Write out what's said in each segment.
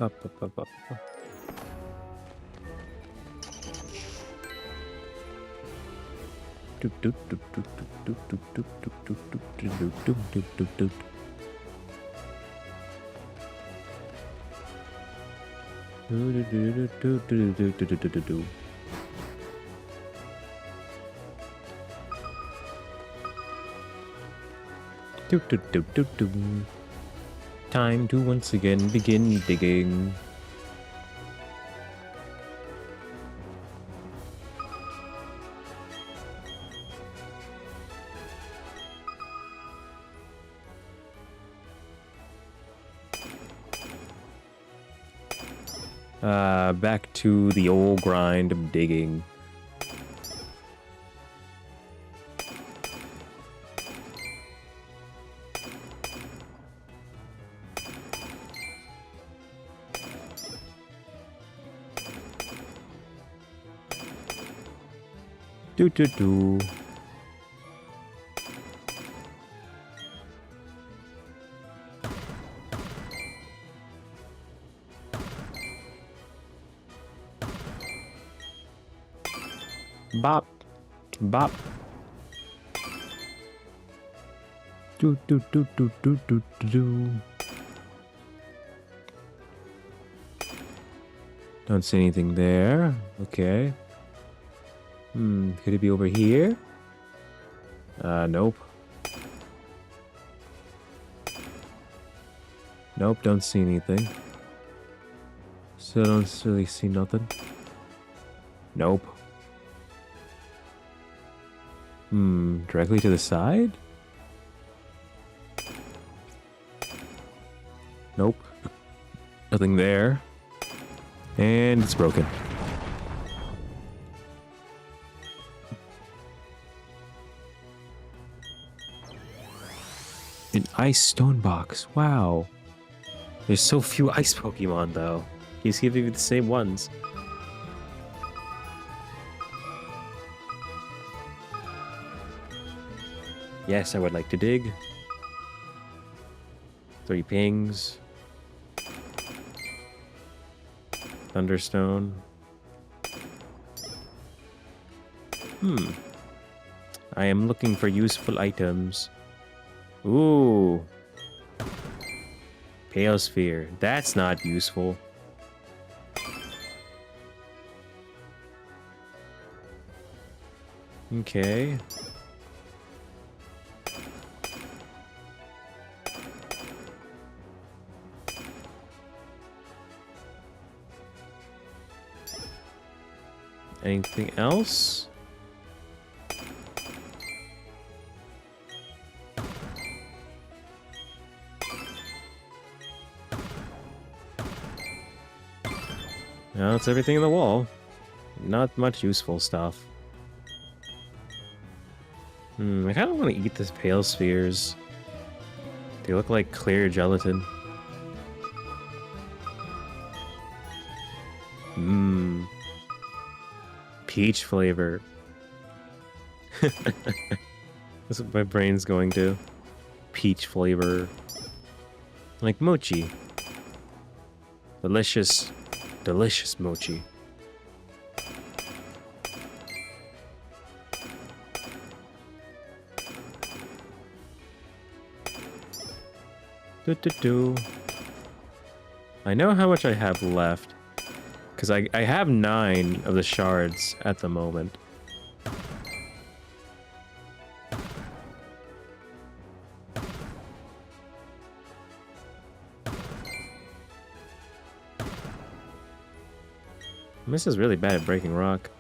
Up, up, up, up, up. Doop, doop, doop, doop, doop, doop, doop, doop, doop, doop, doop, doop, doop, doop, doop. Do, do, do, do, do, do, do, do, do, do, do. Do, do, do, do, do. Time to once again begin digging. Back to the old grind of digging. Do do do. Bop. Bop. Do do do do do do do. Don't see anything there. Okay. Could it be over here? Nope. Nope, don't see anything. So don't really see nothing. Nope. Directly to the side? Nope. Nothing there. And it's broken. An ice stone box. Wow. There's so few ice Pokemon though. He's giving you the same ones. Yes, I would like to dig. 3 pings. Thunderstone. I am looking for useful items. Ooh. Pale Sphere. That's not useful. Okay. Anything else? No, it's everything in the wall. Not much useful stuff. I kind of want to eat these pale spheres. They look like clear gelatin. Peach flavor. That's what my brain's going to. Peach flavor. Like mochi. Delicious. Delicious mochi. Do do do. I know how much I have left. Because I have 9 of the shards at the moment. This is really bad at breaking rock.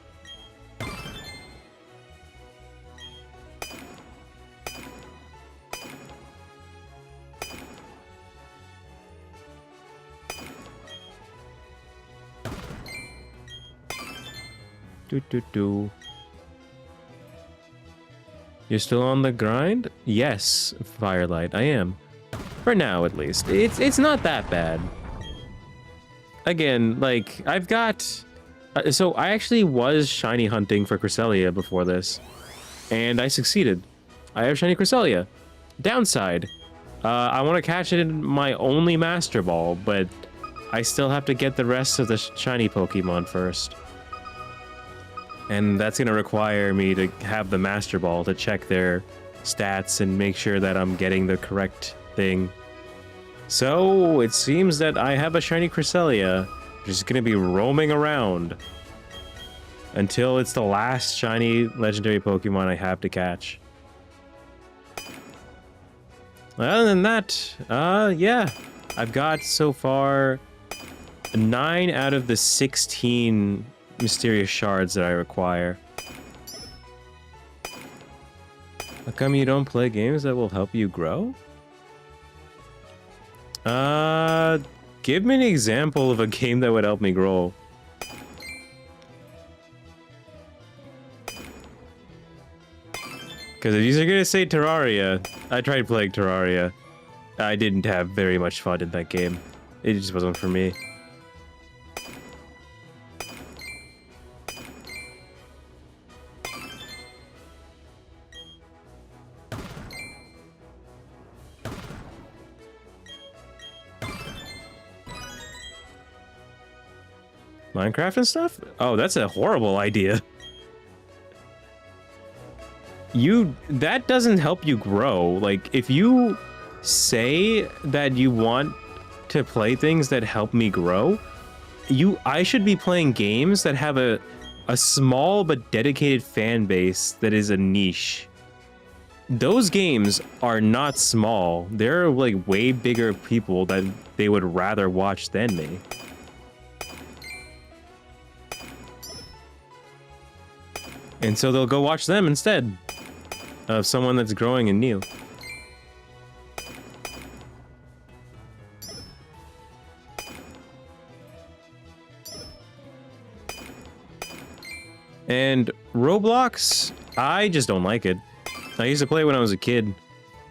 Do do do. You're still on the grind? Yes, Firelight, I am. For now, at least. It's not that bad. Again, like, I've got... so I actually was shiny hunting for Cresselia before this. And I succeeded. I have shiny Cresselia. Downside. I want to catch it in my only Master Ball, but I still have to get the rest of the shiny Pokemon first. And that's going to require me to have the Master Ball to check their stats and make sure that I'm getting the correct thing. So, it seems that I have a shiny Cresselia, which is going to be roaming around until it's the last shiny legendary Pokemon I have to catch. Other than that, yeah, I've got so far 9 out of the 16 mysterious shards that I require. How come you don't play games that will help you grow? Give me an example of a game that would help me grow. Because if you're gonna say Terraria, I tried playing Terraria. I didn't have very much fun in that game. It just wasn't for me. Minecraft and stuff? Oh, that's a horrible idea. That doesn't help you grow. Like, if you say that you want to play things that help me grow, I should be playing games that have a small but dedicated fan base that is a niche. Those games are not small. They're like way bigger people that they would rather watch than me. And so they'll go watch them instead of someone that's growing and new. And Roblox, I just don't like it. I used to play when I was a kid,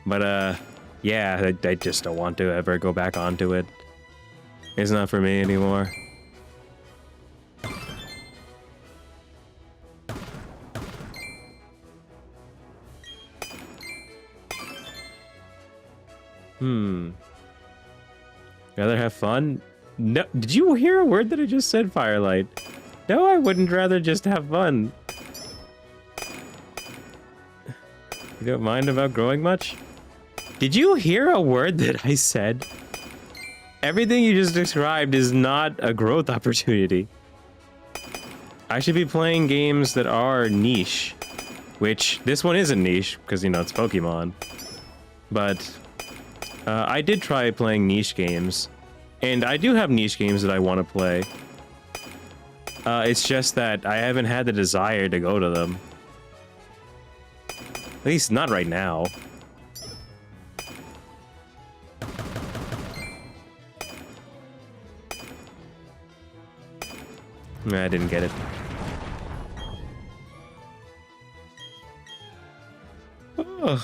but yeah, I just don't want to ever go back onto it. It's not for me anymore. Rather have fun? No, did you hear a word that I just said, Firelight? No, I wouldn't rather just have fun. You don't mind about growing much? Did you hear a word that I said? Everything you just described is not a growth opportunity. I should be playing games that are niche. Which, this one isn't niche, because, you know, it's Pokemon. But I did try playing niche games, and I do have niche games that I want to play. It's just that I haven't had the desire to go to them. At least not right now. Nah, I didn't get it. Ugh.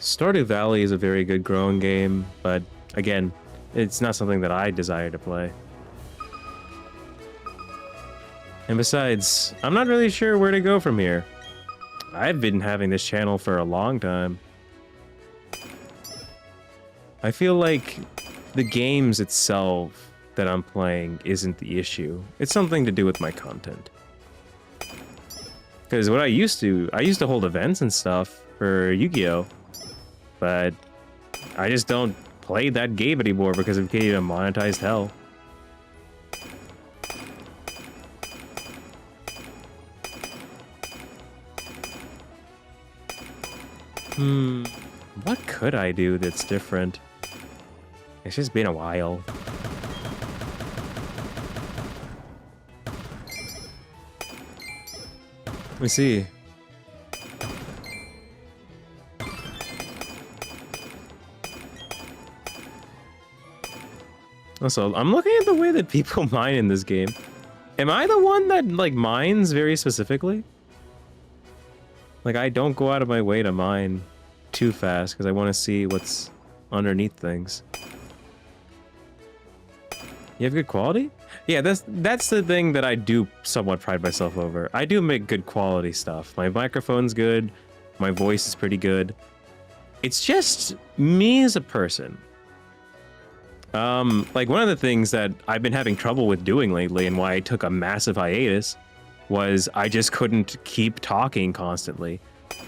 Stardew Valley is a very good growing game, but again, it's not something that I desire to play. And besides, I'm not really sure where to go from here. I've been having this channel for a long time. I feel like the games itself that I'm playing isn't the issue. It's something to do with my content. Because what I used to hold events and stuff for Yu-Gi-Oh! But I just don't play that game anymore because it became a monetized hell. What could I do that's different? It's just been a while. Let me see. Also, I'm looking at the way that people mine in this game. Am I the one that, like, mines very specifically? Like, I don't go out of my way to mine too fast because I want to see what's underneath things. You have good quality? Yeah, that's the thing that I do somewhat pride myself over. I do make good quality stuff. My microphone's good. My voice is pretty good. it's just me as a person. Like one of the things that I've been having trouble with doing lately and why I took a massive hiatus was I just couldn't keep talking constantly,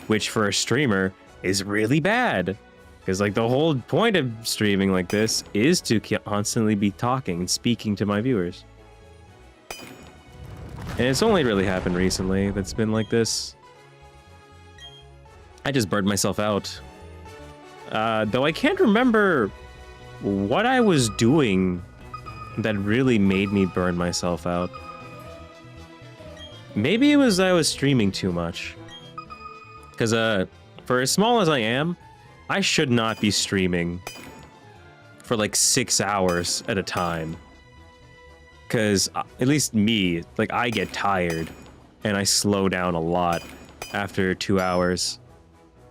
which for a streamer is really bad. Because like the whole point of streaming like this is to constantly be talking and speaking to my viewers. And it's only really happened recently that's been like this. I just burned myself out. Though I can't remember what I was doing that really made me burn myself out. Maybe it was I was streaming too much. Because for as small as I am, I should not be streaming for like 6 hours at a time. Because at least me, like I get tired and I slow down a lot after 2 hours.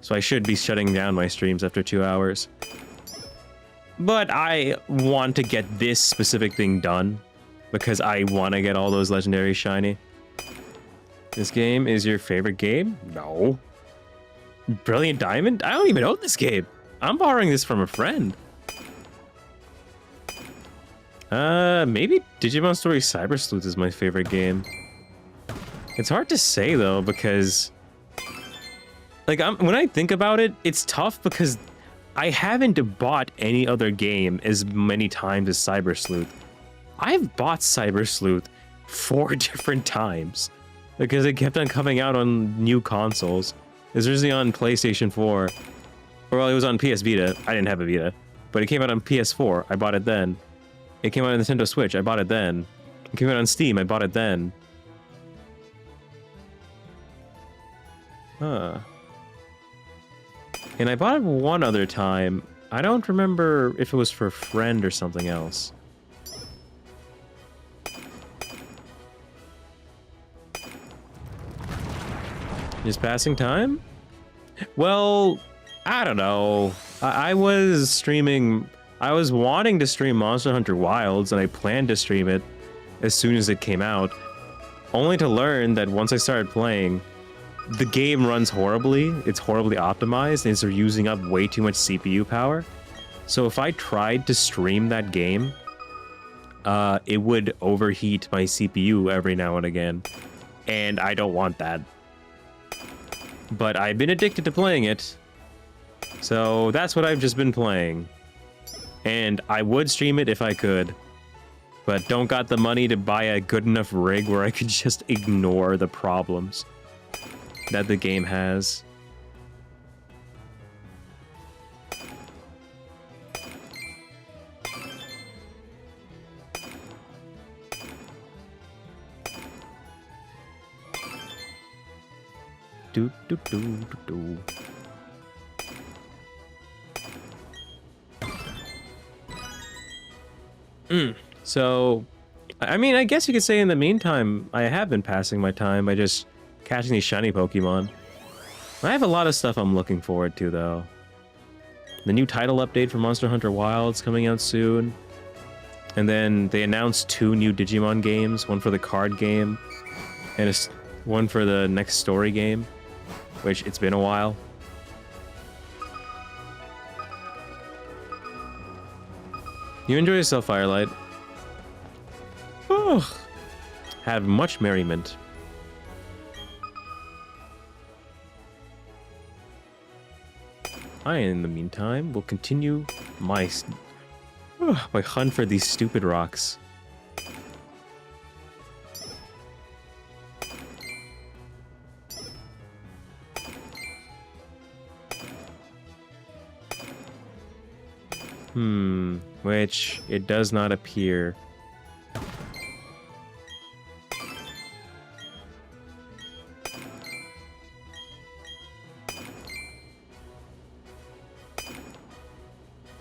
So I should be shutting down my streams after 2 hours. But I want to get this specific thing done because I want to get all those legendary shiny. This game is your favorite game? No. Brilliant Diamond? I don't even own this game. I'm borrowing this from a friend. Maybe Digimon Story Cyber Sleuth is my favorite game. It's hard to say though because like when I think about it, it's tough because I haven't bought any other game as many times as Cyber Sleuth. I've bought Cyber Sleuth 4 different times because it kept on coming out on new consoles. It was originally on PlayStation 4. Well, it was on PS Vita. I didn't have a Vita. But it came out on PS4. I bought it then. It came out on Nintendo Switch. I bought it then. It came out on Steam. I bought it then. Huh. And I bought it one other time. I don't remember if it was for a friend or something else. Just passing time? Well, I don't know. I was streaming... I was wanting to stream Monster Hunter Wilds, and I planned to stream it as soon as it came out, only to learn that once I started playing, the game runs horribly, it's horribly optimized, and it's using up way too much CPU power. So if I tried to stream that game, it would overheat my CPU every now and again, and I don't want that. But I've been addicted to playing it, so that's what I've just been playing. And I would stream it if I could, but don't got the money to buy a good enough rig where I could just ignore the problems that the game has. Do do do do do. So, I mean, I guess you could say in the meantime, I have been passing my time by just catching these shiny Pokemon. I have a lot of stuff I'm looking forward to, though. The new title update for Monster Hunter Wilds coming out soon. And then they announced 2 new Digimon games, one for the card game, and one for the next story game, which it's been a while. You enjoy yourself, Firelight. Oh, have much merriment. I, in the meantime, will continue my hunt for these stupid rocks. Which it does not appear.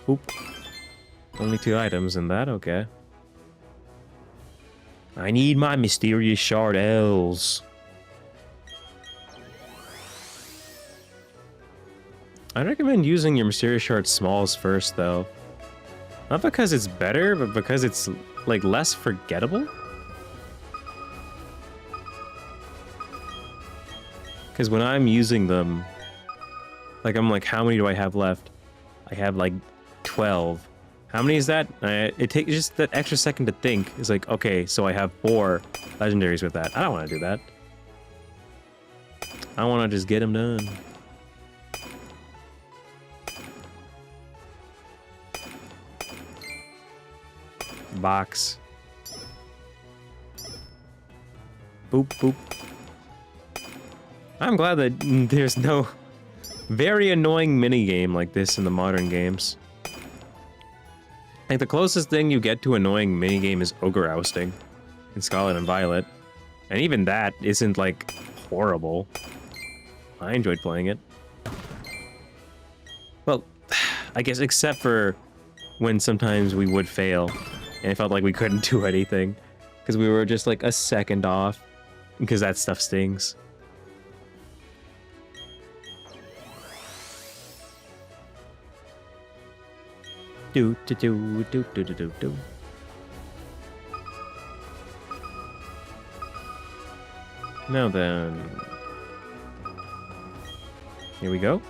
Oop. Only 2 items in that, okay. I need my mysterious shard L's. I'd recommend using your mysterious shard smalls first, though. Not because it's better, but because it's, like, less forgettable? Because when I'm using them, Like, I'm like, how many do I have left? I have like 12. How many is that? It takes just that extra second to think. It's like, okay, so I have 4 legendaries with that. I don't want to do that. I want to just get them done. Box. Boop, boop. I'm glad that there's no very annoying minigame like this in the modern games. Like, the closest thing you get to annoying minigame is ogre ousting in Scarlet and Violet. And even that isn't, like, horrible. I enjoyed playing it. Well, I guess except for when sometimes we would fail and it felt like we couldn't do anything because we were just like a second off, because that stuff stings. Do do do do do do do do. Now then, here we go.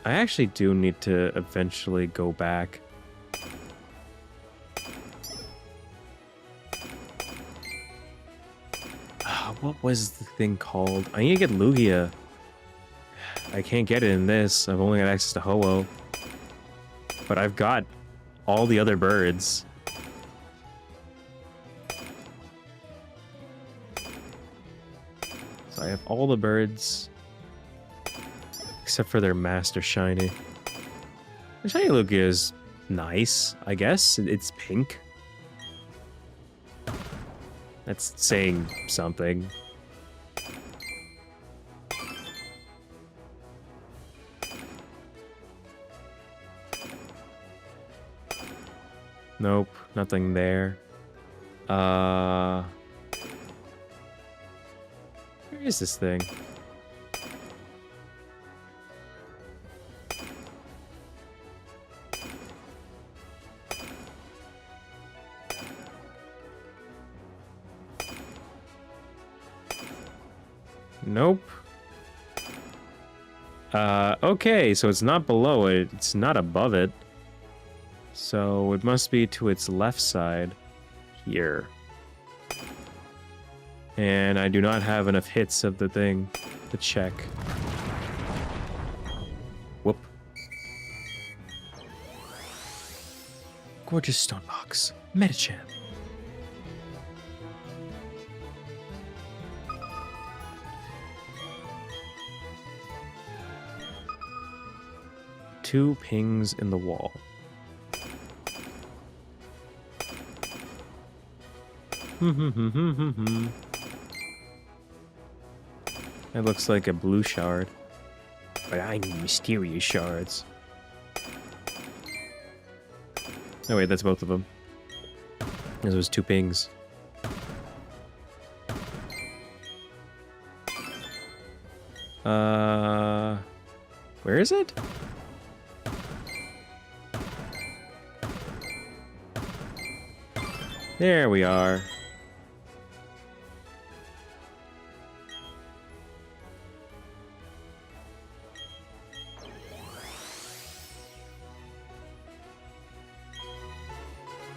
I actually do need to eventually go back. What was the thing called? I need to get Lugia. I can't get it in this. I've only got access to Ho-Oh. But I've got all the other birds. So I have all the birds. Except for their Master Shiny. The Shiny Lugia is nice, I guess. It's pink. That's saying something. Nope, nothing there. Where is this thing? Nope. Okay, so it's not below it, it's not above it. So it must be to its left side here. And I do not have enough hits of the thing to check. Whoop. Gorgeous stone box. Metachan. Two pings in the wall. That looks like a blue shard. But I need mysterious shards. Oh wait, that's both of them. Those was 2 pings. Where is it? There we are.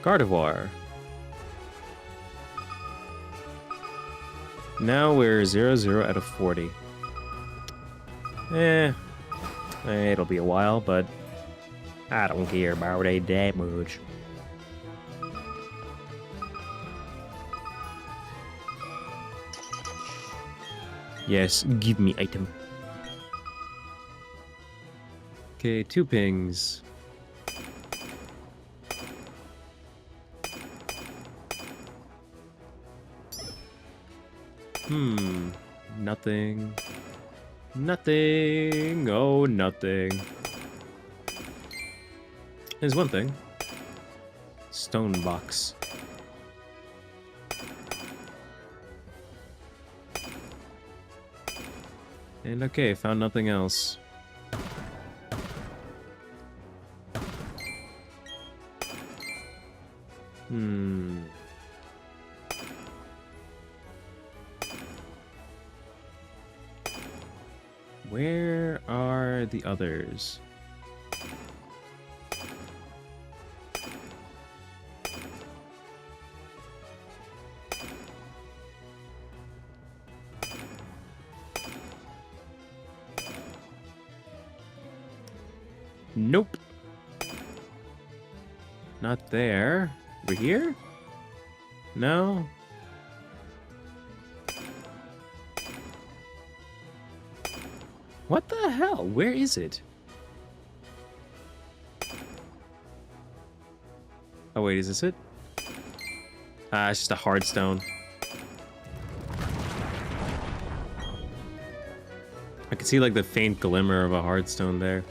Gardevoir. Now we're 0-0 out of 40. It'll be a while, but I don't care about it that much. Yes, give me item. Okay, 2 pings. Nothing. Nothing. Oh, nothing. There's one thing. Stone box. And okay, found nothing else. Where are the others? Nope. Not there. Over here? No. What the hell? Where is it? Oh wait, is this it? Ah, it's just a hard stone. I can see like the faint glimmer of a hard stone there.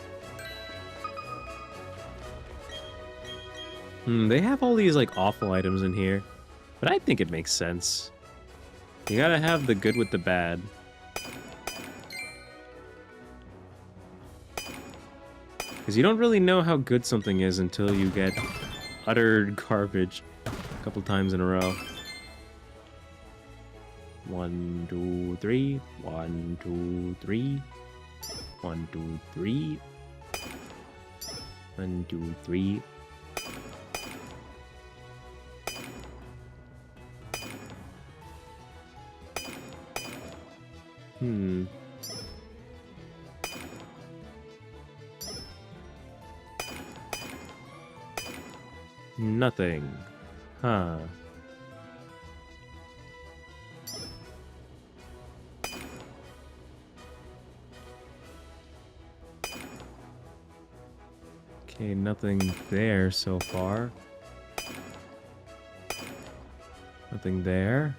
They have all these like awful items in here, but I think it makes sense. You gotta have the good with the bad. Because you don't really know how good something is until you get utter garbage a couple times in a row. 1, 2, 3. 1, 2, 3. 1, 2, 3. 1, 2, 3. Nothing. Huh. Okay, nothing there so far. Nothing there.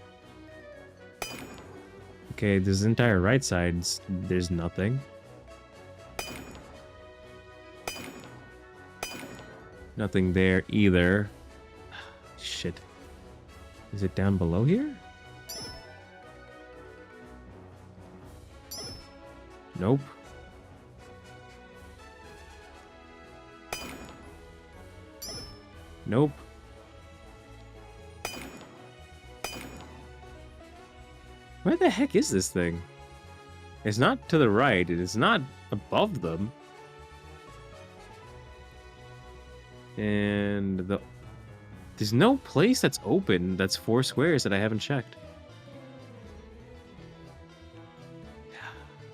Okay, this entire right side, there's nothing. Nothing there either. Shit. Is it down below here? Nope. Nope. Where the heck is this thing? It's not to the right. It is not above them. And there's no place that's open that's 4 squares that I haven't checked.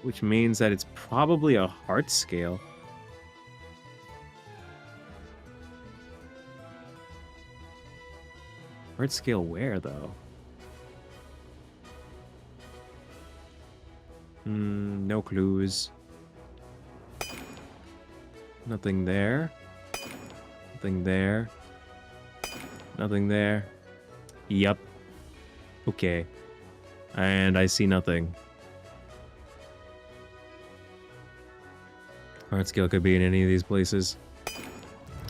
Which means that it's probably a heart scale. Heart scale where, though? No clues. Nothing there. Nothing there. Nothing there. Yup. Okay. And I see nothing. Heart scale could be in any of these places.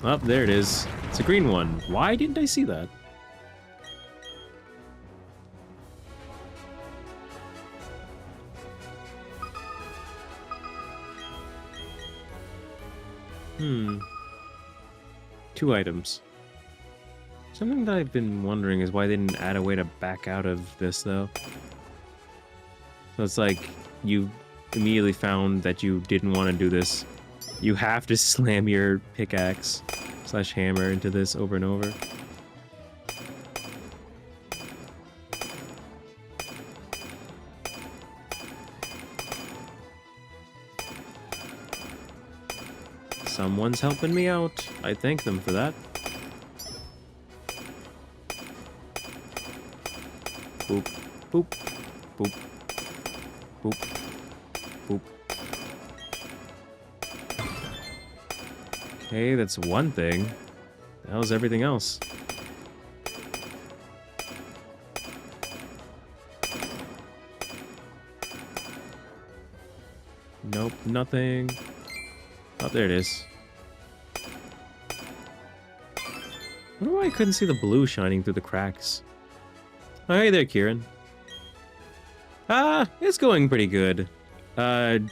Oh, there it is. It's a green one. Why didn't I see that? Hmm. 2 items. Something that I've been wondering is why they didn't add a way to back out of this, though. So it's like you immediately found that you didn't want to do this. You have to slam your pickaxe / hammer into this over and over. Someone's helping me out. I thank them for that. Boop, boop, boop, boop, boop. Okay, that's one thing. How's everything else? Nope, nothing. Oh, there it is. I wonder why I couldn't see the blue shining through the cracks. Oh, hey there, Kieran. It's going pretty good.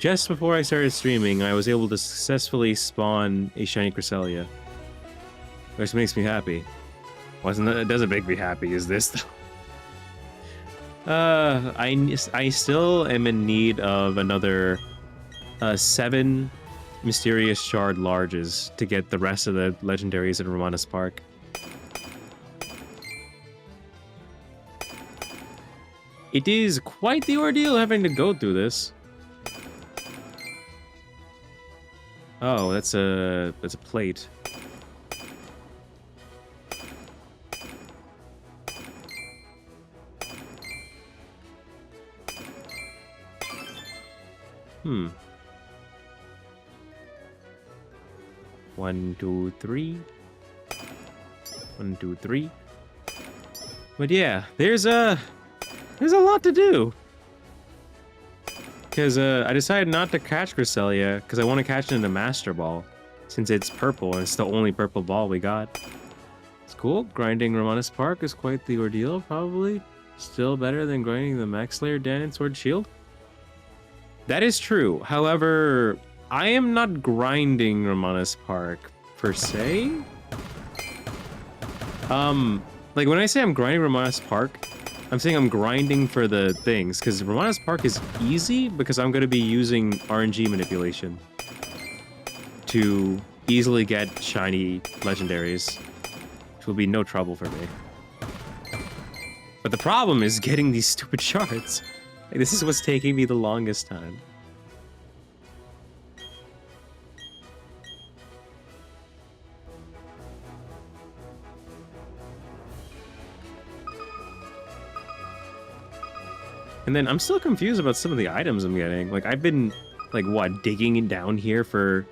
Just before I started streaming, I was able to successfully spawn a shiny Cresselia. Which makes me happy. It doesn't make me happy, is this though? I still am in need of another 7 mysterious shard larges to get the rest of the legendaries in Ramanas Park. It is quite the ordeal having to go through this. Oh, that's a plate. Hmm. 1, 2, 3. 1, 2, 3. But yeah, there's a lot to do. Because I decided not to catch Cresselia because I want to catch it in the Master Ball, since it's purple and it's the only purple ball we got. It's cool. Grinding Ramanas Park is quite the ordeal, probably. Still better than grinding the Max Slayer Dan and Sword Shield. That is true. However, I am not grinding Ramanas Park per se. Like when I say I'm grinding Ramanas Park, I'm saying I'm grinding for the things, because Ramanas Park is easy because I'm going to be using RNG manipulation to easily get shiny legendaries, which will be no trouble for me. But the problem is getting these stupid shards. Like, this is what's taking me the longest time. And then I'm still confused about some of the items I'm getting. Like, I've been, like, what, digging down here for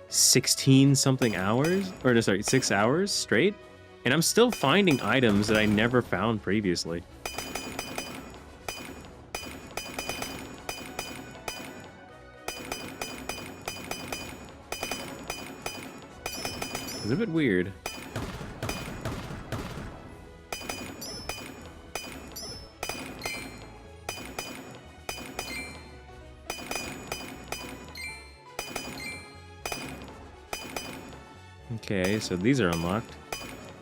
16 something hours? Or, no, sorry, 6 hours straight? And I'm still finding items that I never found previously. It's a bit weird. Okay, so these are unlocked.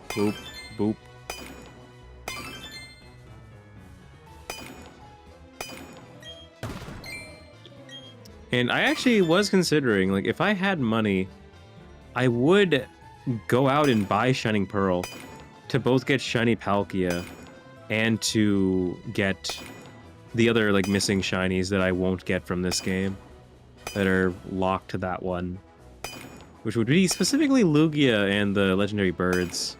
Boop, boop. And I actually was considering, like, if I had money, I would go out and buy Shining Pearl to both get Shiny Palkia and to get the other, like, missing shinies that I won't get from this game that are locked to that one. Which would be specifically Lugia and the legendary birds.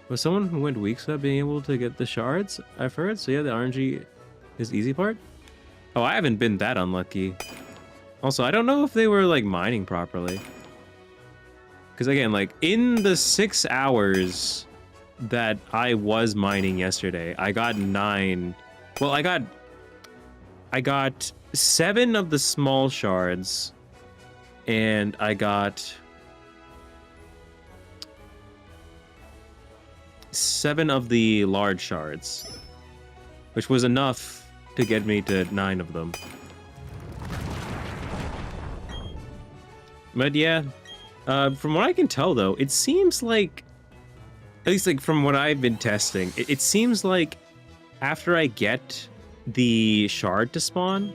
Was someone who went weeks without being able to get the shards, I've heard? So yeah, the RNG is the easy part? Oh, I haven't been that unlucky. Also, I don't know if they were, like, mining properly. Because again, like, in the 6 hours that I was mining yesterday, I got 9... Well, I got 7 of the small shards, and I got 7 of the large shards, which was enough to get me to 9 of them. But yeah, from what I can tell though, it seems like, at least like from what I've been testing, it seems like after I get the shard to spawn,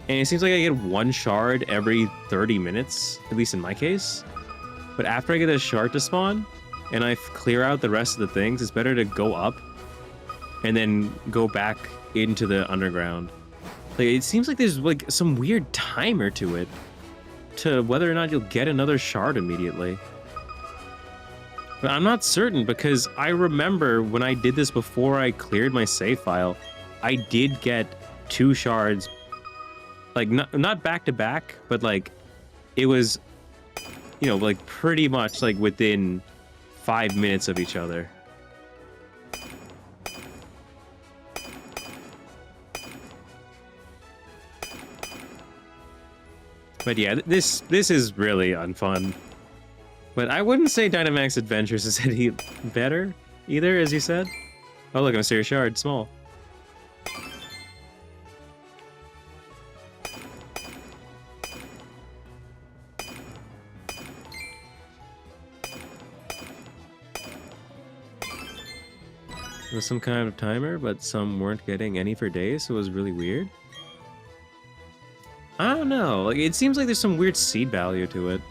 and it seems like I get 1 shard every 30 minutes, at least in my case. But after I get a shard to spawn, and I clear out the rest of the things, it's better to go up and then go back into the underground. Like, it seems like there's like some weird timer to it, to whether or not you'll get another shard immediately. But I'm not certain, because I remember when I did this before I cleared my save file, I did get 2 shards. Like, not back to back, but like, it was, you know, like pretty much like within 5 minutes of each other. But yeah, this is really unfun. But I wouldn't say Dynamax Adventures is any better either, as you said. Oh look, a mysterious shard, small. It was some kind of timer, but some weren't getting any for days, so it was really weird. I don't know. Like, it seems like there's some weird seed value to it.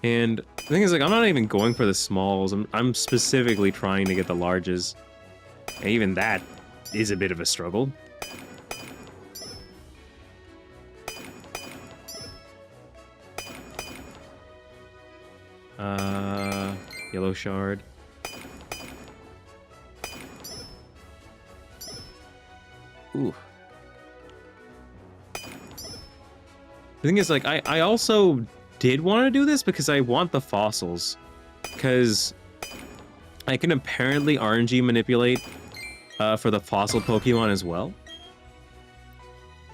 And the thing is, like, I'm not even going for the smalls. I'm specifically trying to get the larges. And even that is a bit of a struggle. Yellow shard. Ooh. The thing is, like, I also did want to do this because I want the fossils. Because I can apparently RNG manipulate for the fossil Pokemon as well.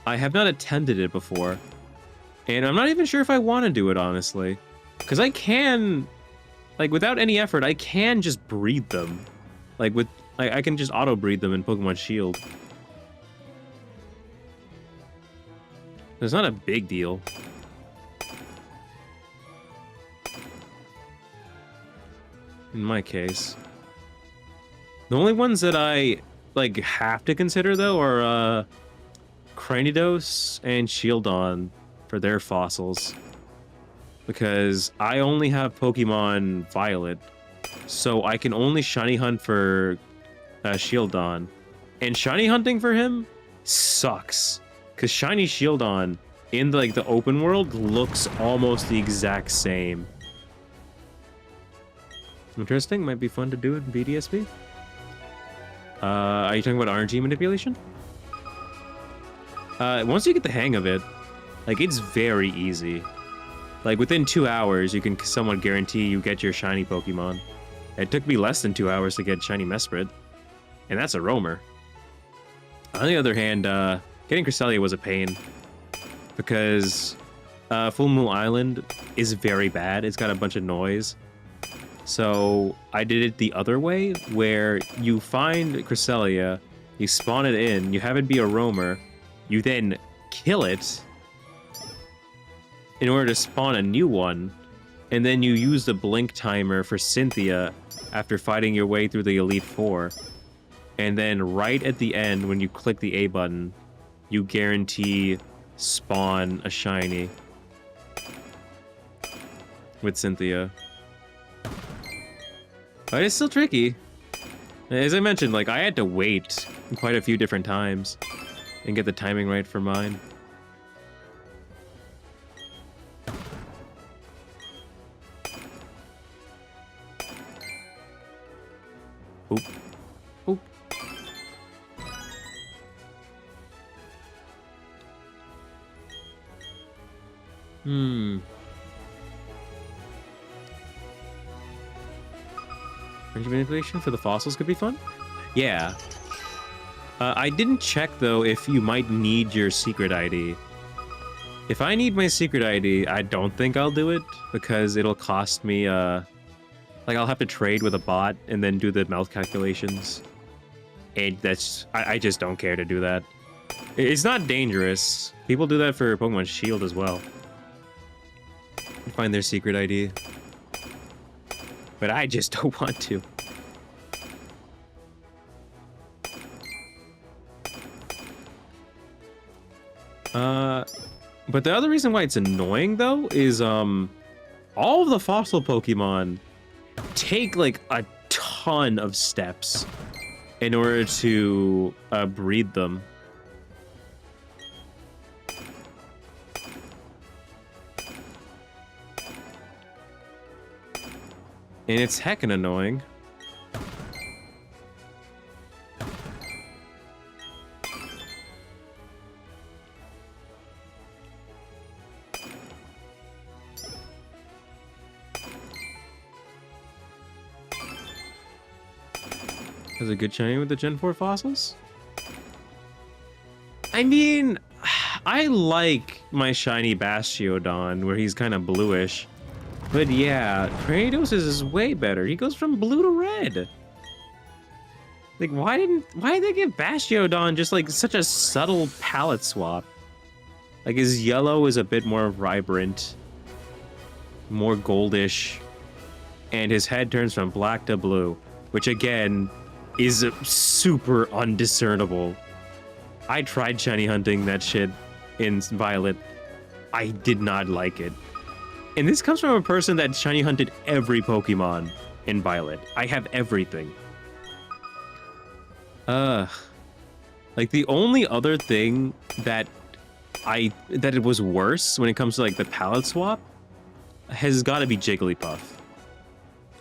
I have not attempted it before. And I'm not even sure if I want to do it, honestly. Because I can, like, without any effort, I can just breed them. Like, I can just auto-breed them in Pokemon Shield. It's not a big deal. In my case. The only ones that I, like, have to consider, though, are, Cranidos and Shieldon for their fossils. Because I only have Pokemon Violet, so I can only shiny hunt for Shieldon. And shiny hunting for him sucks. Because shiny Shieldon in like the open world looks almost the exact same. Interesting, might be fun to do in BDSP. Are you talking about RNG manipulation? Once you get the hang of it, like, it's very easy. Like, within 2 hours, you can somewhat guarantee you get your shiny Pokemon. It took me less than 2 hours to get shiny Mesprit. And that's a roamer. On the other hand, getting Cresselia was a pain. Because Full Moon Island is very bad. It's got a bunch of noise. So I did it the other way, where you find Cresselia, you spawn it in, you have it be a roamer, you then kill it in order to spawn a new one, and then you use the blink timer for Cynthia after fighting your way through the Elite Four. And then right at the end, when you click the A button, you guarantee spawn a shiny with Cynthia. But it's still tricky. As I mentioned, like, I had to wait quite a few different times and get the timing right for mine. Oop. Oop. Energy manipulation for the fossils could be fun? Yeah. I didn't check, though, if you might need your secret ID. If I need my secret ID, I don't think I'll do it, because it'll cost me, like, I'll have to trade with a bot and then do the melt calculations. And that's... I just don't care to do that. It's not dangerous. People do that for Pokemon Shield as well. Find their secret ID. But I just don't want to. But the other reason why it's annoying, though, is, all of the fossil Pokemon take, like, a ton of steps in order to, breed them. And it's heckin' annoying. Has a good shiny with the Gen 4 fossils? I mean, I like my shiny Bastiodon, where he's kind of bluish. But yeah, Kratos is way better. He goes from blue to red. Like, why did they give Bastiodon just like such a subtle palette swap? Like, his yellow is a bit more vibrant, more goldish, and his head turns from black to blue. which again is super undiscernible. I tried shiny hunting that shit in Violet. I did not like it. And this comes from a person that shiny hunted every Pokemon in Violet. I have everything. Like the only other thing that it was worse when it comes to like the palette swap has got to be Jigglypuff.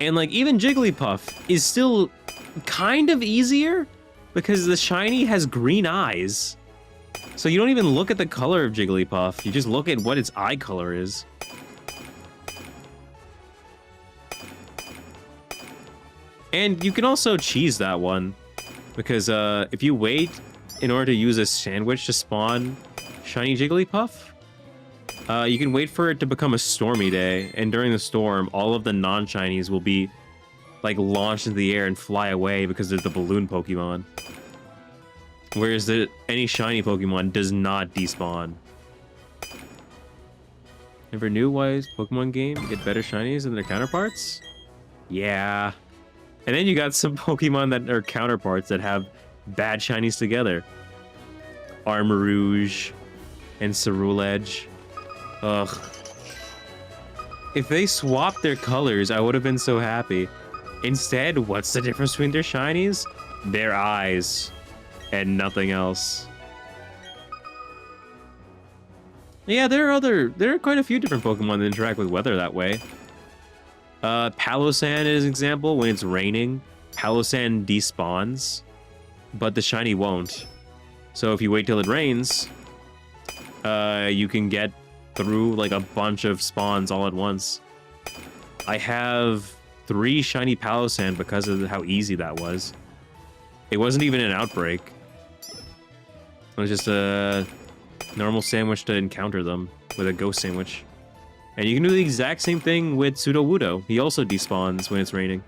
And like even Jigglypuff is still kind of easier because the shiny has green eyes. So you don't even look at the color of Jigglypuff, you just look at what its eye color is. And you can also cheese that one because if you wait in order to use a sandwich to spawn shiny Jigglypuff, you can wait for it to become a stormy day, and during the storm, all of the non-shinies will be like launched into the air and fly away because they're the balloon Pokemon. Whereas any shiny Pokemon does not despawn. Never knew why Pokemon game get better shinies than their counterparts? Yeah. And then you got some Pokemon that are counterparts that have bad shinies together. Armarouge and Ceruledge. Ugh. If they swapped their colors, I would have been so happy. Instead, what's the difference between their shinies? Their eyes. And nothing else. Yeah, there are quite a few different Pokemon that interact with weather that way. Palossand is an example. When it's raining, Palossand despawns, but the shiny won't. So if you wait till it rains, you can get through like a bunch of spawns all at once. I have 3 shiny Palossand because of how easy that was. It wasn't even an outbreak. It was just a normal sandwich to encounter them with a ghost sandwich. And you can do the exact same thing with Sudowoodo. He also despawns when it's raining.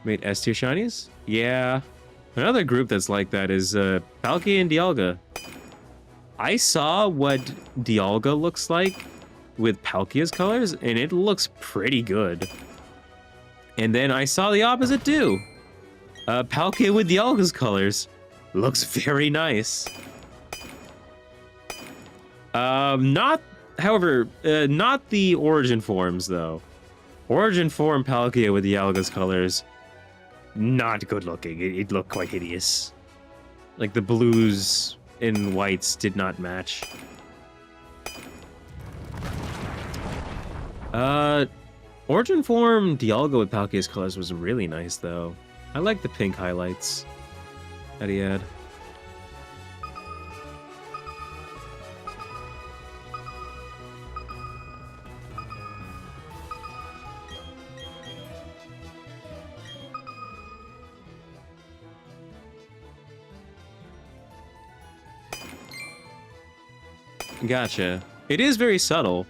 Made S tier shinies? Yeah. Another group that's like that is Palkia and Dialga. I saw what Dialga looks like with Palkia's colors, and it looks pretty good. And then I saw the opposite too. Palkia with Dialga's colors looks very nice. Not the origin forms though. Origin form Palkia with Dialga's colors, not good looking. It looked quite hideous. Like the blues and whites did not match. Origin form Dialga with Palkia's colors was really nice though. I like the pink highlights that he had. Gotcha. It is very subtle.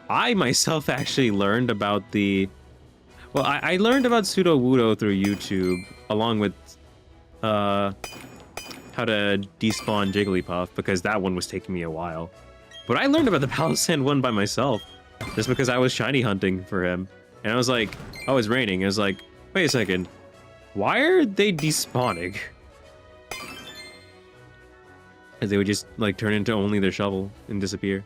I myself actually learned about the... Well, I learned about Sudowoodo through YouTube, along with how to despawn Jigglypuff, because that one was taking me a while. But I learned about the Palossand one by myself, just because I was shiny hunting for him. And I was like, oh, it's raining. I was like, wait a second. Why are they despawning? As they would just, like, turn into only their shovel and disappear.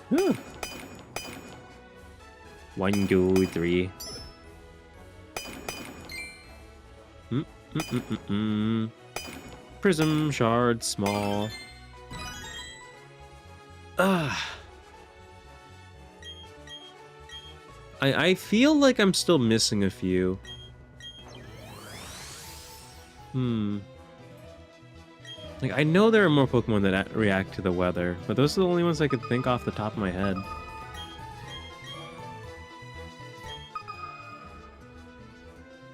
Huh. 1, 2, 3. Prism shard small. I feel like I'm still missing a few. Like, I know there are more Pokemon that react to the weather, but those are the only ones I could think off the top of my head.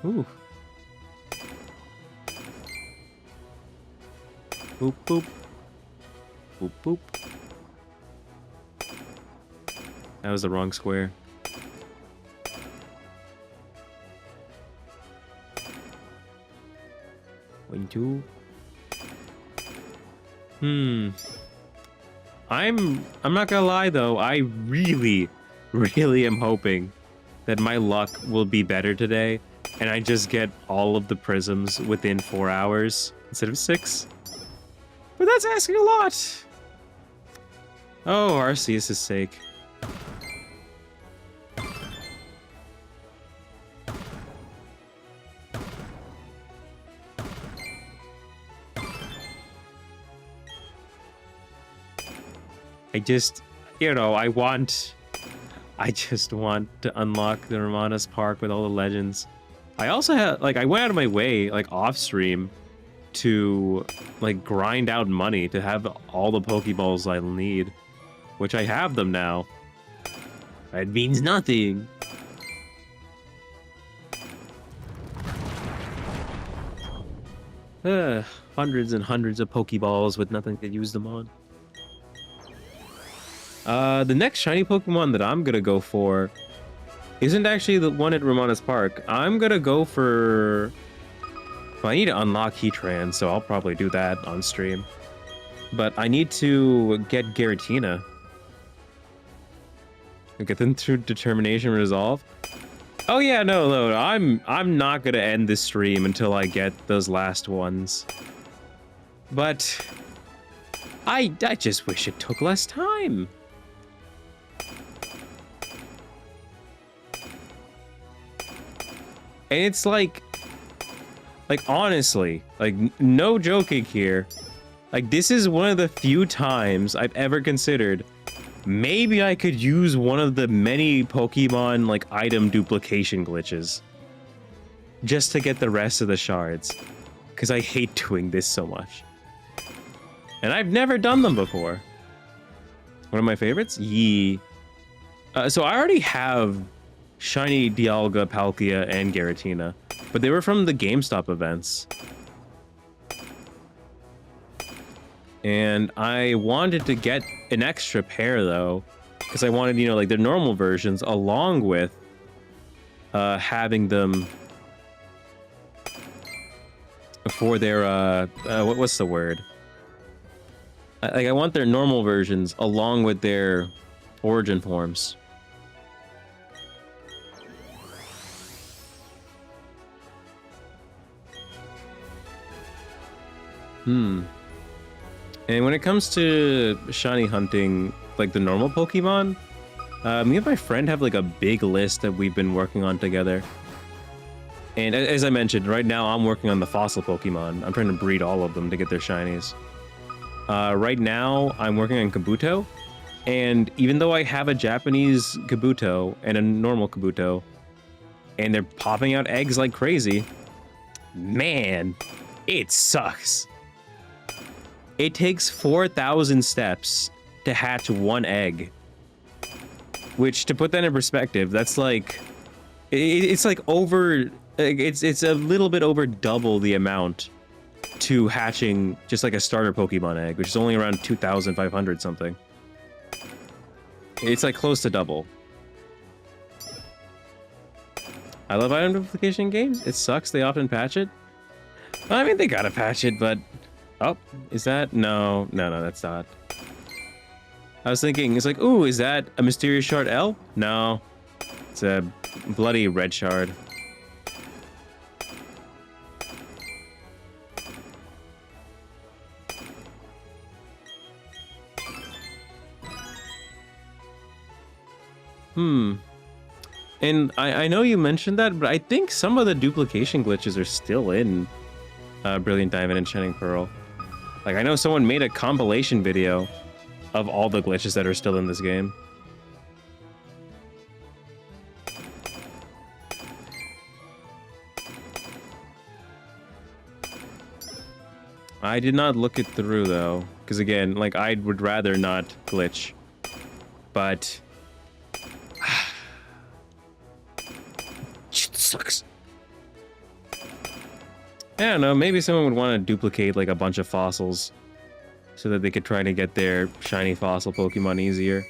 Ooh. Boop, boop. Boop, boop. That was the wrong square. One, two. Hmm. I'm not gonna lie though, I really, really am hoping that my luck will be better today, and I just get all of the prisms within 4 hours instead of 6. But that's asking a lot. Oh, Arceus' sake. I just, you know, I just want to unlock the Ramanas Park with all the legends. I also had, like, I went out of my way, like, off stream to, like, grind out money to have all the Pokeballs I'll need, which I have them now. It means nothing. Hundreds and hundreds of Pokeballs with nothing to use them on. The next shiny Pokemon that I'm gonna go for isn't actually the one at Ramanas Park. I'm gonna go for... Well, I need to unlock Heatran, so I'll probably do that on stream. But I need to get Giratina. Get them through Determination Resolve. Oh yeah, no, I'm not gonna end this stream until I get those last ones. But I just wish it took less time. And it's like honestly, like no joking here. Like this is one of the few times I've ever considered maybe I could use one of the many Pokemon like item duplication glitches just to get the rest of the shards, because I hate doing this so much. And I've never done them before. One of my favorites? Yee. So I already have Shiny Dialga, Palkia, and Giratina, but they were from the GameStop events. And I wanted to get an extra pair though, because I wanted, you know, like the normal versions along with having them for their what's the word? Like I want their normal versions along with their origin forms. And when it comes to shiny hunting, like the normal Pokemon, me and my friend have like a big list that we've been working on together. And as I mentioned, right now I'm working on the fossil Pokemon. I'm trying to breed all of them to get their shinies. Right now I'm working on Kabuto, and even though I have a Japanese Kabuto and a normal Kabuto, and they're popping out eggs like crazy, man, it sucks. It takes 4,000 steps to hatch one egg. Which, to put that in perspective, that's like... It's like over... It's a little bit over double the amount to hatching just like a starter Pokemon egg, which is only around 2,500 something. It's like close to double. I love item duplication games. It sucks they often patch it. I mean, they gotta patch it, but... Oh, is that? No, that's not. I was thinking, it's like, ooh, is that a mysterious shard L? No, it's a bloody red shard. And I know you mentioned that, but I think some of the duplication glitches are still in Brilliant Diamond and Shining Pearl. Like, I know someone made a compilation video of all the glitches that are still in this game. I did not look it through, though. Because, again, like, I would rather not glitch. But... shit sucks. I don't know, maybe someone would want to duplicate like a bunch of fossils so that they could try to get their shiny fossil Pokemon easier.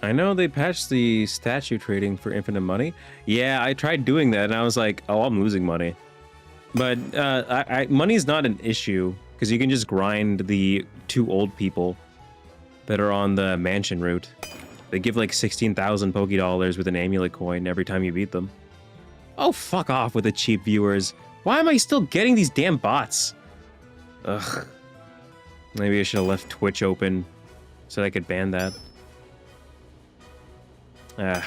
I know they patched the statue trading for infinite money. Yeah, I tried doing that and I was like, oh, I'm losing money. But money's not an issue because you can just grind the 2 old people that are on the mansion route. They give like 16,000 Poké Dollars with an amulet coin every time you beat them. Oh, fuck off with the cheap viewers. Why am I still getting these damn bots? Ugh. Maybe I should have left Twitch open so that I could ban that.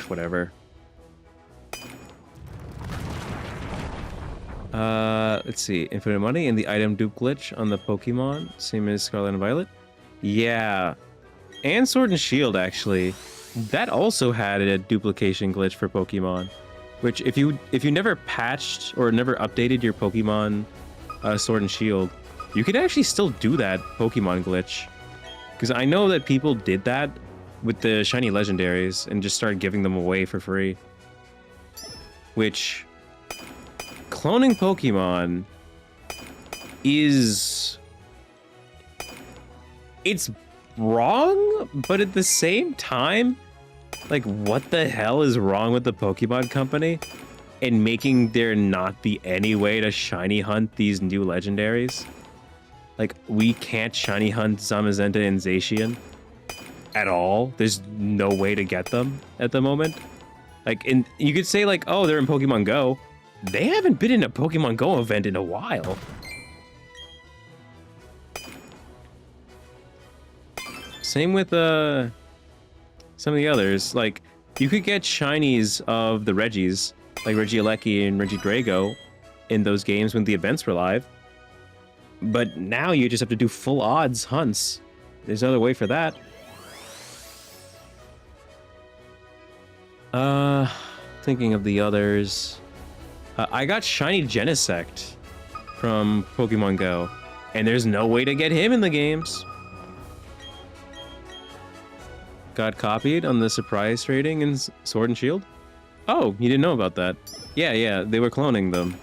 Whatever. Let's see. Infinite money and the item dupe glitch on the Pokemon. Same as Scarlet and Violet. Yeah. And Sword and Shield, actually. That also had a duplication glitch for Pokemon. Which, if you never patched or never updated your Pokemon Sword and Shield, you could actually still do that Pokemon glitch. Because I know that people did that with the shiny legendaries and just started giving them away for free. Which, cloning Pokemon is... It's wrong, but at the same time, like, what the hell is wrong with the Pokemon Company in making there not be any way to shiny hunt these new legendaries? Like, we can't shiny hunt Zamazenta and Zacian at all. There's no way to get them at the moment. Like, and you could say like, oh, they're in Pokemon Go. They haven't been in a Pokemon Go event in a while. Same with some of the others. Like, you could get shinies of the Regis, like Regieleki and Regidrago, in those games when the events were live. But now you just have to do full odds hunts. There's another way for that. Thinking of the others. I got shiny Genesect from Pokemon Go, and there's no way to get him in the games. Got copied on the surprise trading in Sword and Shield? Oh, you didn't know about that. Yeah, they were cloning them.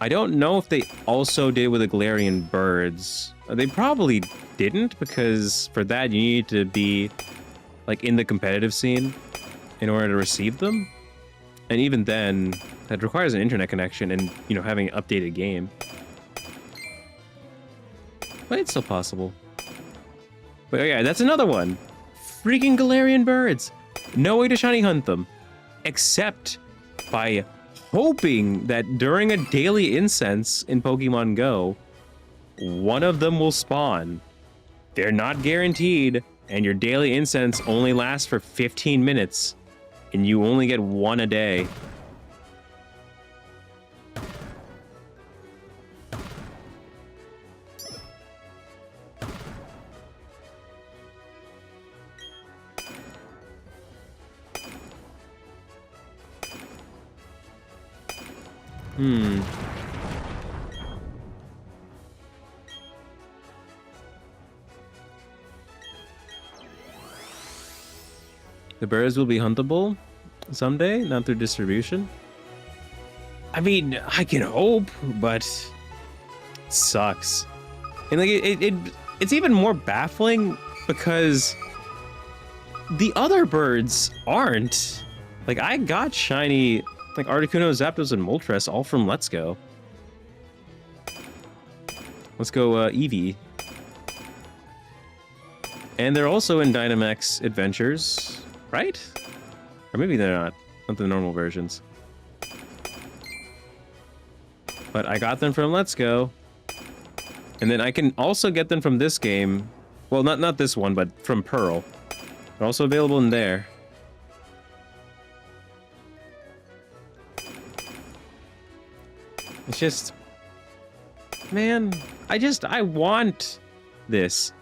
I don't know if they also did with the Galarian birds. They probably didn't, because for that you need to be like in the competitive scene in order to receive them. And even then, that requires an internet connection and, you know, having an updated game. But it's still possible. But yeah, that's another one. Freaking Galarian birds. No way to shiny hunt them. Except by hoping that during a daily incense in Pokemon Go, one of them will spawn. They're not guaranteed, and your daily incense only lasts for 15 minutes, and you only get one a day. The birds will be huntable someday, not through distribution. I mean, I can hope, but it sucks. And like it's even more baffling because the other birds aren't. Like, I got shiny like Articuno, Zapdos, and Moltres all from Let's Go. Let's go Eevee. And they're also in Dynamax Adventures, right? Or maybe they're not the normal versions. But I got them from Let's Go. And then I can also get them from this game. Well, not this one, but from Pearl. They're also available in there. It's just... Man, I want this.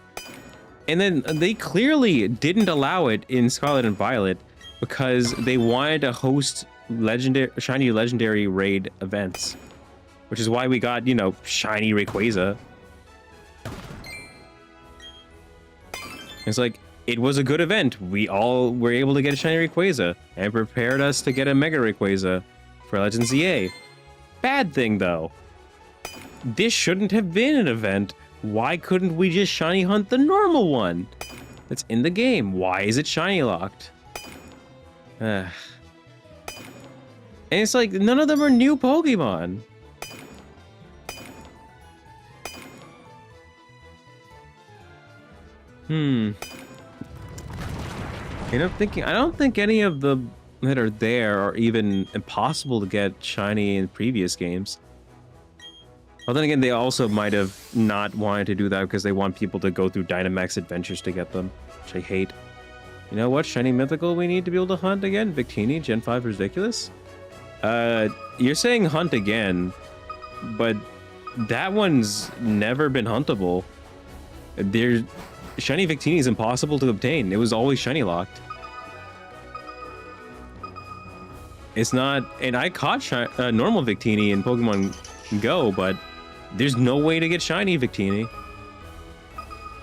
And then they clearly didn't allow it in Scarlet and Violet because they wanted to host shiny legendary raid events. Which is why we got, you know, shiny Rayquaza. It's like, it was a good event. We all were able to get a shiny Rayquaza and prepared us to get a Mega Rayquaza for Legends EA. Bad thing, though. This shouldn't have been an event. Why couldn't we just shiny hunt the normal one? That's in the game. Why is it shiny locked? And it's like, none of them are new Pokemon. And I don't think any of the that are there are even impossible to get shiny in previous games. Well, then again, they also might have not wanted to do that because they want people to go through Dynamax adventures to get them, which I hate. You know what? Shiny Mythical we need to be able to hunt again? Victini, Gen 5 ridiculous? You're saying hunt again, but that one's never been huntable. Shiny Victini is impossible to obtain. It was always shiny locked. It's not, and I caught normal Victini in Pokemon Go, but there's no way to get shiny Victini.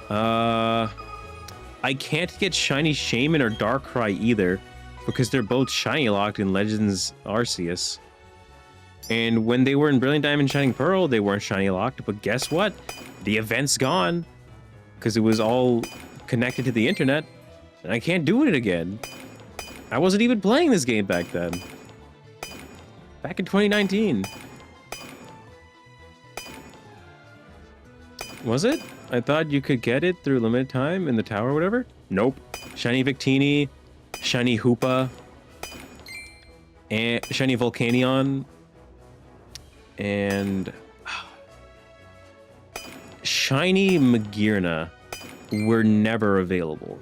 I can't get shiny Shaman or Darkrai either, because they're both shiny locked in Legends Arceus. And when they were in Brilliant Diamond Shining Pearl, they weren't shiny locked, but guess what? The event's gone, because it was all connected to the internet, and I can't do it again. I wasn't even playing this game back then. Back in 2019. Was it? I thought you could get it through limited time in the tower or whatever. Nope. Shiny Victini, shiny Hoopa, and shiny Volcanion, and shiny Magearna were never available.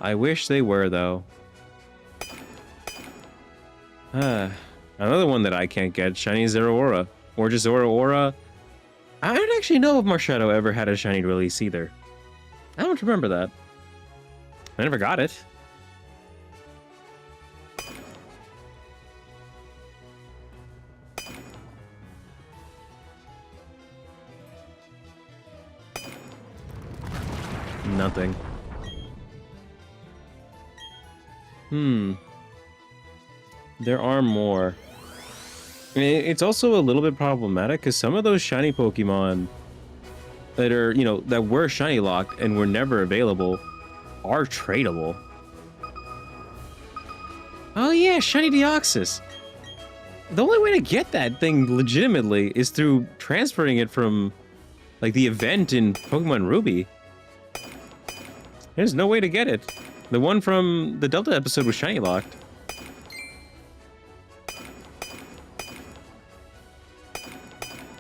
I wish they were, though. Another one that I can't get, shiny Zeraora. Or just Zeraora. I don't actually know if Marshadow ever had a shiny release either. I don't remember that. I never got it. Nothing. There are more. It's also a little bit problematic because some of those shiny Pokemon that are, that were shiny locked and were never available are tradable. Oh yeah, shiny Deoxys. The only way to get that thing legitimately is through transferring it from, like, the event in Pokemon Ruby. There's no way to get it. The one from the Delta episode was shiny locked.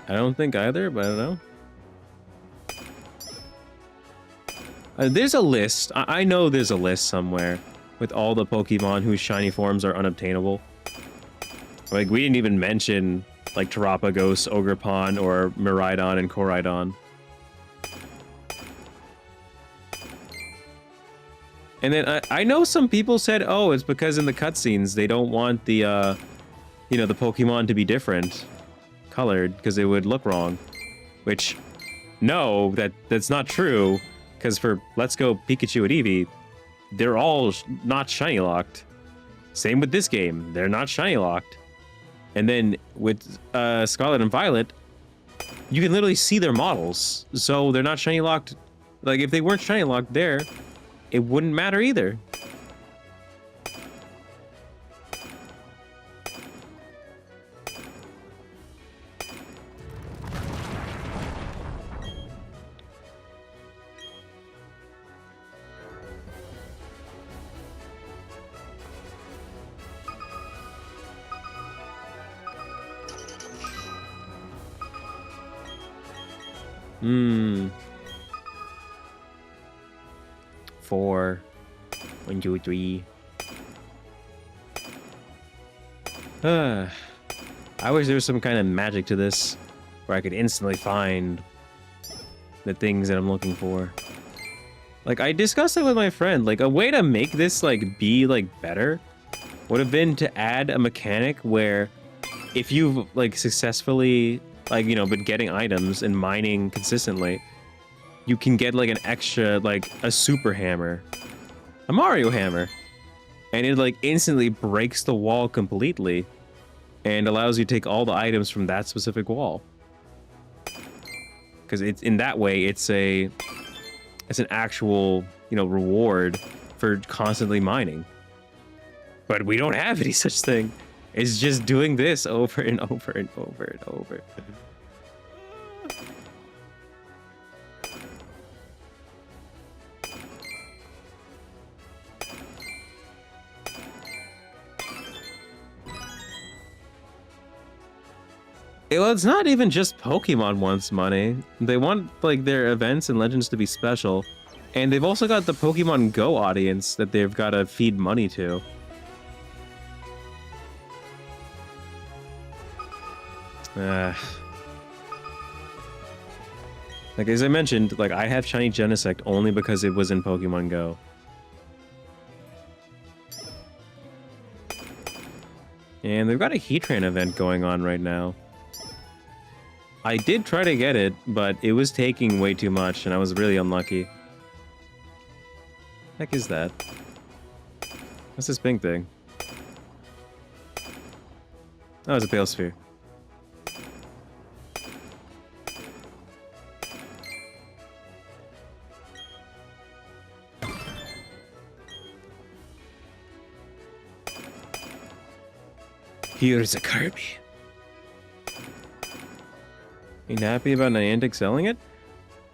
I don't think either, but I don't know. There's a list. I know there's a list somewhere with all the Pokemon whose shiny forms are unobtainable. Like, we didn't even mention, like, Terapagos, Ogerpon, or Miraidon and Koraidon. And then I know some people said, oh, it's because in the cutscenes they don't want the, the Pokemon to be different colored because it would look wrong. Which, no, that's not true. Because for Let's Go Pikachu and Eevee, they're all not shiny locked. Same with this game, they're not shiny locked. And then with Scarlet and Violet, you can literally see their models. So they're not shiny locked. Like, if they weren't shiny locked there, it wouldn't matter either. Four. 1, 2, 3. I wish there was some kind of magic to this where I could instantly find the things that I'm looking for. Like, I discussed it with my friend. Like, a way to make this, like, be, like, better would have been to add a mechanic where if you've, like, successfully, like, been getting items and mining consistently, you can get like an extra, like a super hammer, a Mario hammer, and it like instantly breaks the wall completely and allows you to take all the items from that specific wall. Because it's in that way, it's an actual, you know, reward for constantly mining. But we don't have any such thing. It's just doing this over and over and over and over. Well, it's not even just Pokemon wants money. They want, like, their events and legends to be special. And they've also got the Pokemon Go audience that they've got to feed money to. Like, as I mentioned, like, I have Shiny Genesect only because it was in Pokemon Go. And they've got a Heatran event going on right now. I did try to get it, but it was taking way too much, and I was really unlucky. Heck is that? What's this pink thing? Oh, it's a Pale Sphere. Here's a Kirby. Ain't happy about Niantic selling it?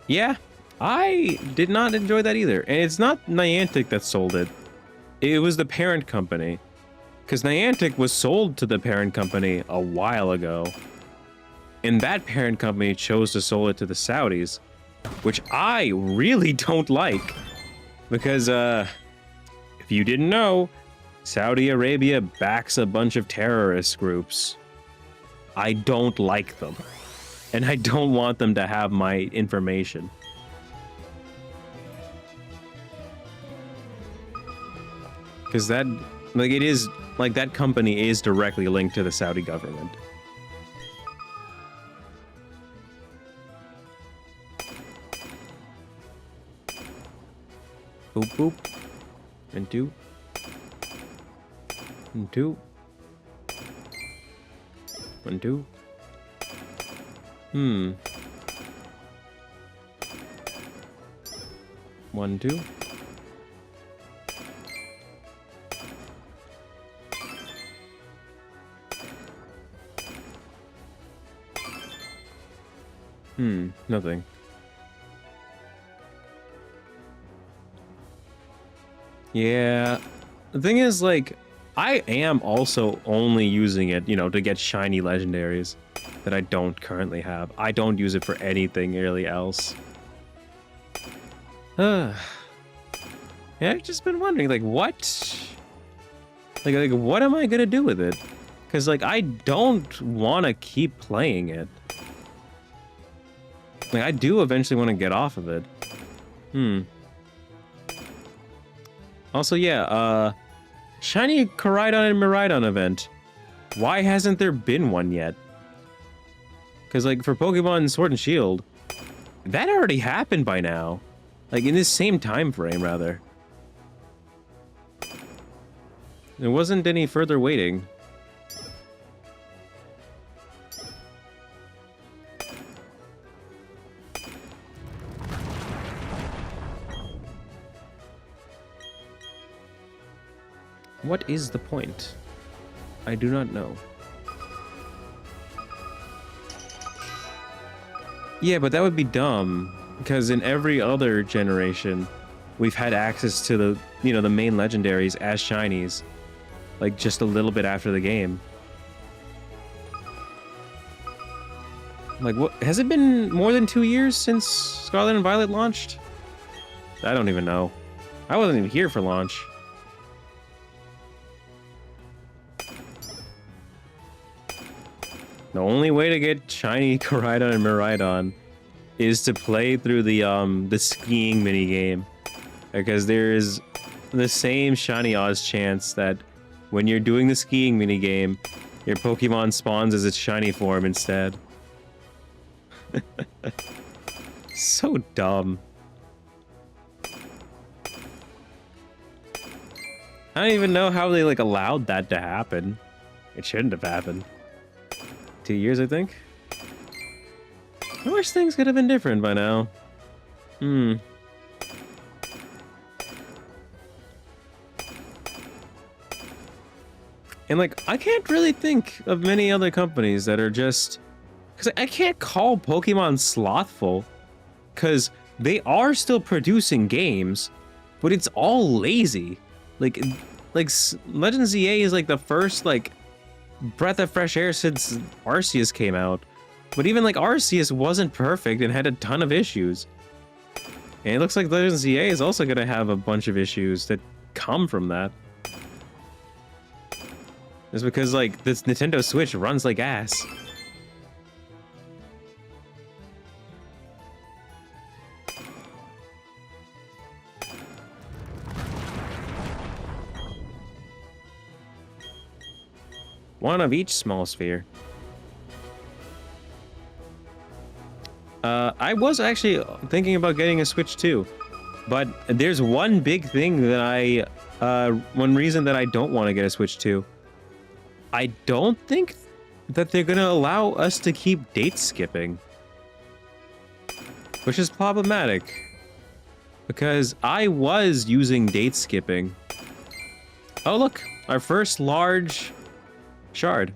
Yeah, I did not enjoy that either. And it's not Niantic that sold it. It was the parent company. Because Niantic was sold to the parent company a while ago. And that parent company chose to sell it to the Saudis. Which I really don't like. Because, if you didn't know, Saudi Arabia backs a bunch of terrorist groups. I don't like them. And I don't want them to have my information. Because that, like, it is, like, that company is directly linked to the Saudi government. Boop, boop. And two. And two. 1, 2. Hmm. 1, 2. Nothing. Yeah. The thing is, like, I am also only using it, you know, to get shiny legendaries that I don't currently have. I don't use it for anything really else. Yeah, I've just been wondering, like, what? Like, what am I gonna do with it? Because, like, I don't want to keep playing it. Like, I do eventually want to get off of it. Also, yeah, shiny Koraidon and Miraidon event. Why hasn't there been one yet? Because, like, for Pokemon Sword and Shield, that already happened by now. Like, in this same time frame, rather. There wasn't any further waiting. What is the point? I do not know. Yeah, but that would be dumb, because in every other generation, we've had access to the, you know, the main legendaries as shinies, like just a little bit after the game. Like, what, has it been more than 2 years since Scarlet and Violet launched? I don't even know. I wasn't even here for launch. The only way to get shiny Koraidon and Miraidon is to play through the skiing minigame. Because there is the same shiny odds chance that when you're doing the skiing minigame, your Pokemon spawns as its shiny form instead. So dumb. I don't even know how they, like, allowed that to happen. It shouldn't have happened. 2 years, I think. I wish things could have been different by now. Hmm. And, like, I can't really think of many other companies that are just... Because I can't call Pokemon slothful. Because they are still producing games, but it's all lazy. Like Legends ZA is like the first like breath of fresh air since Arceus came out. But even like Arceus wasn't perfect and had a ton of issues. And it looks like Legends ZA is also gonna have a bunch of issues that come from that. It's because like this Nintendo Switch runs like ass. One of each small sphere. I was actually thinking about getting a Switch too, but there's one big thing that one reason that I don't want to get a Switch 2. I don't think that they're gonna allow us to keep date skipping, which is problematic because I was using date skipping. Oh look, our first large shard.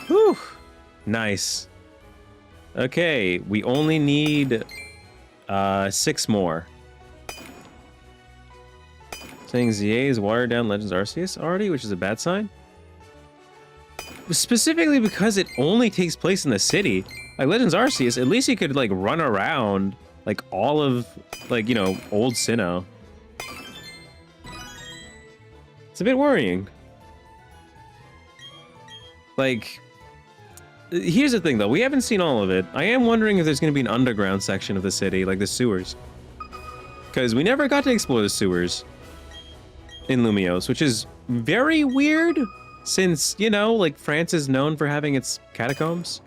Whew. Nice. Okay, we only need 6 more. Saying ZA is watered down Legends Arceus already, which is a bad sign. Specifically because it only takes place in the city. Like Legends Arceus, at least you could like run around like all of like, you know, old Sinnoh. It's a bit worrying. Like, here's the thing though, we haven't seen all of it. I am wondering if there's going to be an underground section of the city, like the sewers. Because we never got to explore the sewers in Lumiose, which is very weird since, you know, like France is known for having its catacombs.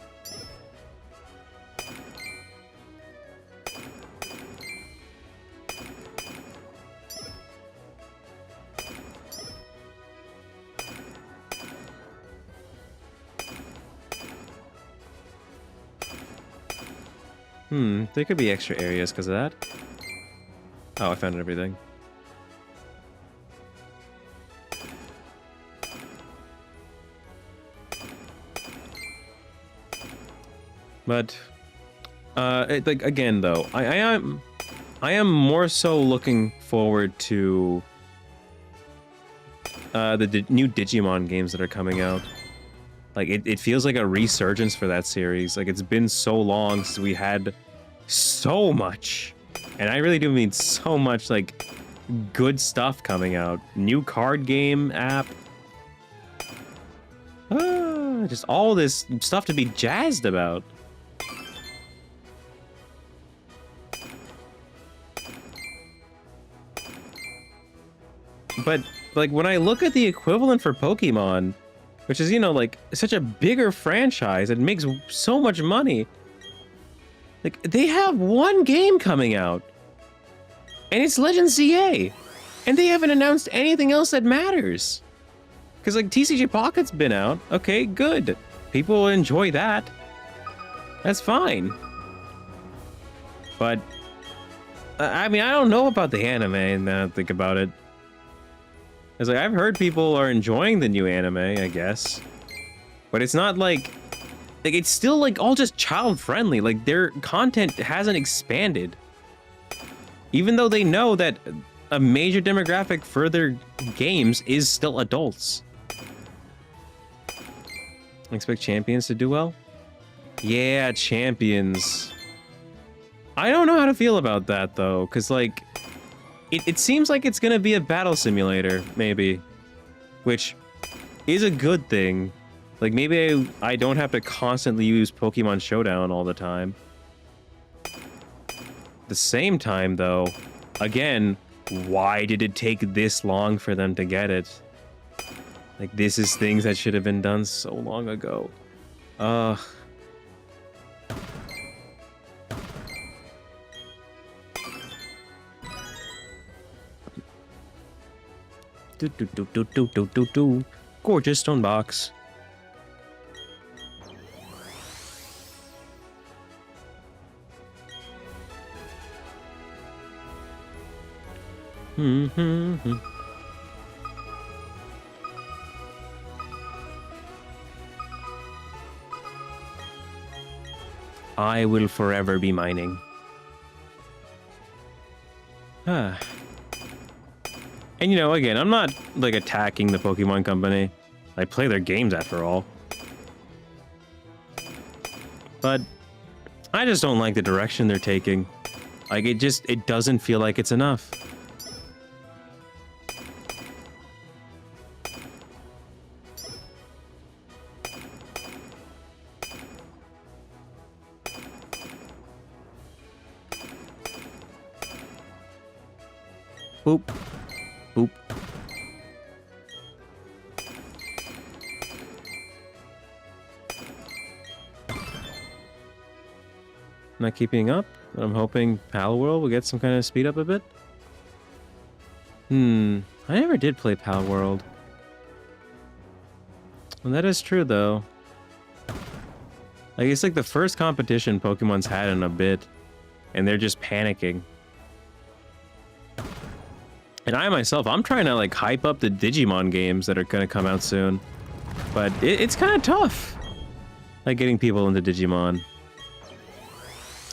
There could be extra areas because of that. Oh, I found everything. But, like again though, I am more so looking forward to the new Digimon games that are coming out. Like, it feels like a resurgence for that series. Like, it's been so long since we had so much. And I really do mean so much, like, good stuff coming out. New card game app. Just all this stuff to be jazzed about. But, like, when I look at the equivalent for Pokemon, which is, you know, like, such a bigger franchise, it makes so much money. Like, they have one game coming out, and it's Legends ZA, and they haven't announced anything else that matters. Because, like, TCG Pocket's been out. Okay, good. People will enjoy that. That's fine. But, I mean, I don't know about the anime, now that I think about it. It's like, I've heard people are enjoying the new anime, I guess. But it's not like it's still like all just child-friendly. Like, their content hasn't expanded. Even though they know that a major demographic for their games is still adults. Expect Champions to do well? Yeah, Champions. I don't know how to feel about that, though, because, like, it seems like it's gonna be a battle simulator, maybe. Which is a good thing. Like, maybe I don't have to constantly use Pokemon Showdown all the time. At the same time, though, again, why did it take this long for them to get it? Like, this is things that should have been done so long ago. Uh... Do do do do do do do do. Gorgeous stone box. I will forever be mining. Ah. And you know, again, I'm not like attacking the Pokemon Company. I play their games after all. But I just don't like the direction they're taking. Like it doesn't feel like it's enough. Boop. Boop. Not keeping up. I'm hoping Palworld will get some kind of speed up a bit. I never did play Palworld. Well, that is true, though. Like, it's like the first competition Pokemon's had in a bit, and they're just panicking. And I myself, I'm trying to like hype up the Digimon games that are gonna come out soon. But it's kind of tough. Like getting people into Digimon.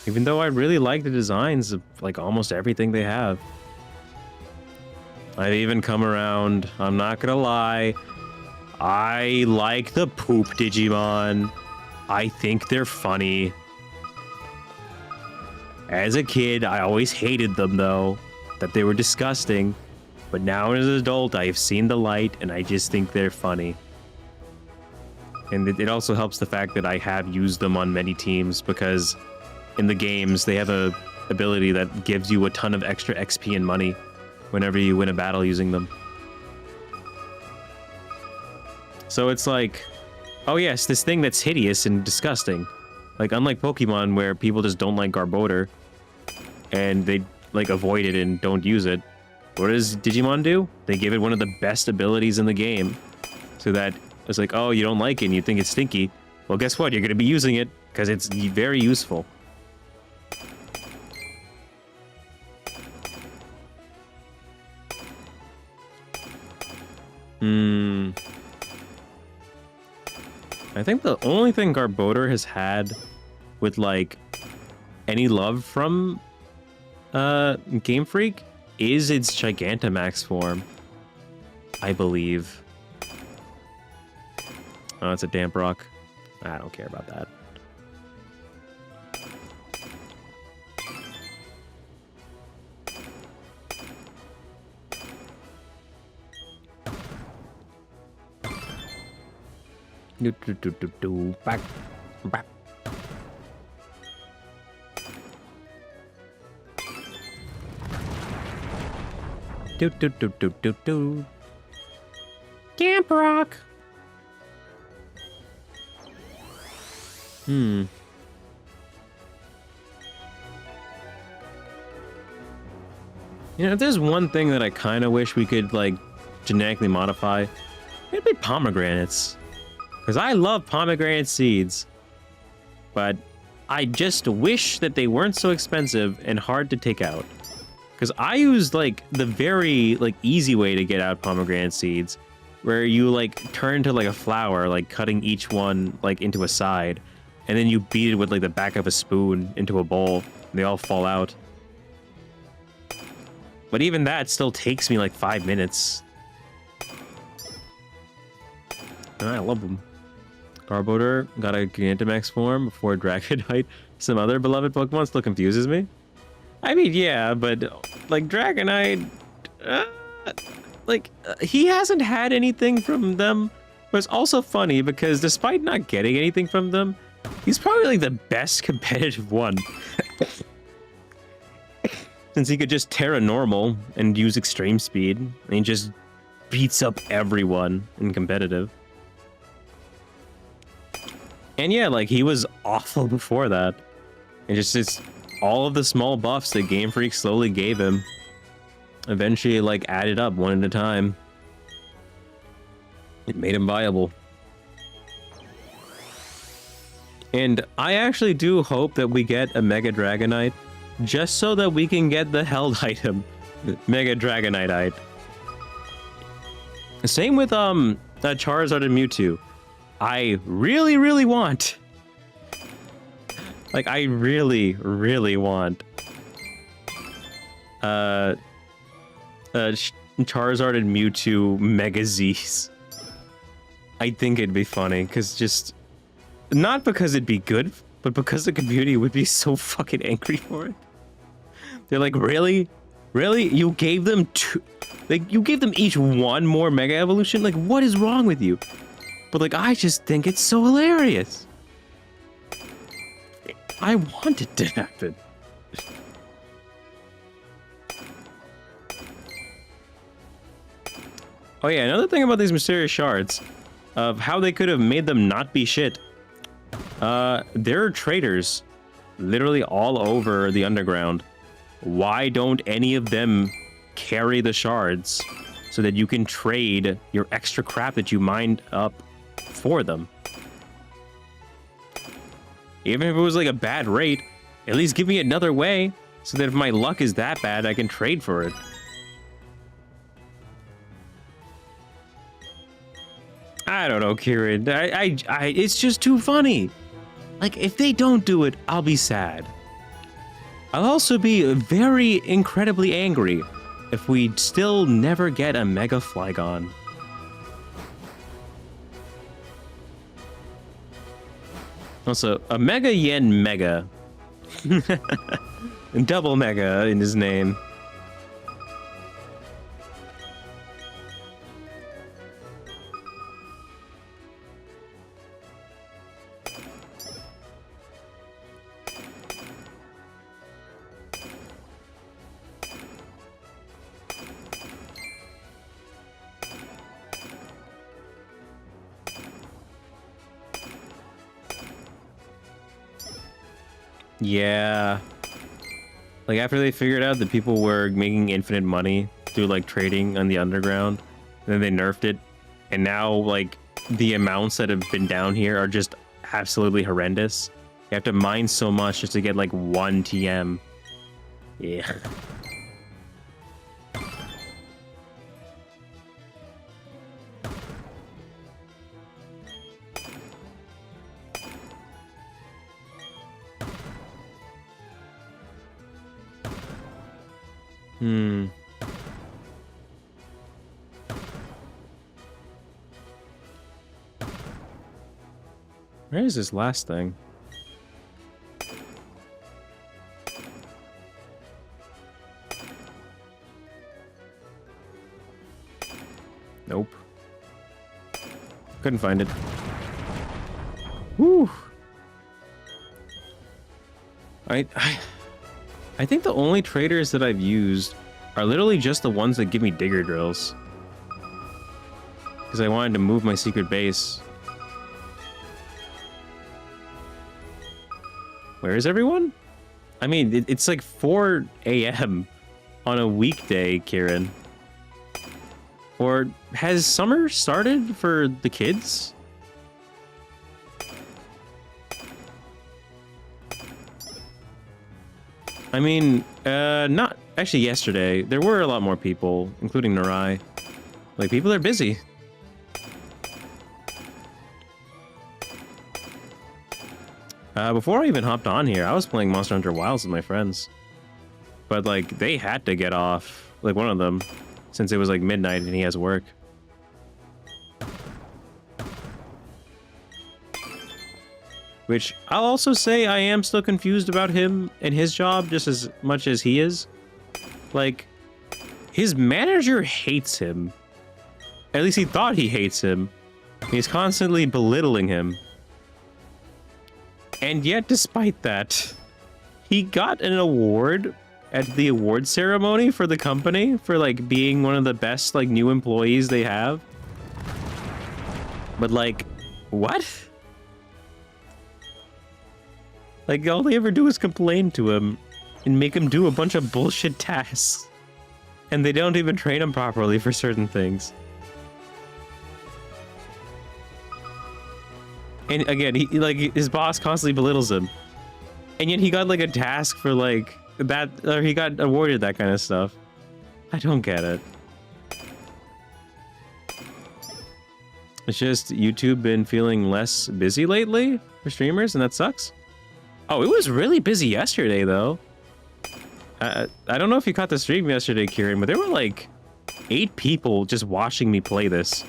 Even though I really like the designs of like almost everything they have. I've even come around, I'm not gonna lie. I like the poop Digimon. I think they're funny. As a kid, I always hated them though. That they were disgusting. But now as an adult, I have seen the light, and I just think they're funny. And it also helps the fact that I have used them on many teams, because in the games, they have a ability that gives you a ton of extra XP and money whenever you win a battle using them. So it's like, oh yes, this thing that's hideous and disgusting. Like, unlike Pokemon, where people just don't like Garbodor, and they like avoid it and don't use it. What does Digimon do? They give it one of the best abilities in the game. So that it's like, oh, you don't like it and you think it's stinky. Well, guess what? You're going to be using it because it's very useful. I think the only thing Garbodor has had with like any love from Game Freak is its Gigantamax form, I believe. Oh, it's a damp rock. I don't care about that. Back. Back. Do. Camp Rock. You know, if there's one thing that I kind of wish we could, like, genetically modify, it'd be pomegranates. Because I love pomegranate seeds. But I just wish that they weren't so expensive and hard to take out. Because I used, like, the very, like, easy way to get out pomegranate seeds, where you, like, turn to, like, a flower, like, cutting each one, like, into a side, and then you beat it with, like, the back of a spoon into a bowl, and they all fall out. But even that still takes me, like, 5 minutes. And I love them. Garbodor got a Gigantamax form before Dragonite. Some other beloved Pokemon still confuses me. I mean, yeah, but, like, Dragonite, he hasn't had anything from them, but it's also funny because despite not getting anything from them, he's probably, like, the best competitive one. Since he could just Terra Normal and use extreme speed, and he just beats up everyone in competitive. And yeah, like, he was awful before that. And just it's all of the small buffs that Game Freak slowly gave him eventually, like, added up one at a time. It made him viable. And I actually do hope that we get a Mega Dragonite, just so that we can get the held item, Mega Dragonite. Same with Charizard and Mewtwo. I really, really want, like, I really, really want Charizard and Mewtwo Mega Zs. I think it'd be funny, because just, not because it'd be good, but because the community would be so fucking angry for it. They're like, really? Really? You gave them two, like, you gave them each one more Mega Evolution? Like, what is wrong with you? But, like, I just think it's so hilarious. I want it to happen. Oh yeah, another thing about these mysterious shards, of how they could have made them not be shit. There are traders literally all over the underground. Why don't any of them carry the shards so that you can trade your extra crap that you mined up for them? Even if it was like a bad rate, at least give me another way so that if my luck is that bad, I can trade for it. I don't know, Kieran. It's just too funny. Like, if they don't do it, I'll be sad. I'll also be very incredibly angry if we still never get a Mega Flygon. Also, a Mega Yen Mega. Double Mega in his name. Yeah. Like, after they figured out that people were making infinite money through, like, trading on the underground, and then they nerfed it, and now, like, the amounts that have been down here are just absolutely horrendous. You have to mine so much just to get, like, 1 TM. Yeah. Where is this last thing? Nope. Couldn't find it. Woo! I think the only traders that I've used are literally just the ones that give me digger drills. Because I wanted to move my secret base. Where is everyone? I mean, it's like 4 a.m. on a weekday, Kieran. Or has summer started for the kids? I mean, not actually yesterday. There were a lot more people, including Narai. Like, people are busy. Before I even hopped on here, I was playing Monster Hunter Wilds with my friends. But, like, they had to get off. Like, one of them. Since it was, like, midnight and he has work. Which, I'll also say I am still confused about him and his job just as much as he is. Like, his manager hates him. At least he thought he hates him. He's constantly belittling him. And yet, despite that, he got an award at the award ceremony for the company for, like, being one of the best, like, new employees they have. But, like, what? Like, all they ever do is complain to him and make him do a bunch of bullshit tasks. And they don't even train him properly for certain things. And again, he like his boss constantly belittles him. And yet he got like a task for like that, or he got awarded that kind of stuff. I don't get it. It's just YouTube been feeling less busy lately for streamers, and that sucks. Oh, it was really busy yesterday, though. I don't know if you caught the stream yesterday, Kieran, but there were like 8 people just watching me play this.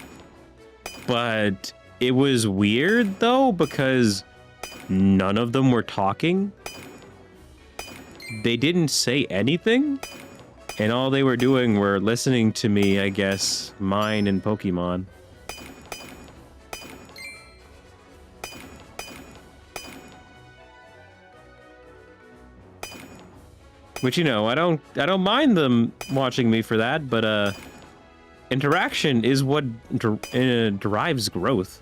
But it was weird, though, because none of them were talking. They didn't say anything, and all they were doing were listening to me, I guess, mine and Pokemon. Which, you know, I don't mind them watching me for that, but interaction is what derives growth.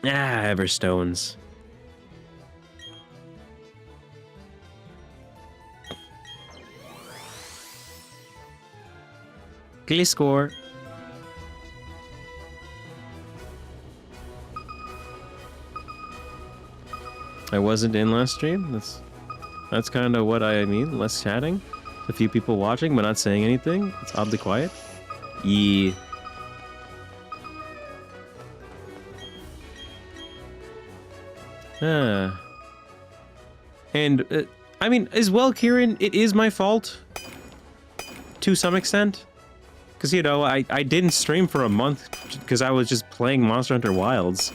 Ah, Everstones. Kill score. I wasn't in last stream. That's kind of what I mean. Less chatting. A few people watching, but not saying anything. It's oddly quiet. Yeah. And I mean, as well, Kieran, it is my fault to some extent. Because, you know, I didn't stream for a month because I was just playing Monster Hunter Wilds.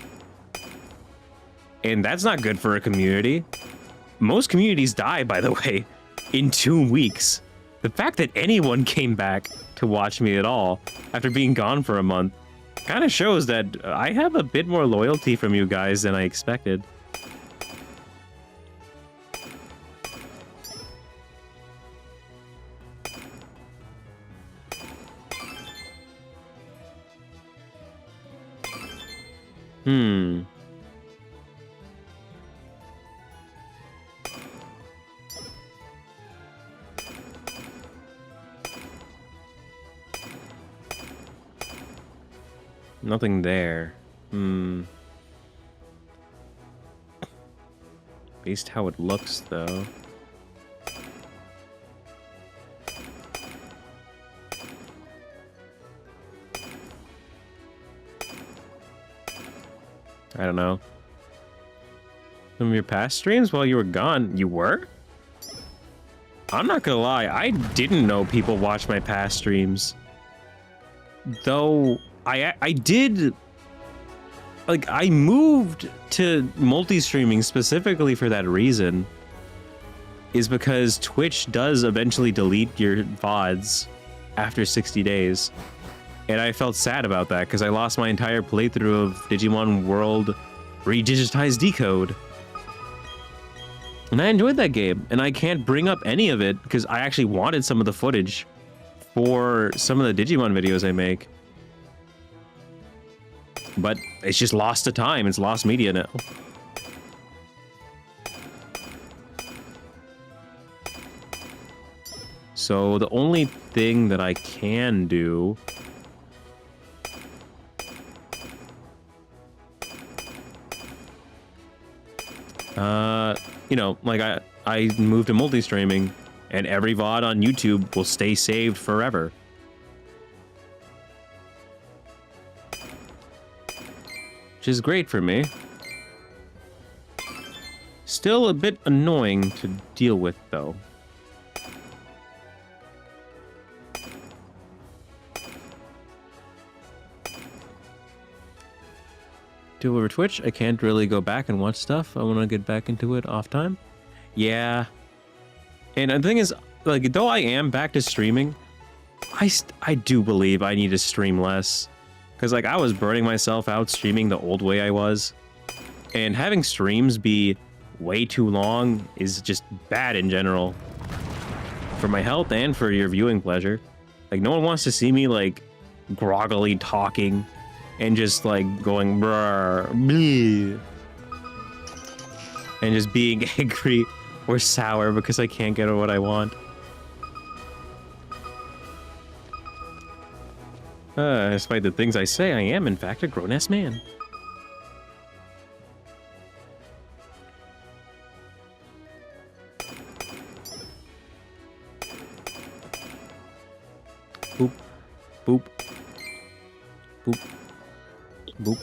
And that's not good for a community. Most communities die, by the way, in 2 weeks. The fact that anyone came back to watch me at all after being gone for a month kind of shows that I have a bit more loyalty from you guys than I expected. Nothing there. Based how it looks, though. I don't know. Some of your past streams while you were gone, you were? I'm not gonna lie, I didn't know people watched my past streams. Though, I did... Like, I moved to multi-streaming specifically for that reason. Is because Twitch does eventually delete your VODs after 60 days. And I felt sad about that, because I lost my entire playthrough of Digimon World Redigitized Decode. And I enjoyed that game, and I can't bring up any of it, because I actually wanted some of the footage for some of the Digimon videos I make. But it's just lost to time, it's lost media now. So the only thing that I can do... you know, like I moved to multi-streaming, and every VOD on YouTube will stay saved forever. Which is great for me. Still a bit annoying to deal with, though. Do over Twitch, I can't really go back and watch stuff. I want to get back into it off time. Yeah. And the thing is, like, though I am back to streaming, I do believe I need to stream less. Because, like, I was burning myself out streaming the old way I was. And having streams be way too long is just bad in general. For my health and for your viewing pleasure. Like, no one wants to see me, like, groggily talking and just, like, going brr, bleh, and just being angry or sour because I can't get what I want. Despite the things I say, I am, in fact, a grown-ass man. Boop. Boop. Boop. Boop.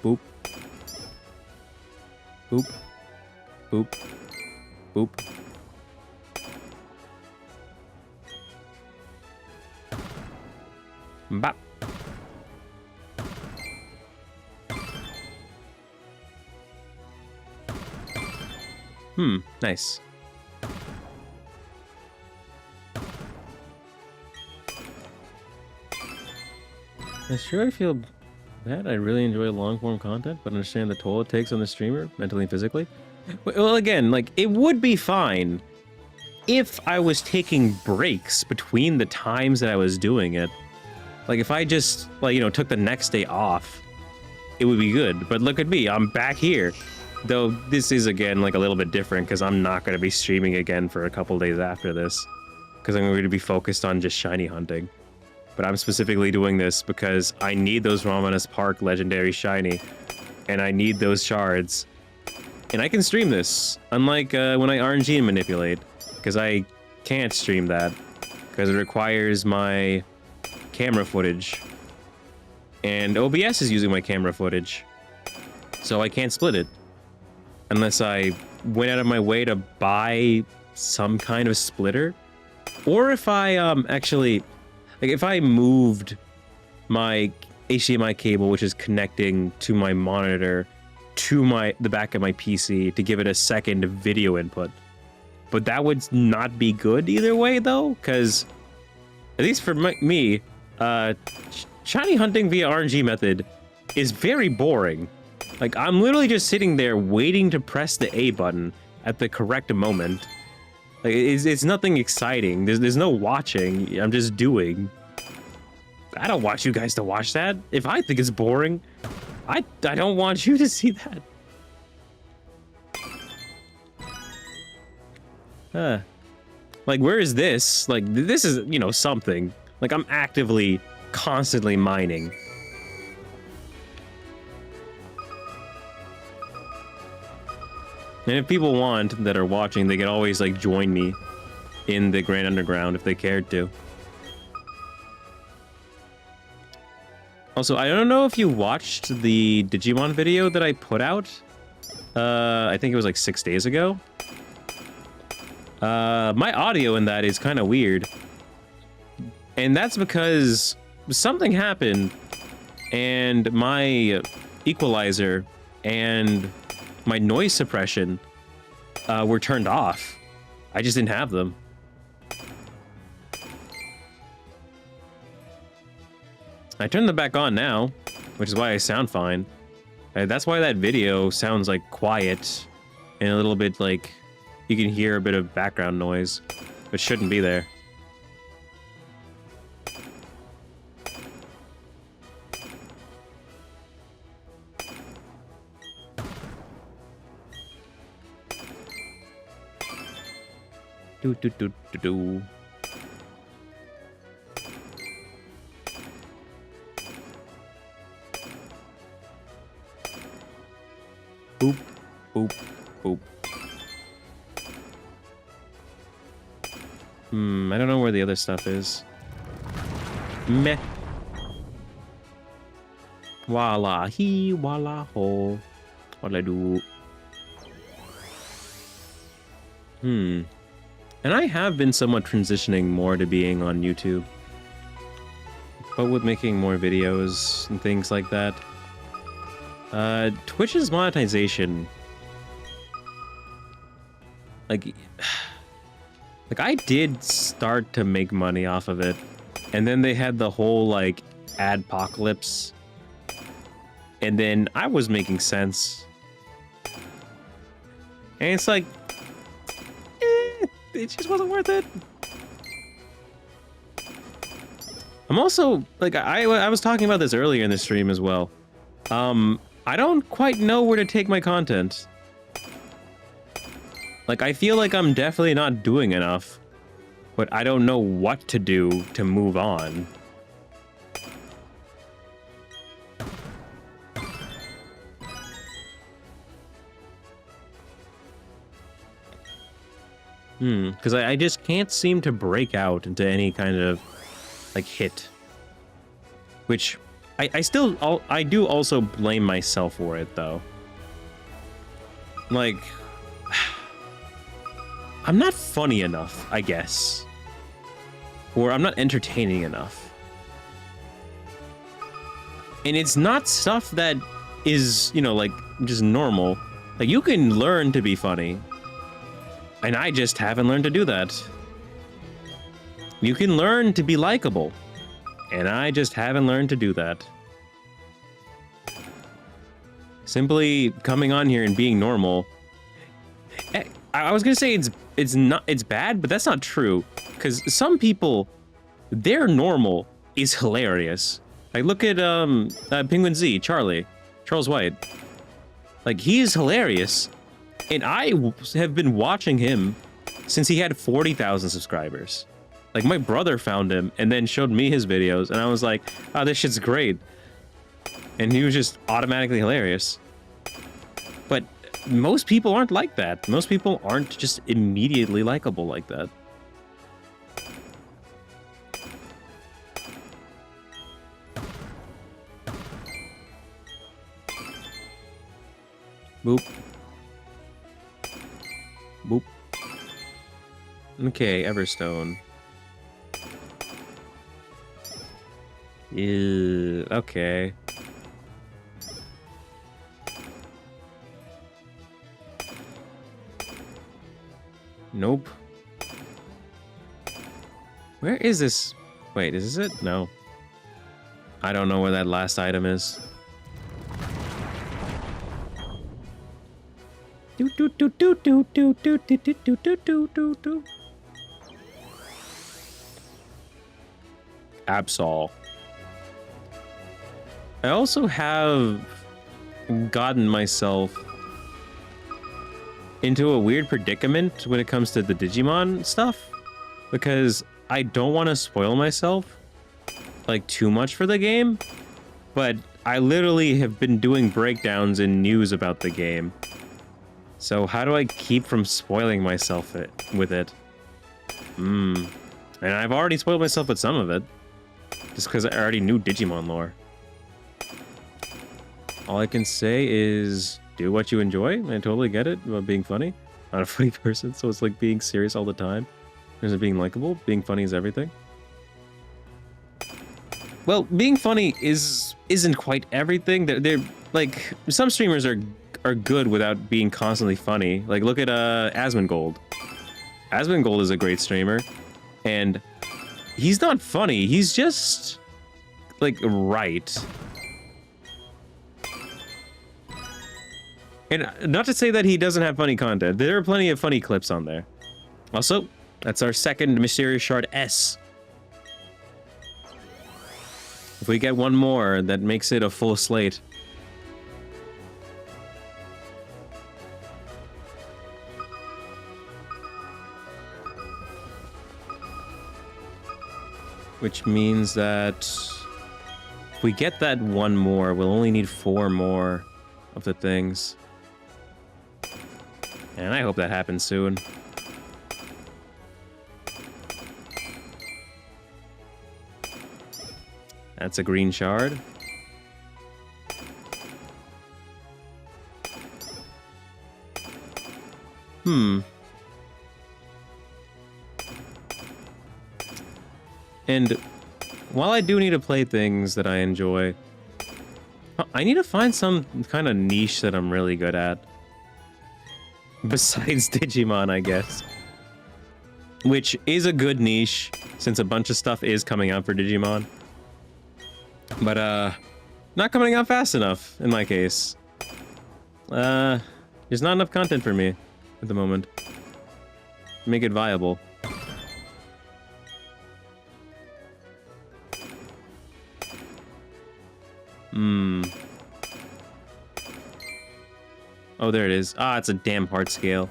Boop. Boop. Boop. Boop. Bop. Nice. Sure, I feel bad. I really enjoy long-form content, but understand the toll it takes on the streamer, mentally and physically. Well, again, like, it would be fine if I was taking breaks between the times that I was doing it. Like, if I just, like, you know, took the next day off, it would be good. But look at me, I'm back here. Though this is, again, like, a little bit different, because I'm not going to be streaming again for a couple days after this. Because I'm going to be focused on just shiny hunting. But I'm specifically doing this because I need those Ramanas Park legendary shiny. And I need those shards. And I can stream this, unlike when I RNG and manipulate. Because I can't stream that. Because it requires my camera footage. And OBS is using my camera footage. So I can't split it. Unless I went out of my way to buy some kind of splitter. Or if I actually... Like, if I moved my HDMI cable, which is connecting to my monitor, to the back of my PC to give it a second video input. But that would not be good either way, though, because, at least for me, shiny hunting via RNG method is very boring. Like, I'm literally just sitting there waiting to press the A button at the correct moment. Like, it's nothing exciting. There's no watching. I'm just doing. I don't want you guys to watch that. If I think it's boring, I don't want you to see that. Like, where is this? Like, this is, you know, something. Like, I'm actively, constantly mining. And if people want, that are watching, they can always, like, join me in the Grand Underground if they cared to. Also, I don't know if you watched the Digimon video that I put out. I think it was like 6 days ago. My audio in that is kind of weird. And that's because something happened and my equalizer and my noise suppression were turned off. I just didn't have them. I turned them back on now, which is why I sound fine. That's why that video sounds like quiet and a little bit like you can hear a bit of background noise, but shouldn't be there. Do do do do do. Boop, boop, boop. I don't know where the other stuff is. Meh. Walla he, walla ho. What'll I do? And I have been somewhat transitioning more to being on YouTube. But with making more videos and things like that. Twitch's monetization, like I did start to make money off of it, and then they had the whole, like, adpocalypse And then I was making sense. And it's like, it just wasn't worth it. I'm also, like, I was talking about this earlier in the stream as well. I don't quite know where to take my content. Like, I feel like I'm definitely not doing enough, but I don't know what to do to move on. Because I just can't seem to break out into any kind of, like, hit. Which, I do also blame myself for it, though. Like, I'm not funny enough, I guess. Or I'm not entertaining enough. And it's not stuff that is, you know, like, just normal. Like, you can learn to be funny. And I just haven't learned to do that. You can learn to be likable. And I just haven't learned to do that. Simply coming on here and being normal. I was gonna say it's bad, but that's not true. Because some people, their normal is hilarious. Like, look at Penguin Z, Charles White. Like, he is hilarious. And I have been watching him since he had 40,000 subscribers. Like, my brother found him and then showed me his videos, and I was like, oh, this shit's great. And he was just automatically hilarious. But most people aren't like that. Most people aren't just immediately likable like that. Boop. Boop. Okay, Everstone. Ew, okay. Nope. Where is this? Wait, is this it? No. I don't know where that last item is. Do do do do do do do do do do do do do do. Absol. I also have gotten myself into a weird predicament when it comes to the Digimon stuff, because I don't want to spoil myself like too much for the game, but I literally have been doing breakdowns and news about the game. So how do I keep from spoiling myself with it? And I've already spoiled myself with some of it, just because I already knew Digimon lore. All I can say is do what you enjoy. I totally get it about being funny. I'm not a funny person, so it's like being serious all the time. There's being likable. Being funny is everything. Well, being funny isn't quite everything. They're like, some streamers are good without being constantly funny. Like, look at Asmongold. Asmongold is a great streamer, and he's not funny. He's just like right. And not to say that he doesn't have funny content. There are plenty of funny clips on there. Also, that's our second Mysterious Shard S. If we get one more, that makes it a full slate. Which means that if we get that one more, we'll only need 4 more of the things. And I hope that happens soon. That's a green shard. And while I do need to play things that I enjoy, I need to find some kind of niche that I'm really good at. Besides Digimon, I guess. Which is a good niche, since a bunch of stuff is coming out for Digimon. But, Not coming out fast enough, in my case. There's not enough content for me at the moment. Make it viable. Oh, there it is. Ah, it's a damn hard scale.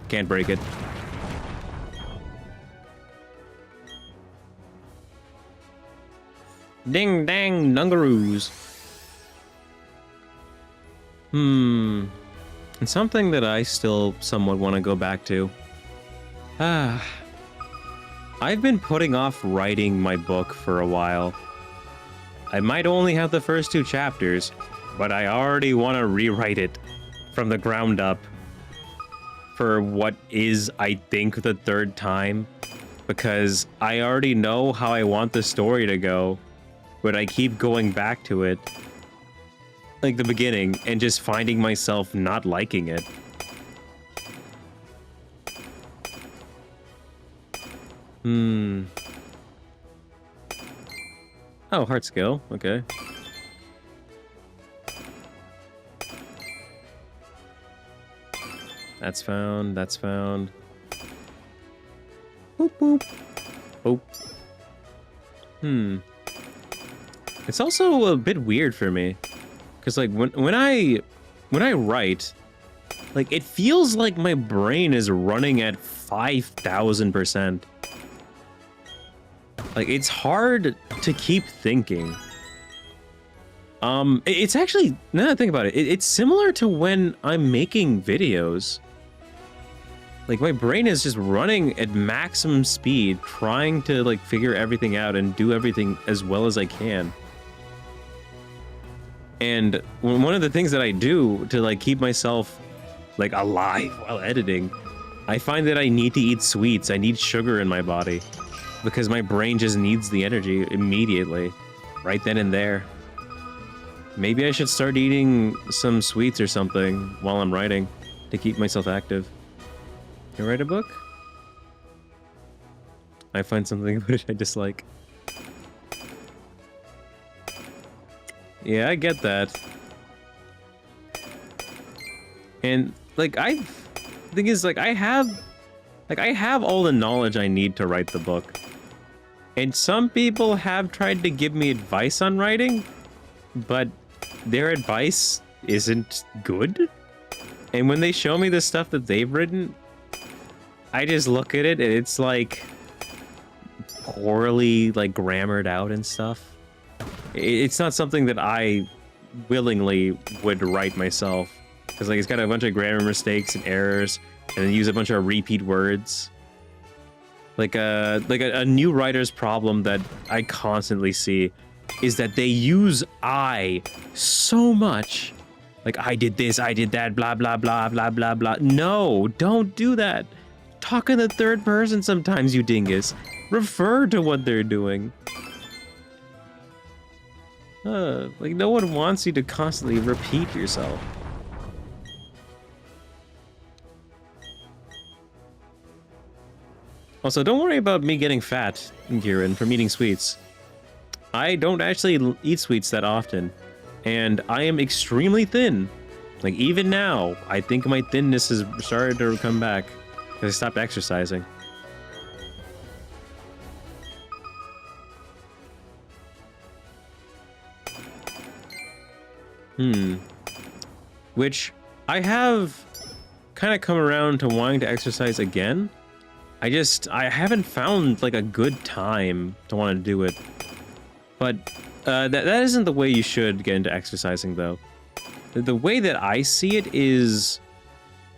Can't break it. Ding dang dungaroos. And something that I still somewhat want to go back to. I've been putting off writing my book for a while. I might only have the first 2 chapters, but I already want to rewrite it from the ground up for what is, I think, the 3rd time, because I already know how I want the story to go, but I keep going back to it, like the beginning, and just finding myself not liking it. Oh, heart skill. Okay. That's found. That's found. Boop, boop. Oh. It's also a bit weird for me. Because, like, when I write, like, it feels like my brain is running at 5,000%. Like, it's hard to keep thinking. It's actually, now that I think about it, it's similar to when I'm making videos. Like, my brain is just running at maximum speed, trying to, like, figure everything out and do everything as well as I can. And one of the things that I do to, like, keep myself, like, alive while editing, I find that I need to eat sweets. I need sugar in my body. Because my brain just needs the energy immediately, right then and there. Maybe I should start eating some sweets or something while I'm writing to keep myself active. Can I write a book? I find something which I dislike. Yeah, I get that. And, like, the thing is, like, I have all the knowledge I need to write the book. And some people have tried to give me advice on writing, but their advice isn't good. And when they show me the stuff that they've written, I just look at it and it's like poorly, like, grammared out and stuff. It's not something that I willingly would write myself, because, like, it's got a bunch of grammar mistakes and errors, and then use a bunch of repeat words. Like a new writer's problem that I constantly see is that they use I so much. Like, I did this, I did that, blah, blah, blah, blah, blah, blah. No, don't do that. Talk in the 3rd person sometimes, you dingus. Refer to what they're doing. Like, no one wants you to constantly repeat yourself. Also, don't worry about me getting fat, Kieran, from eating sweets. I don't actually eat sweets that often, and I am extremely thin. Like, even now, I think my thinness has started to come back, because I stopped exercising. Which, I have kind of come around to wanting to exercise again. I haven't found, like, a good time to want to do it. But that isn't the way you should get into exercising, though. The way that I see it is,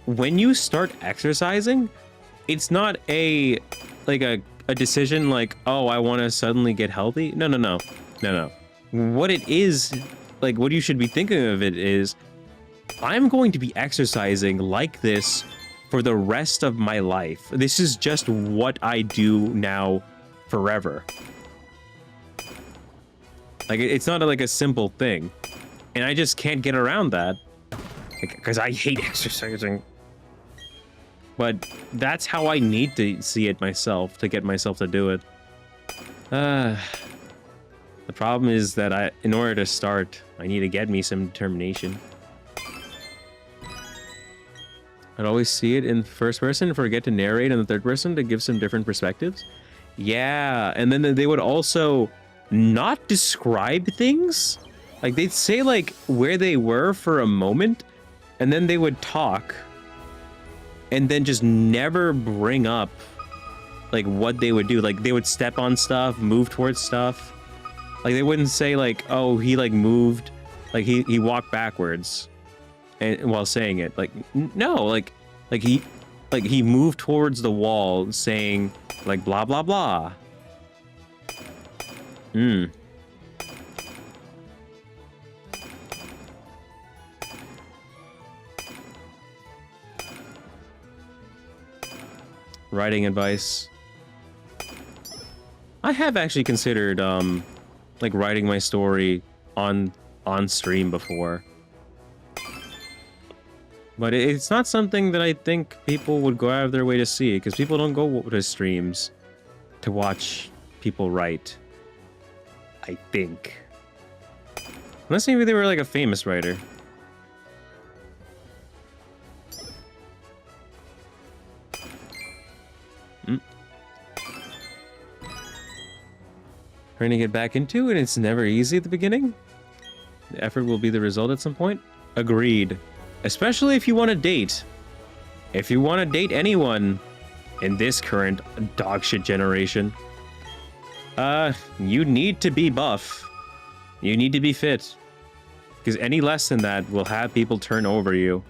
when you start exercising, it's not a decision like, oh, I want to suddenly get healthy. No. What it is, like, what you should be thinking of it is, I'm going to be exercising like this for the rest of my life. This is just what I do now forever. Like, it's not like a simple thing. And I just can't get around that. Because I hate exercising. But that's how I need to see it myself, to get myself to do it. The problem is that in order to start, I need to get me some determination. I'd always see it in first person, forget to narrate in the third person to give some different perspectives. Yeah, and then they would also not describe things. Like, they'd say, like, where they were for a moment, and then they would talk, and then just never bring up, like, what they would do. Like, they would step on stuff, move towards stuff. Like, they wouldn't say, like, oh, he, like, moved, like, he walked backwards and while saying it. Like, no, like he moved towards the wall saying, like, blah, blah, blah. Writing advice. I have actually considered, like, writing my story on stream before. But it's not something that I think people would go out of their way to see, because people don't go to streams to watch people write. I think. Unless maybe they were, like, a famous writer. Trying to get back into it, it's never easy at the beginning. The effort will be the result at some point. Agreed. Especially if you want to date. If you want to date anyone in this current dogshit generation, you need to be buff. You need to be fit. Because any less than that will have people turn over you.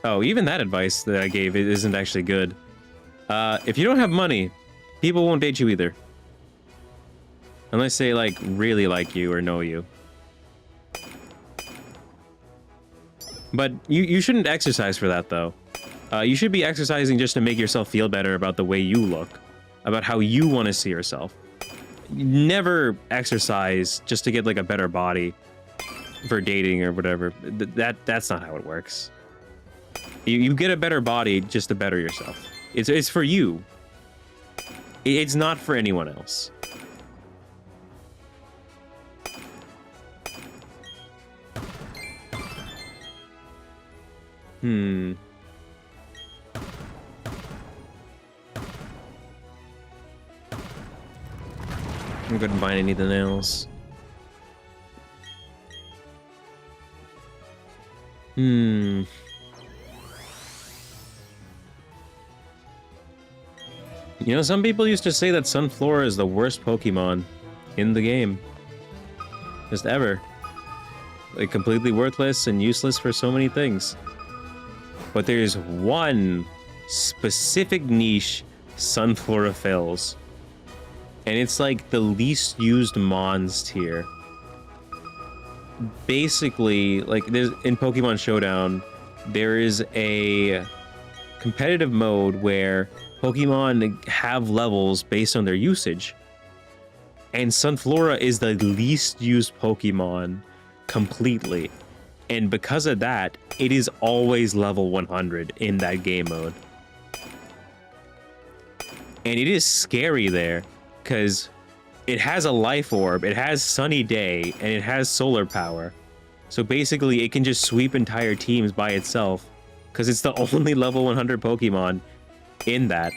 Oh, even that advice that I gave isn't actually good. If you don't have money, people won't date you either. Unless they, like, really like you or know you. But you shouldn't exercise for that, though. You should be exercising just to make yourself feel better about the way you look. About how you want to see yourself. Never exercise just to get, like, a better body for dating or whatever. That's not how it works. You get a better body just to better yourself. It's for you. It's not for anyone else. I'm gonna find anything else. You know, some people used to say that Sunflora is the worst Pokemon in the game. Just ever. Like, completely worthless and useless for so many things. But there's one specific niche Sunflora fills. And it's like the least used Mons tier. Basically, like, there's in Pokemon Showdown, there is a competitive mode where Pokemon have levels based on their usage. And Sunflora is the least used Pokemon completely. And because of that, it is always level 100 in that game mode. And it is scary there, because it has a life orb, it has Sunny Day, and it has solar power. So basically, it can just sweep entire teams by itself, because it's the only level 100 Pokemon in that.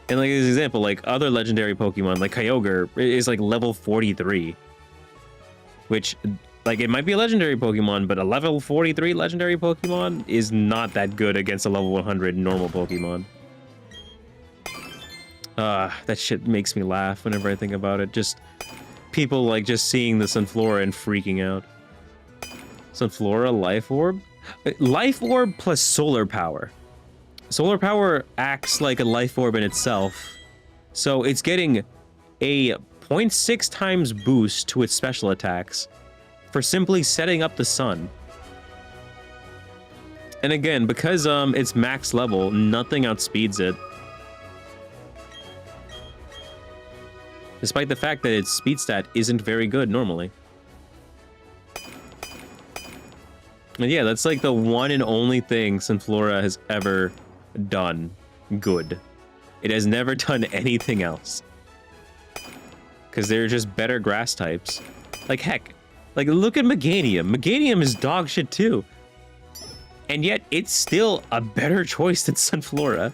And like as an example, like other legendary Pokemon, like Kyogre, is like level 43. Which, like, it might be a legendary Pokemon, but a level 43 legendary Pokemon is not that good against a level 100 normal Pokemon. That shit makes me laugh whenever I think about it. Just people, like, just seeing the Sunflora and freaking out. Sunflora, Life Orb? Life Orb plus Solar Power. Solar Power acts like a Life Orb in itself. So it's getting a 0.6 times boost to its special attacks for simply setting up the sun. And again, because it's max level, nothing outspeeds it. Despite the fact that its speed stat isn't very good normally. And yeah, that's like the one and only thing Sunflora has ever done good. It has never done anything else. Because they're just better grass types. Like, heck, like, look at Meganium. Meganium is dog shit too. And yet, it's still a better choice than Sunflora.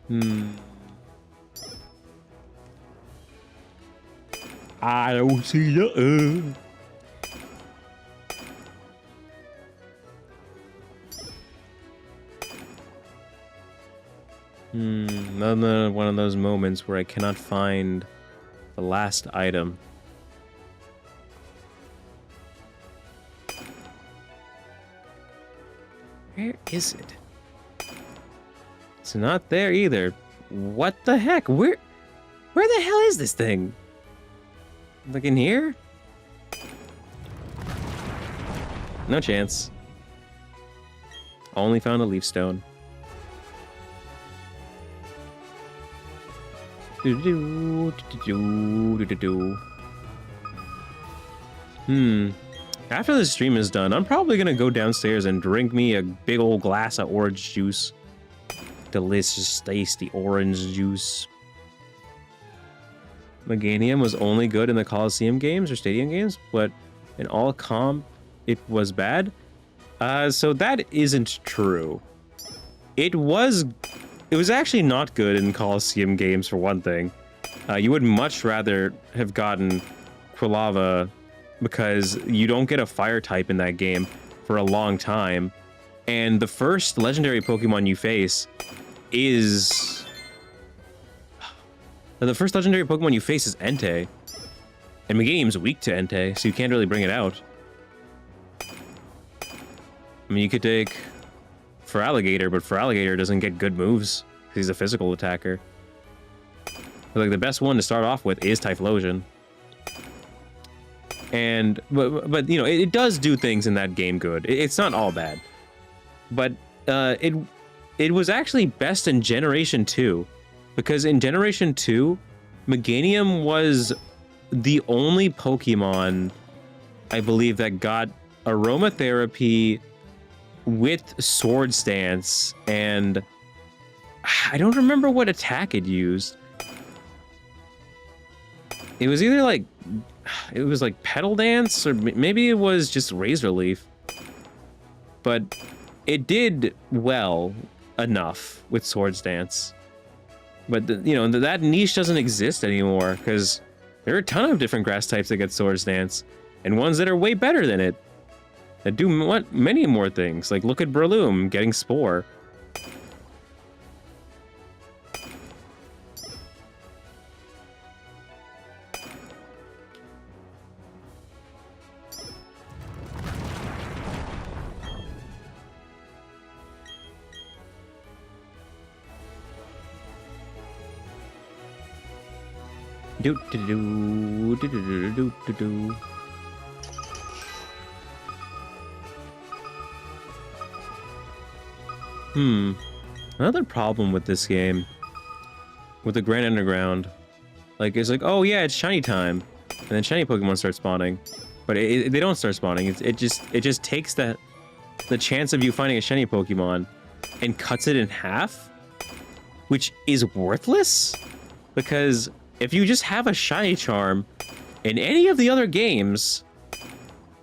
Hmm. I don't see the Another one of those moments where I cannot find the last item. Where is it? It's not there either. What the heck? Where the hell is this thing? Like in here? No chance. Only found a leaf stone. After the stream is done, I'm probably gonna go downstairs and drink me a big old glass of orange juice. Delicious, tasty orange juice. Meganium was only good in the Coliseum games or Stadium games, but in all comp, it was bad. So that isn't true. It was actually not good in Coliseum games for one thing. You would much rather have gotten Quilava because you don't get a fire type in that game for a long time. And the first legendary Pokemon you face is... The first legendary Pokemon you face is Entei. And Meganium's weak to Entei, so you can't really bring it out. I mean, you could take Feraligatr, but Feraligatr doesn't get good moves. He's a physical attacker. But like the best one to start off with is Typhlosion. And but you know, it does do things in that game good. It's not all bad. But it was actually best in Generation 2. Because in Generation 2, Meganium was the only Pokemon, I believe, that got Aromatherapy with Sword Stance, and I don't remember what attack it used. It was either like, it was like Petal Dance, or maybe it was just Razor Leaf. But it did well enough with Sword Stance. But, you know, that niche doesn't exist anymore, because there are a ton of different grass types that get Sword Stance, and ones that are way better than it, that do many more things. Like, look at Breloom getting Spore. Another problem with this game, with the Grand Underground, like, it's like, oh yeah, it's shiny time, and then shiny Pokemon start spawning, but they don't start spawning. It just takes the chance of you finding a shiny Pokemon and cuts it in half, which is worthless, because if you just have a shiny charm in any of the other games,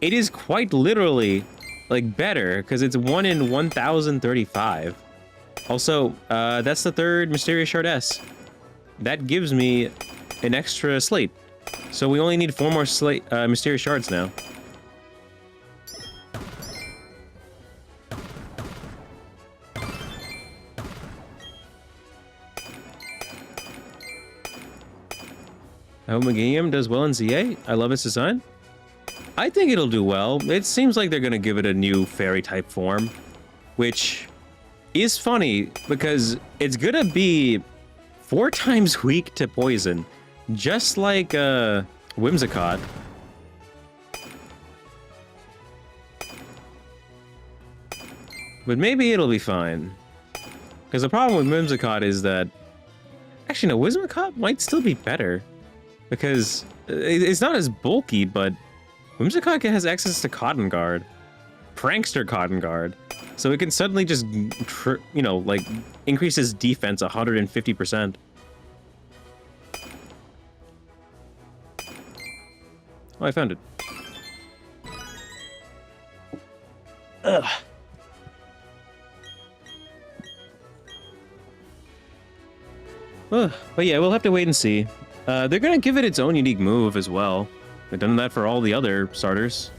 it is quite literally, like, better, because it's 1 in 1,035. Also, that's the third Mysterious Shard S. That gives me an extra slate. So we only need 4 more slate, Mysterious Shards now. I hope Meganium does well in ZA. I love its design. I think it'll do well. It seems like they're going to give it a new fairy type form. which is funny because it's gonna be 4 times weak to poison, just like Whimsicott. But maybe it'll be fine. Because the problem with Whimsicott is that... Actually, no, Whimsicott might still be better. Because it's not as bulky, but Whimsicott has access to Cotton Guard. Prankster Cotton Guard. So it can suddenly just, you know, like, increase his defense 150%. Oh, I found it. Ugh. But yeah, we'll have to wait and see. They're gonna give it its own unique move as well. They've done that for all the other starters.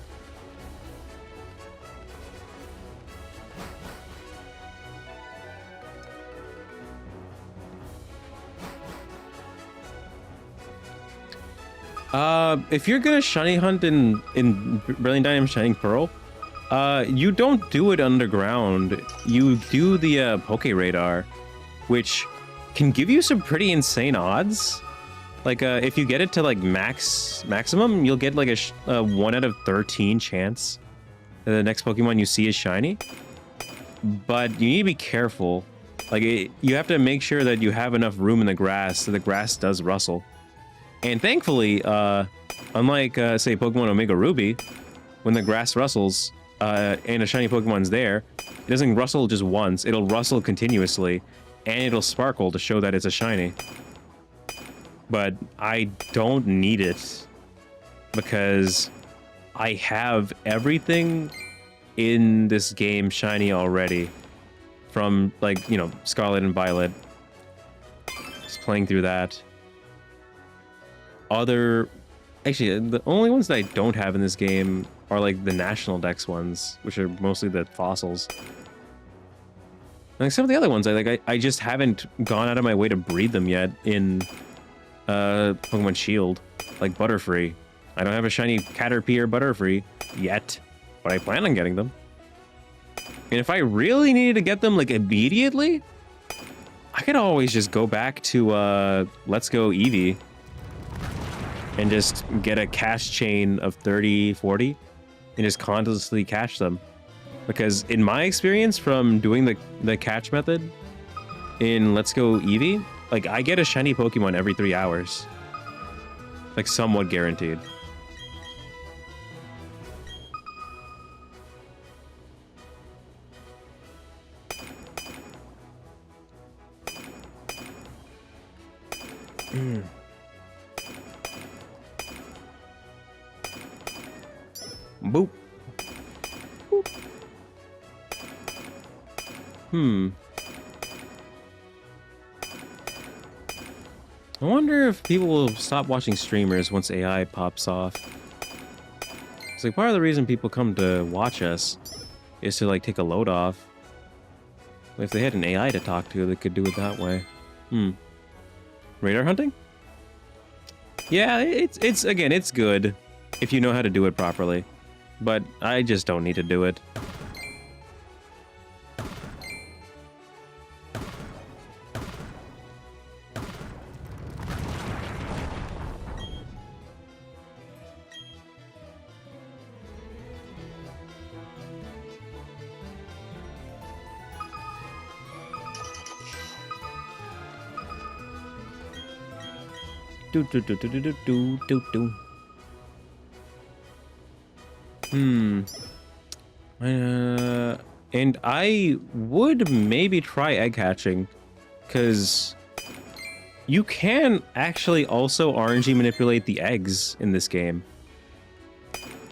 If you're gonna shiny hunt in Brilliant Diamond Shining Pearl, you don't do it underground. You do the Poke Radar, which can give you some pretty insane odds. Like, if you get it to like maximum, you'll get like a 1 out of 13 chance that the next Pokemon you see is shiny. But you need to be careful. Like, you have to make sure that you have enough room in the grass so the grass does rustle. And thankfully, unlike, say, Pokemon Omega Ruby, when the grass rustles and a shiny Pokemon's there, it doesn't rustle just once, it'll rustle continuously, and it'll sparkle to show that it's a shiny. But I don't need it, because I have everything in this game shiny already. From, like, you know, Scarlet and Violet. Just playing through that. Actually, the only ones that I don't have in this game are like the National Dex ones, which are mostly the fossils. And like some of the other ones, I just haven't gone out of my way to breed them yet in Pokemon Shield, like Butterfree. I don't have a shiny Caterpie or Butterfree yet, but I plan on getting them. And if I really needed to get them like immediately, I could always just go back to Let's Go Eevee. And just get a cash chain of 30, 40, and just constantly catch them. Because in my experience from doing the catch method in Let's Go Eevee, like, I get a shiny Pokemon every 3 hours. Like, somewhat guaranteed. Boop. Boop. I wonder if people will stop watching streamers once AI pops off. It's like part of the reason people come to watch us is to like take a load off. If they had an AI to talk to, they could do it that way. Radar hunting? Yeah, it's again, it's good if you know how to do it properly. But I just don't need to do it. Do do do do do do do do. And I would maybe try egg hatching, because you can actually also RNG manipulate the eggs in this game.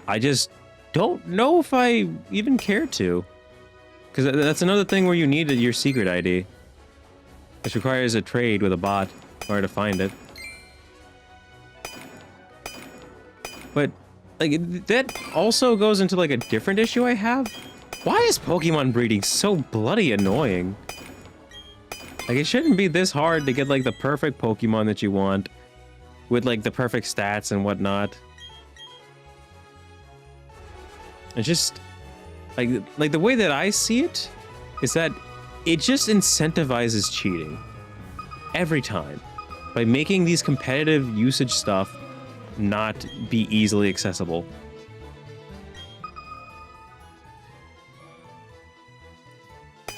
I just don't know if I even care to, because that's another thing where you need your secret ID, which requires a trade with a bot in order to find it. But like, that also goes into like a different issue I have. Why is Pokemon breeding so bloody annoying? Like, it shouldn't be this hard to get like the perfect Pokemon that you want with like the perfect stats and whatnot. It's just like the way that I see it is that it just incentivizes cheating every time by making these competitive usage stuff not be easily accessible.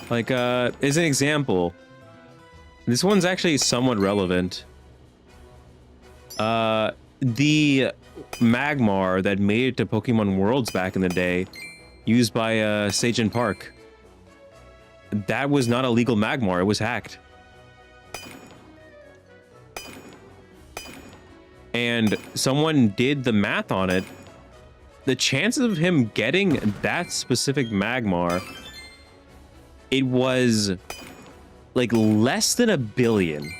Like, as an example, this one's actually somewhat relevant. The Magmar that made it to Pokemon Worlds back in the day, used by Sejin Park, that was not a legal Magmar, it was hacked. And someone did the math on it. The chances of him getting that specific Magmar, it was like less than 1 billion,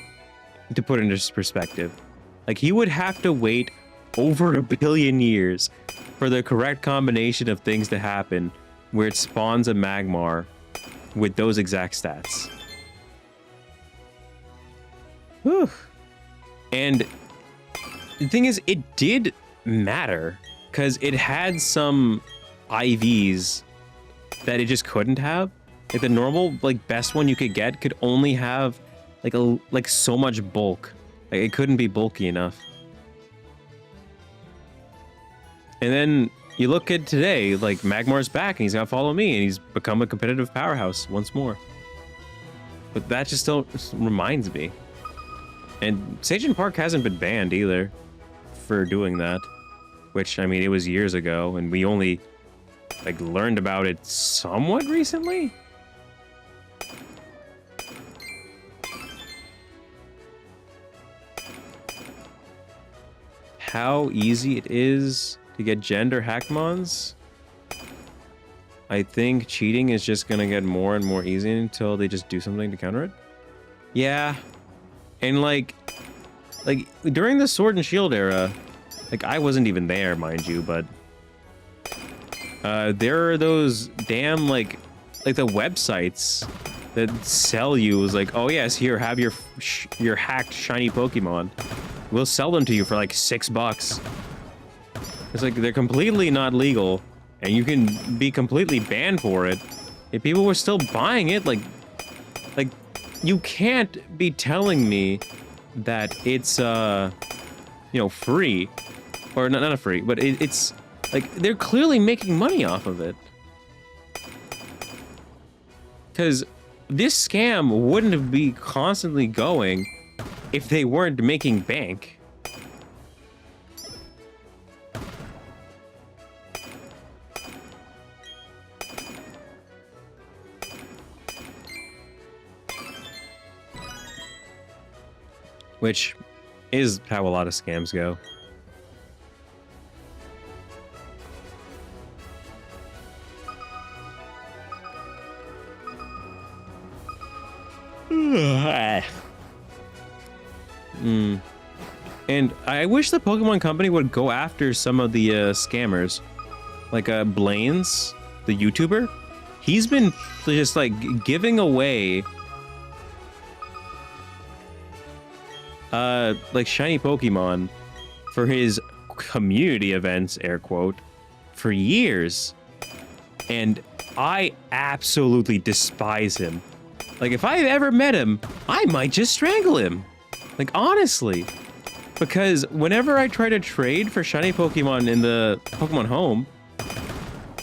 to put it into perspective. Like, he would have to wait over 1 billion years for the correct combination of things to happen where it spawns a Magmar with those exact stats. Whew. And the thing is, it did matter because it had some IVs that it just couldn't have. Like, the normal, like, best one you could get could only have like so much bulk. Like, it couldn't be bulky enough. And then you look at today, like, Magmar's back and he's gonna follow me and he's become a competitive powerhouse once more. But that just still reminds me. And Sejin Park hasn't been banned either for doing that. Which, I mean, it was years ago and we only, like, learned about it somewhat recently. How easy it is to get gender hackmons. I think cheating is just gonna get more and more easy until they just do something to counter it. Yeah. And like during the Sword and Shield era, like, I wasn't even there, mind you, but there are those damn like the websites that sell you is like, oh yes, here, have your hacked shiny Pokemon. We'll sell them to you for like $6. It's like, they're completely not legal, and you can be completely banned for it. If people were still buying it, like you can't be telling me that it's you know, free, or not free, but it's like they're clearly making money off of it. Because this scam wouldn't be constantly going if they weren't making bank. Which is how a lot of scams go. And I wish the Pokemon Company would go after some of the scammers. Like Blaine's, the YouTuber. He's been just like giving away like shiny Pokemon for his community events, air quote, for years. And I absolutely despise him. Like, if I ever met him, I might just strangle him. Like, honestly. Because whenever I try to trade for shiny Pokemon in the Pokemon Home,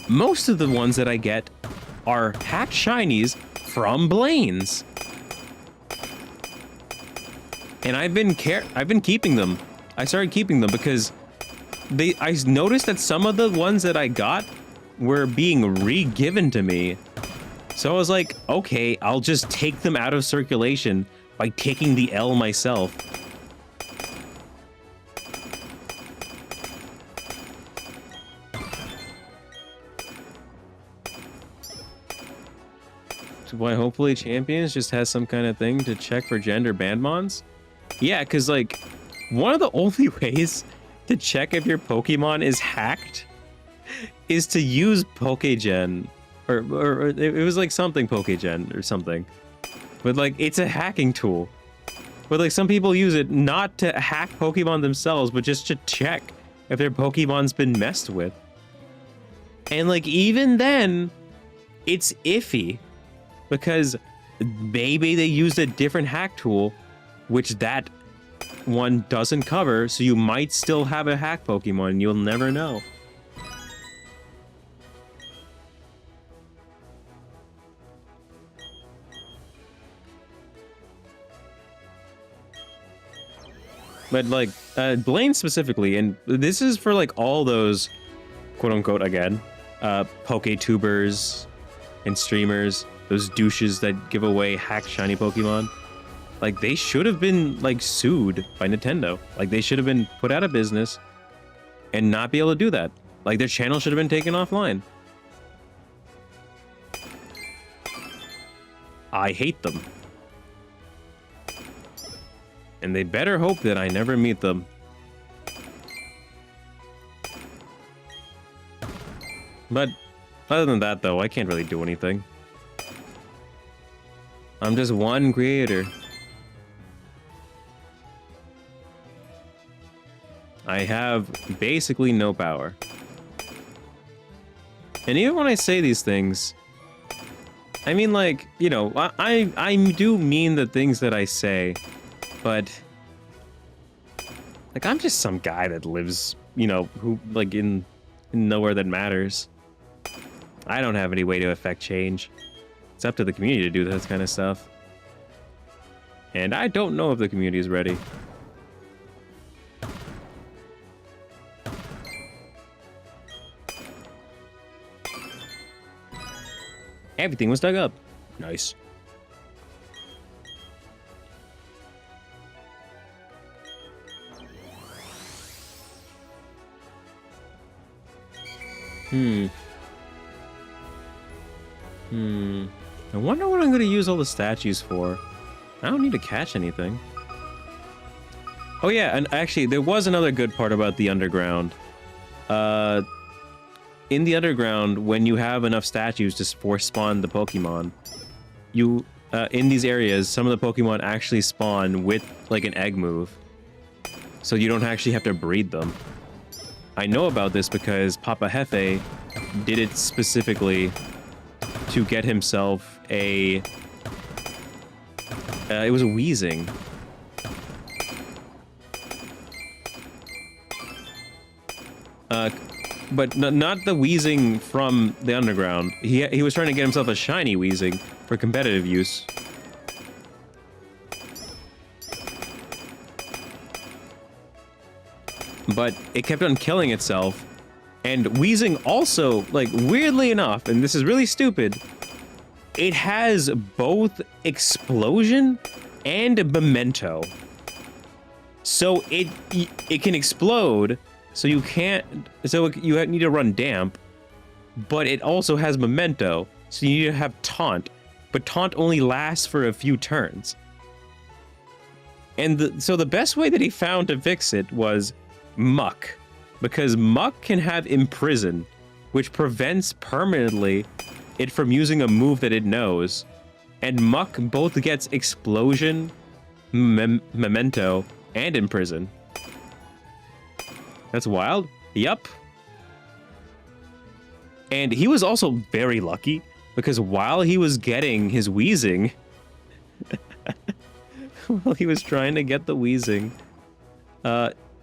most of the ones that I get are hacked shinies from Blaine's. And I've been keeping them. I started keeping them because I noticed that some of the ones that I got were being re-given to me. So I was like, okay, I'll just take them out of circulation by taking the L myself. So why hopefully Champions just has some kind of thing to check for gender bandmons? Yeah, because like, one of the only ways to check if your Pokemon is hacked is to use Pokegen. Or it was like something Pokegen or something. But like, it's a hacking tool. But like, some people use it not to hack Pokemon themselves, but just to check if their Pokemon's been messed with. And like, even then, it's iffy. because maybe they used a different hack tool, which that one doesn't cover, so you might still have a hack Pokemon. You'll never know. But like, Blaine specifically, and this is for like all those quote-unquote, again, Poketubers and streamers, those douches that give away hacked shiny Pokemon. Like, they should have been, like, sued by Nintendo. Like, they should have been put out of business and not be able to do that. Like, their channel should have been taken offline. I hate them. And they better hope that I never meet them. But other than that, though, I can't really do anything. I'm just one creator. I have basically no power. And even when I say these things, I mean, like, you know, I do mean the things that I say, but like, I'm just some guy that lives, you know, who, like, in nowhere that matters. I don't have any way to affect change. It's up to the community to do this kind of stuff. And I don't know if the community is ready. Everything was dug up. Nice. I wonder what I'm going to use all the statues for. I don't need to catch anything. Oh yeah, and actually, there was another good part about the underground. In the underground, when you have enough statues to force spawn the Pokemon, you, in these areas, some of the Pokemon actually spawn with, like, an egg move. So you don't actually have to breed them. I know about this because Papa Hefe did it specifically to get himself a... it was a Weezing. But not the Weezing from the underground. He was trying to get himself a shiny Weezing for competitive use. But it kept on killing itself. And Weezing also, like, weirdly enough, and this is really stupid, it has both explosion and memento. So it can explode, so you can't, so you need to run damp, but it also has memento, so you need to have taunt, but taunt only lasts for a few turns. And so the best way that he found to fix it was Muck, because Muck can have imprison, which prevents permanently it from using a move that it knows, and Muck both gets explosion, memento, and imprison. That's wild. Yup. And he was also very lucky, because while he was getting his Weezing, while he was trying to get the Weezing,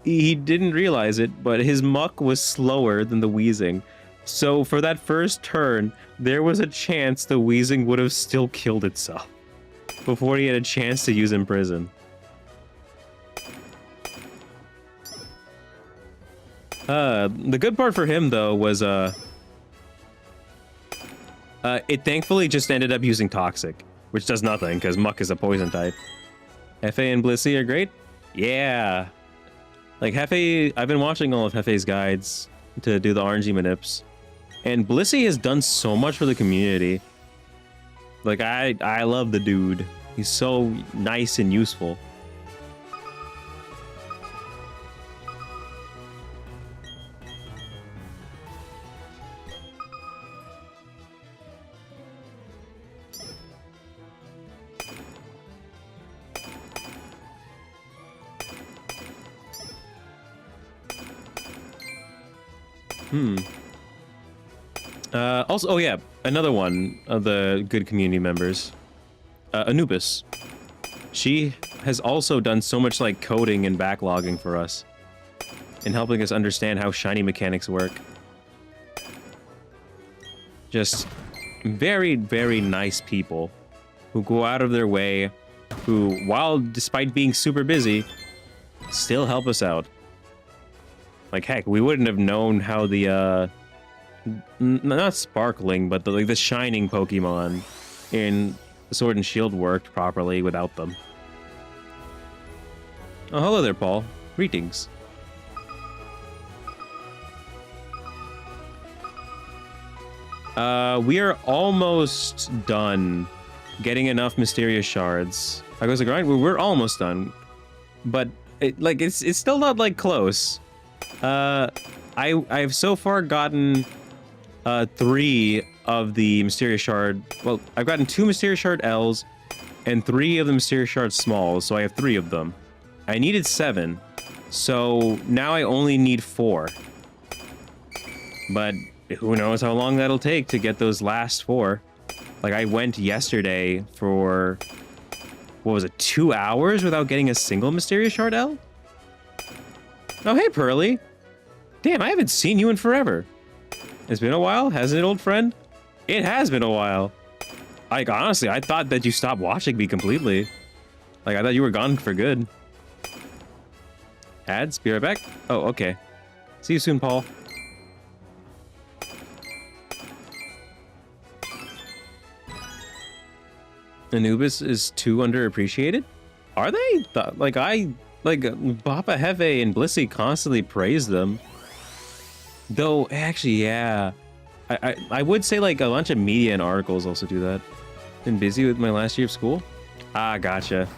he didn't realize it, but his Muck was slower than the Weezing. So for that first turn, there was a chance the Weezing would have still killed itself before he had a chance to use Imprison. The good part for him, though, was, it thankfully just ended up using Toxic, which does nothing, because Muck is a poison type. Hefe and Blissey are great? Yeah. Like, Hefe, I've been watching all of Hefe's guides to do the RNG manips, and Blissey has done so much for the community. Like, I love the dude. He's so nice and useful. Also, oh yeah, another one of the good community members, Anubis. She has also done so much like coding and backlogging for us and helping us understand how shiny mechanics work. Just very, very nice people who go out of their way, who, while despite being super busy, still help us out. Like, heck, we wouldn't have known how the, not sparkling, but the shining Pokemon in Sword and Shield worked properly without them. Oh, hello there, Paul. Greetings. We are almost done getting enough mysterious shards. I goes the grind. We're almost done, but it's still not like close. I've so far gotten 3 of the mysterious shard. Well, I've gotten 2 mysterious shard L's and 3 of the mysterious shard smalls, so I have 3 of them. I needed 7, so now I only need 4. But who knows how long that'll take to get those last 4. Like, I went yesterday for, what was it, 2 hours without getting a single mysterious shard L? Oh, hey, Pearly. Damn, I haven't seen you in forever. It's been a while, hasn't it, old friend? It has been a while. Like, honestly, I thought that you stopped watching me completely. Like, I thought you were gone for good. Ads, be right back. Oh, okay. See you soon, Paul. Anubis is too underappreciated? Are they? Like Bappa Hefe and Blissey constantly praise them. Though, actually, yeah. I would say like a bunch of media and articles also do that. Been busy with my last year of school? Ah, gotcha.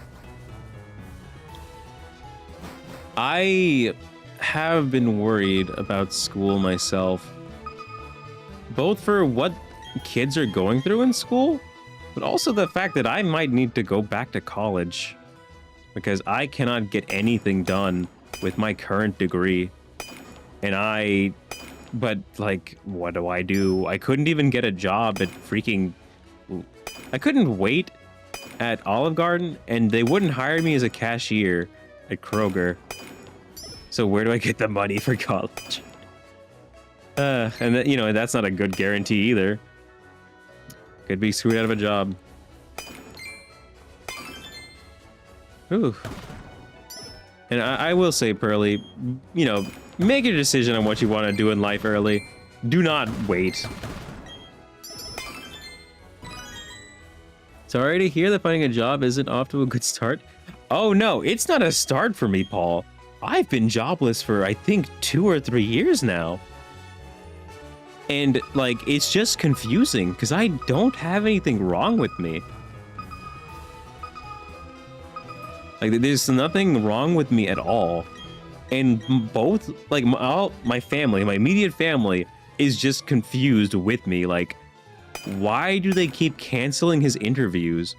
I have been worried about school myself. Both for what kids are going through in school, but also the fact that I might need to go back to college because I cannot get anything done with my current degree. And but like, what do? I couldn't even get a job at I couldn't wait at Olive Garden, and they wouldn't hire me as a cashier at Kroger. So where do I get the money for college? And that, you know, that's not a good guarantee either. Could be screwed out of a job. Ooh. And I will say, Pearly, you know, make your decision on what you want to do in life early. Do not wait. Sorry to hear that finding a job isn't off to a good start. Oh no, it's not a start for me, Paul. I've been jobless for, I think, 2 or 3 years now. And, like, it's just confusing, because I don't have anything wrong with me. Like, there's nothing wrong with me at all. And both, like, my family, my immediate family, is just confused with me. Like, why do they keep canceling his interviews?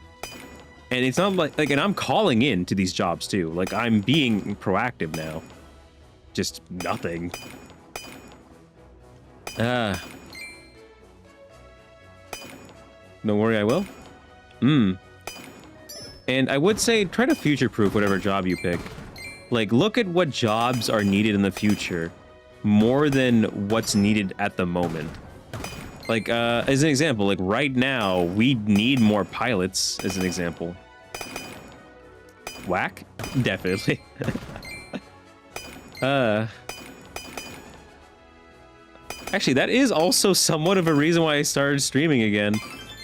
And it's not like, and I'm calling in to these jobs, too. Like, I'm being proactive now. Just nothing. Don't worry, I will. And I would say try to future-proof whatever job you pick. Like, look at what jobs are needed in the future more than what's needed at the moment. Like, as an example, like right now, we need more pilots, as an example. Whack? Definitely. Actually, that is also somewhat of a reason why I started streaming again.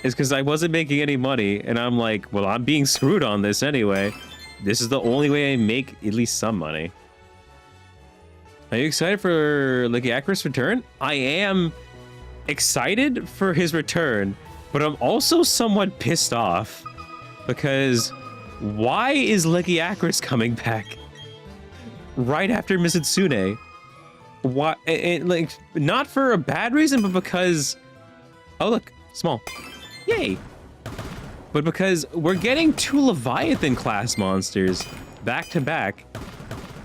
Is because I wasn't making any money, and I'm like, well, I'm being screwed on this anyway. This is the only way I make at least some money. Are you excited for Lyciacris' return? I am excited for his return, but I'm also somewhat pissed off. Because why is Lyciacris coming back right after Mitsune? Why? Like, not for a bad reason, but because... Oh, look. Small. Yay. But because we're getting 2 Leviathan class monsters back to back.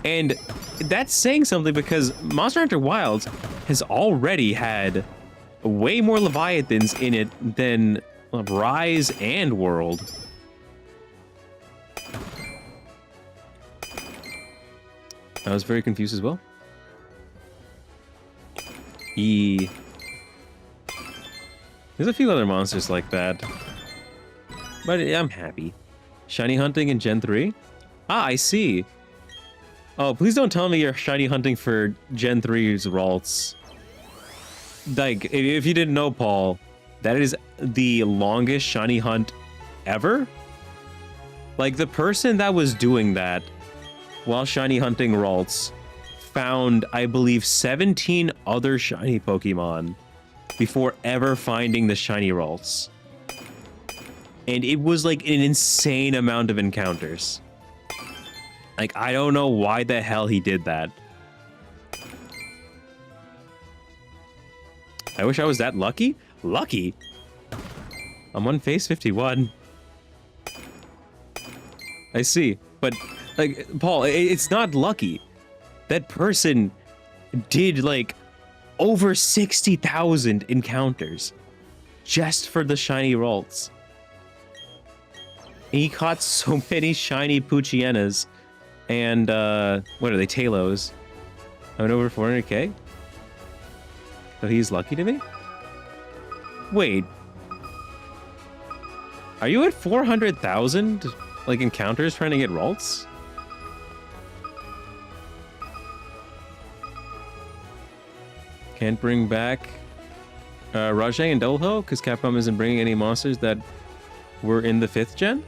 And that's saying something because Monster Hunter Wilds has already had way more Leviathans in it than Rise and World. I was very confused as well. There's a few other monsters like that. But I'm happy. Shiny hunting in Gen 3? Ah, I see. Oh, please don't tell me you're shiny hunting for Gen 3's Ralts. Like, if you didn't know, Paul, that is the longest shiny hunt ever. Like, the person that was doing that while shiny hunting Ralts found, I believe, 17 other shiny Pokemon before ever finding the shiny Ralts. And it was like an insane amount of encounters. Like, I don't know why the hell he did that. I wish I was that lucky. Lucky? I'm on phase 51. I see. But, like, Paul, it's not lucky. That person did, like, over 60,000 encounters just for the shiny Ralts. He caught so many shiny Poochienas and, what are they, Talos. I went over 400k? So he's lucky to me? Wait. Are you at 400,000, like, encounters trying to get Ralts? Can't bring back Rajay and Dolho because Capcom isn't bringing any monsters that were in the 5th gen?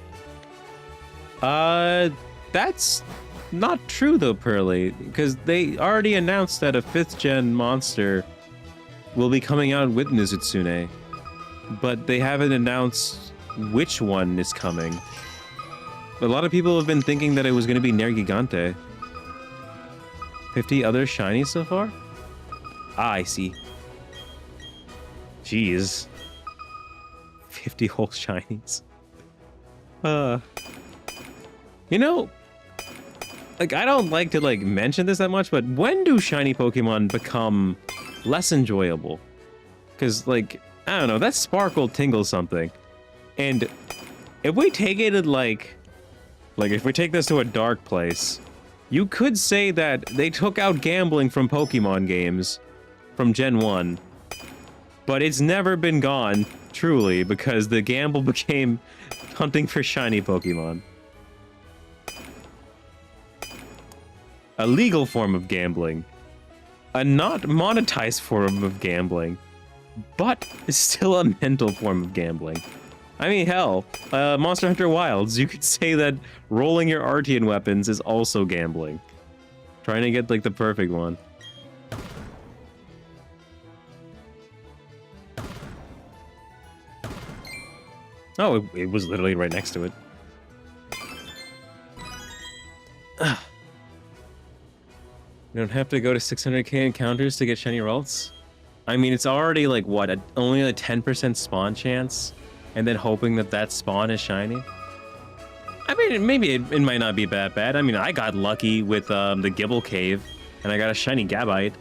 That's not true though, Pearly, because they already announced that a 5th gen monster will be coming out with Nizutsune, but they haven't announced which one is coming. A lot of people have been thinking that it was going to be Nergigante. 50 other shinies so far? Ah, I see. Jeez. 50 whole shinies. You know, like, I don't like to, like, mention this that much, but when do shiny Pokemon become less enjoyable? Because, like, I don't know, that sparkle tingles something. And if we take it at, like, if we take this to a dark place, you could say that they took out gambling from Pokemon games from Gen 1. But it's never been gone, truly, because the gamble became hunting for shiny Pokemon. A legal form of gambling. A not monetized form of gambling. But still a mental form of gambling. I mean, hell, Monster Hunter Wilds, you could say that rolling your Arteon weapons is also gambling. Trying to get, like, the perfect one. Oh, it was literally right next to it. Ugh. You don't have to go to 600k encounters to get shiny Ralts? I mean, it's already, like, what, only a 10% spawn chance? And then hoping that that spawn is shiny? I mean, maybe it might not be that bad. I mean, I got lucky with the Gibble Cave, and I got a shiny Gabite,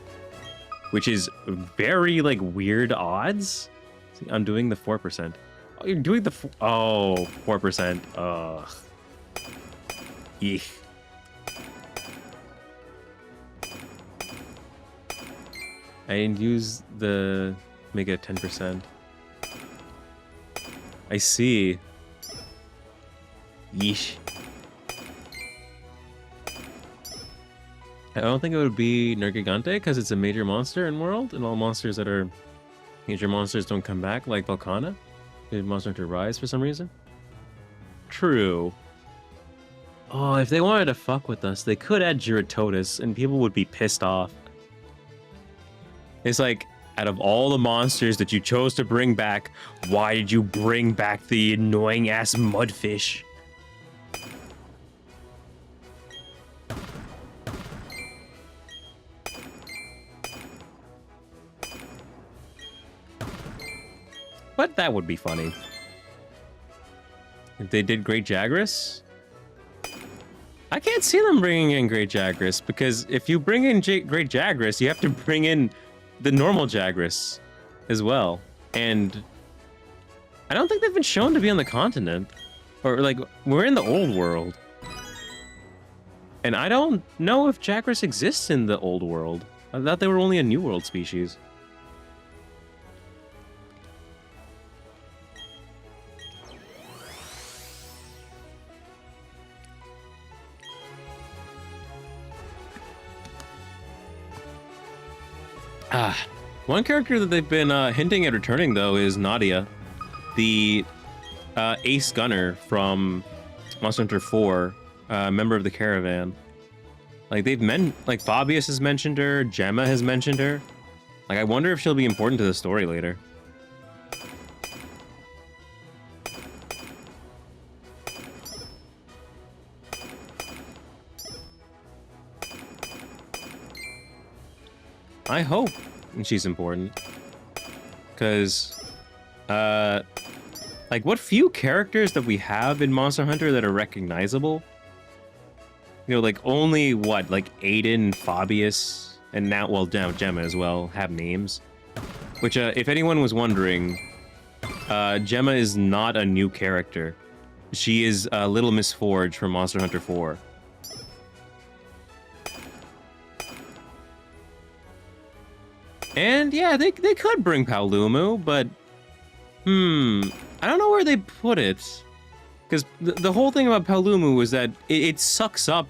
which is very, like, weird odds. See, I'm doing the 4%. Oh, you're doing the... 4%. Ugh. Eek. I didn't use the make it 10%. I see. Yeesh. I don't think it would be Nergigante because it's a major monster in World, and all monsters that are major monsters don't come back, like Volcana. Did Monster Hunter Rise for some reason? True. Oh, if they wanted to fuck with us, they could add Giratotus, and people would be pissed off. It's like, out of all the monsters that you chose to bring back, why did you bring back the annoying-ass mudfish? But that would be funny. If they did Great Jagras? I can't see them bringing in Great Jagras, because if you bring in Great Jagras, you have to bring in the normal Jagras. as well. And I don't think they've been shown to be on the continent. Or, like, we're in the old world. And I don't know if Jackrass exists in the old world. I thought they were only a New World species. One character that they've been hinting at returning, though, is Nadia, the ace gunner from Monster Hunter 4, member of the caravan. Like, like, Fabius has mentioned her, Gemma has mentioned her. Like, I wonder if she'll be important to the story later. I hope she's important. Because, like, what few characters that we have in Monster Hunter that are recognizable? You know, like, only, what, like, Aiden, Fabius, and now, well, now Gemma as well, have names. Which, if anyone was wondering, Gemma is not a new character. She is Little Miss Forge from Monster Hunter 4. And, yeah, they could bring Paolumu, but... I don't know where they put it. Because the whole thing about Paolumu was that it sucks up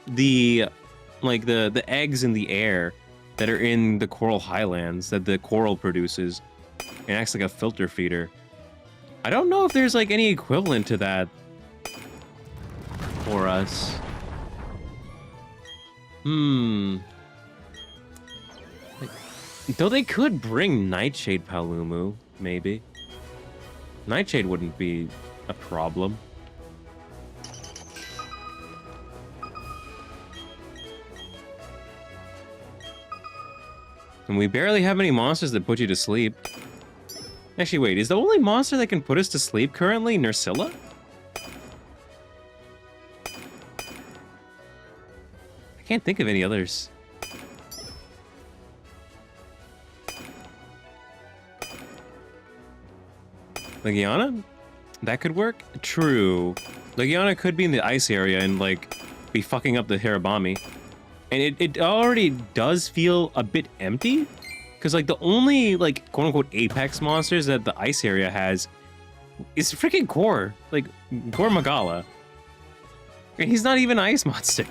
the eggs in the air that are in the Coral Highlands that the coral produces, and acts like a filter feeder. I don't know if there's like any equivalent to that for us. Though they could bring Nightshade Paolumu, maybe. Nightshade wouldn't be a problem. And we barely have any monsters that put you to sleep. Actually, wait, is the only monster that can put us to sleep currently Nursilla? I can't think of any others. Legiana? That could work? True. Legiana could be in the ice area and, like, be fucking up the Hirabami. And it already does feel a bit empty. Because, like, the only, like, quote-unquote apex monsters that the ice area has is freaking Core. Like, Core Magala. And he's not even an ice monster.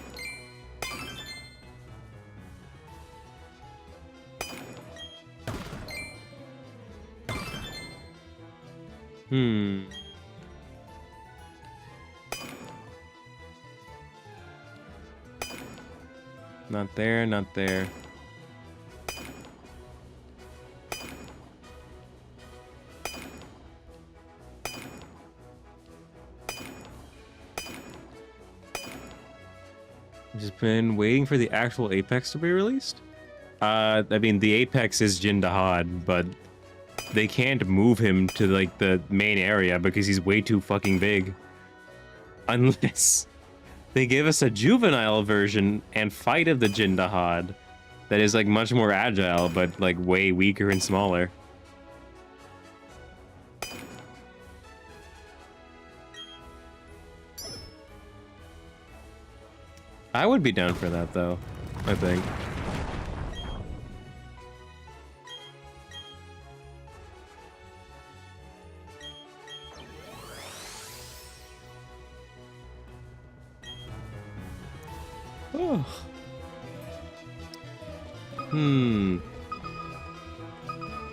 Not there, not there. Just been waiting for the actual Apex to be released. I mean, the Apex is Jin Dahad, but they can't move him to, like, the main area because he's way too fucking big. Unless they give us a juvenile version and fight of the Jin Dahad that is, like, much more agile, but, like, way weaker and smaller. I would be down for that, though, I think. Oh.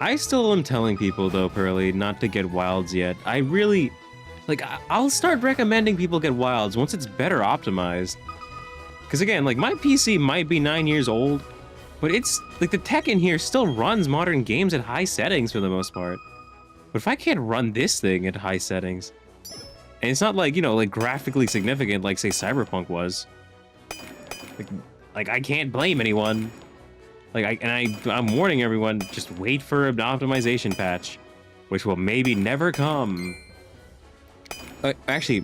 I still am telling people, though, Pearly, not to get wilds yet. I really... Like, I'll start recommending people get wilds once it's better optimized. Because, again, like, my PC might be 9 years old, but it's... Like, the tech in here still runs modern games at high settings for the most part. But if I can't run this thing at high settings... And it's not, like, you know, like, graphically significant like, say, Cyberpunk was... Like, I can't blame anyone. Like, I'm warning everyone, just wait for an optimization patch, which will maybe never come. Actually,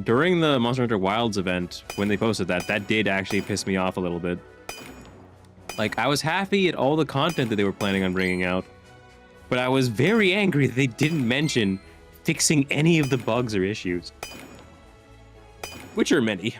during the Monster Hunter Wilds event, when they posted that, that did actually piss me off a little bit. Like, I was happy at all the content that they were planning on bringing out, But I was very angry that they didn't mention fixing any of the bugs or issues. Which are many.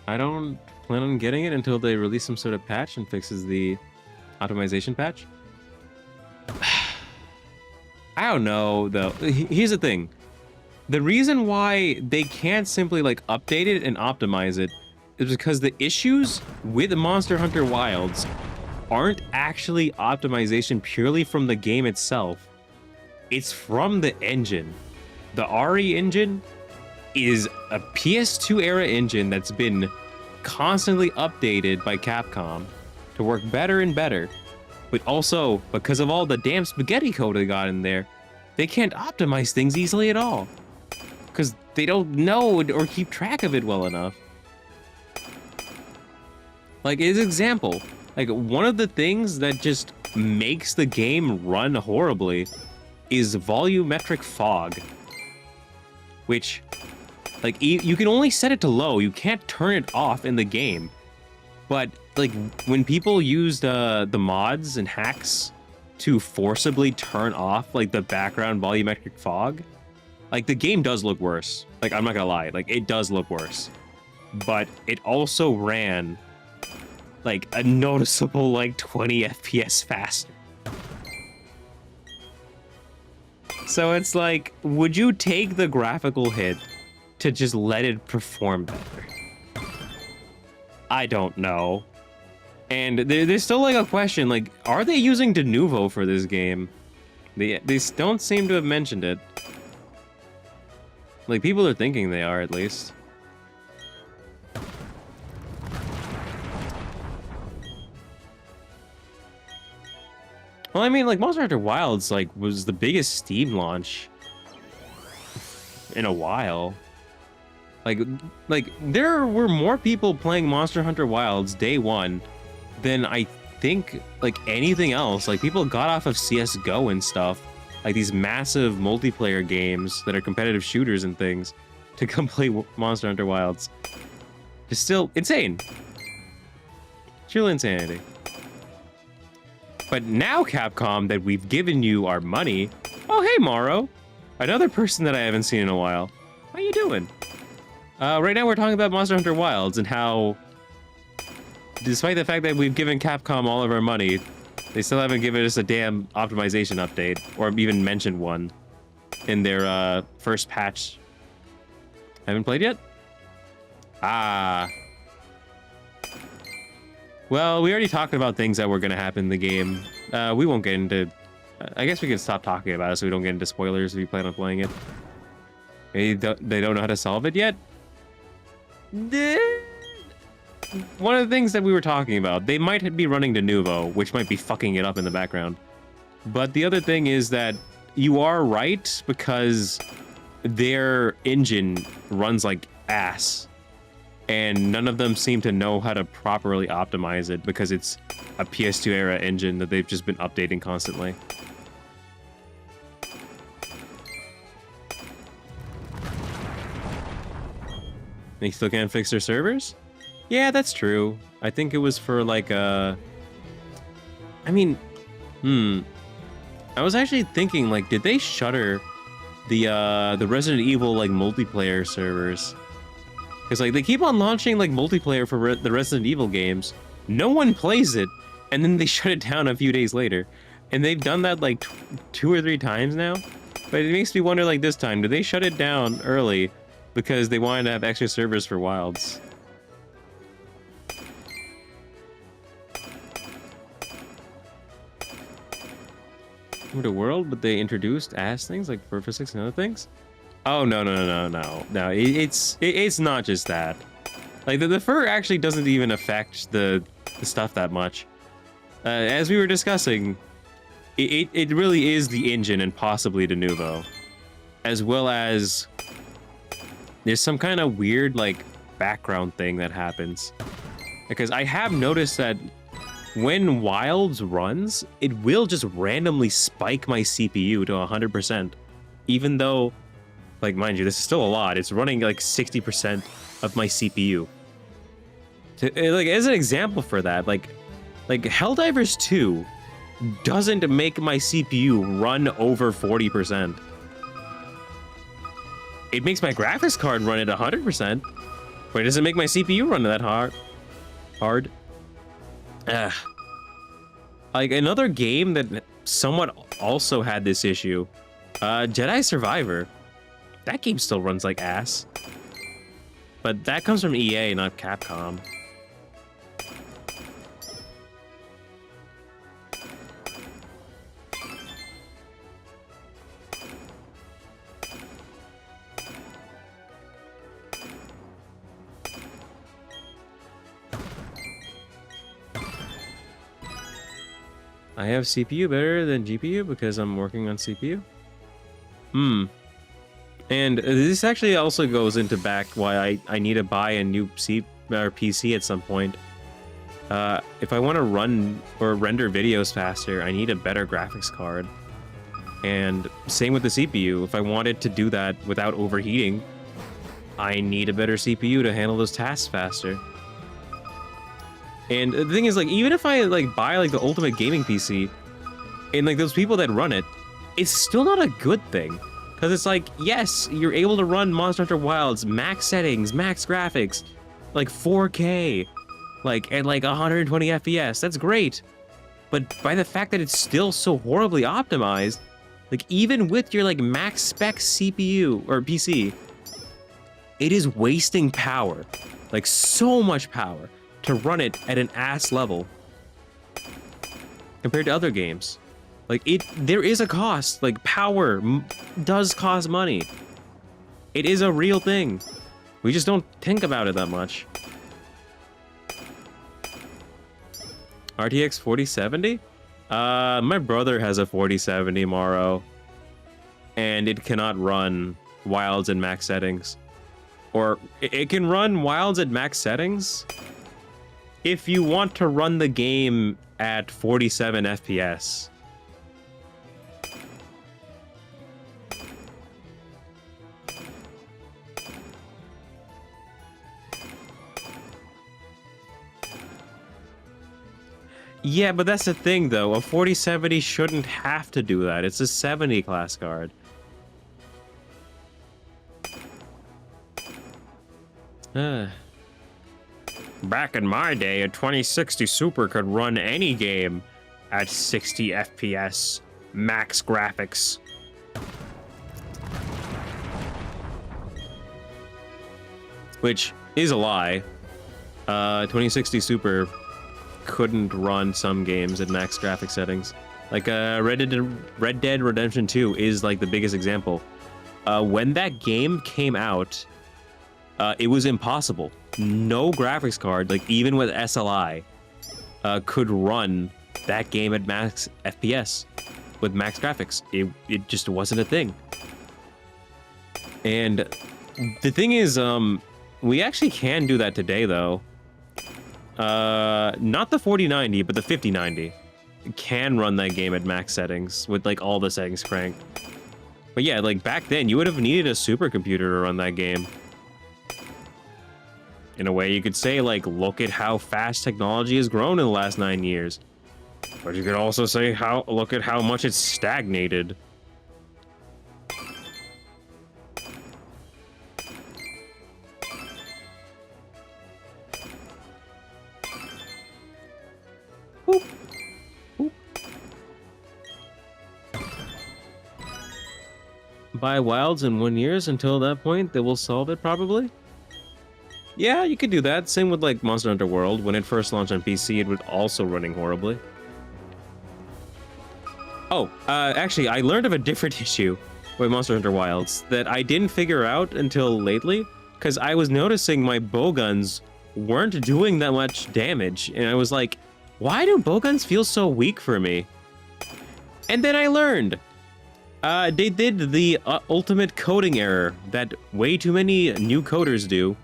I don't plan on getting it until they release some sort of patch and fixes the optimization patch. I don't know, though. Here's the thing. The reason why they can't simply, like, update it and optimize it is because the issues with Monster Hunter Wilds aren't actually optimization purely from the game itself. It's from the engine. The RE engine is a PS2 era engine that's been constantly updated by Capcom to work better and better. But also, because of all the damn spaghetti code they got in there, they can't optimize things easily at all. Because they don't know or keep track of it well enough. Like, as an example, like, one of the things that just makes the game run horribly is volumetric fog. Which, like, you can only set it to low. You can't turn it off in the game. But, like, when people used the mods and hacks to forcibly turn off, like, the background volumetric fog, like, the game does look worse. Like, I'm not gonna lie. Like, it does look worse. But it also ran, like, a noticeable, like, 20 FPS faster. So it's like, would you take the graphical hit to just let it perform better? I don't know. And there's still, like, a question, like, are they using Denuvo for this game? They don't seem to have mentioned it. Like, people are thinking they are, at least. Well, I mean, like, Monster Hunter Wilds, like, was the biggest Steam launch in a while. Like, there were more people playing Monster Hunter Wilds day one than I think, like, anything else. Like, people got off of CSGO and stuff, like these massive multiplayer games that are competitive shooters and things, to come play Monster Hunter Wilds. It's still insane. Sheer insanity. But now, Capcom, that we've given you our money... Oh, hey, Morrow. Another person that I haven't seen in a while. How you doing? Right now we're talking about Monster Hunter Wilds and how, despite the fact that we've given Capcom all of our money, they still haven't given us a damn optimization update, or even mentioned one in their first patch. Haven't played yet? Ah. Well, we already talked about things that were going to happen in the game. We won't get into... I guess we can stop talking about it so we don't get into spoilers if you plan on playing it. They don't know how to solve it yet? One of the things that we were talking about, they might be running Denuvo, which might be fucking it up in the background. But the other thing is that you are right, because their engine runs like ass. And none of them seem to know how to properly optimize it because it's a PS2 era engine that they've just been updating constantly. They still can't fix their servers? Yeah, that's true. I think it was for like I mean, I was actually thinking, like, did they shutter the Resident Evil, like, multiplayer servers? Because, like, they keep on launching, like, multiplayer for the Resident Evil games. No one plays it, and then they shut it down a few days later. And they've done that, like, 2 or 3 times now. But it makes me wonder, like, this time, did they shut it down early because they wanted to have extra servers for Wilds? The world, but they introduced ass things like fur physics and other things. Oh no. It's not just that. Like the fur actually doesn't even affect the stuff that much. As we were discussing, it really is the engine and possibly Denuvo, as well as there's some kind of weird like background thing that happens Because I have noticed that when Wilds runs, it will just randomly spike my CPU to 100%. Even though, like, mind you, this is still a lot. It's running like 60% of my CPU. Like, as an example for that, like Helldivers 2 doesn't make my CPU run over 40%. It makes my graphics card run at 100%, but it doesn't make my CPU run that hard. Like, another game that somewhat also had this issue, Jedi Survivor. That game still runs like ass. But that comes from EA, not Capcom. I have CPU better than GPU because I'm working on CPU. And this actually also goes into back why I need to buy a new PC at some point. If I want to run or render videos faster, I need a better graphics card. And same with the CPU. If I wanted to do that without overheating, I need a better CPU to handle those tasks faster. And the thing is, like, even if I like buy like the ultimate gaming PC, and like those people that run it, it's still not a good thing. Because it's like, yes, you're able to run Monster Hunter Wilds, max settings, max graphics, like 4K, like at like 120 FPS. That's great. But by the fact that it's still so horribly optimized, like even with your like max spec CPU or PC, it is wasting power, like so much power, to run it at an ass level compared to other games. Like, there is a cost. Like, power does cost money. It is a real thing. We just don't think about it that much. RTX 4070? My brother has a 4070 Morrow, and it cannot run Wilds in max settings. Or, it can run Wilds at max settings if you want to run the game at 47 FPS. Yeah, but that's the thing, though. A 4070 shouldn't have to do that. It's a 70 class card. Back in my day, a 2060 Super could run any game at 60 FPS, max graphics. Which is a lie. 2060 Super couldn't run some games at max graphic settings. Like Red Dead Redemption 2 is like the biggest example. When that game came out, it was impossible. No graphics card, like even with SLI, could run that game at max FPS with max graphics. It just wasn't a thing. And the thing is, we actually can do that today, though. Not the 4090, but the 5090 can run that game at max settings with like all the settings cranked. But yeah, like back then, you would have needed a supercomputer to run that game. In a way, you could say, like, look at how fast technology has grown in the last 9 years. But you could also say, look at how much it's stagnated. Boop. Boop. Buy Wilds in 1 year. Until that point, they will solve it, probably. Yeah, you could do that. Same with like Monster Hunter World. When it first launched on PC, it was also running horribly. Oh, actually, I learned of a different issue with Monster Hunter Wilds that I didn't figure out until lately, because I was noticing my bowguns weren't doing that much damage, and I was like, why do bowguns feel so weak for me? And then I learned. They did the ultimate coding error that way too many new coders do.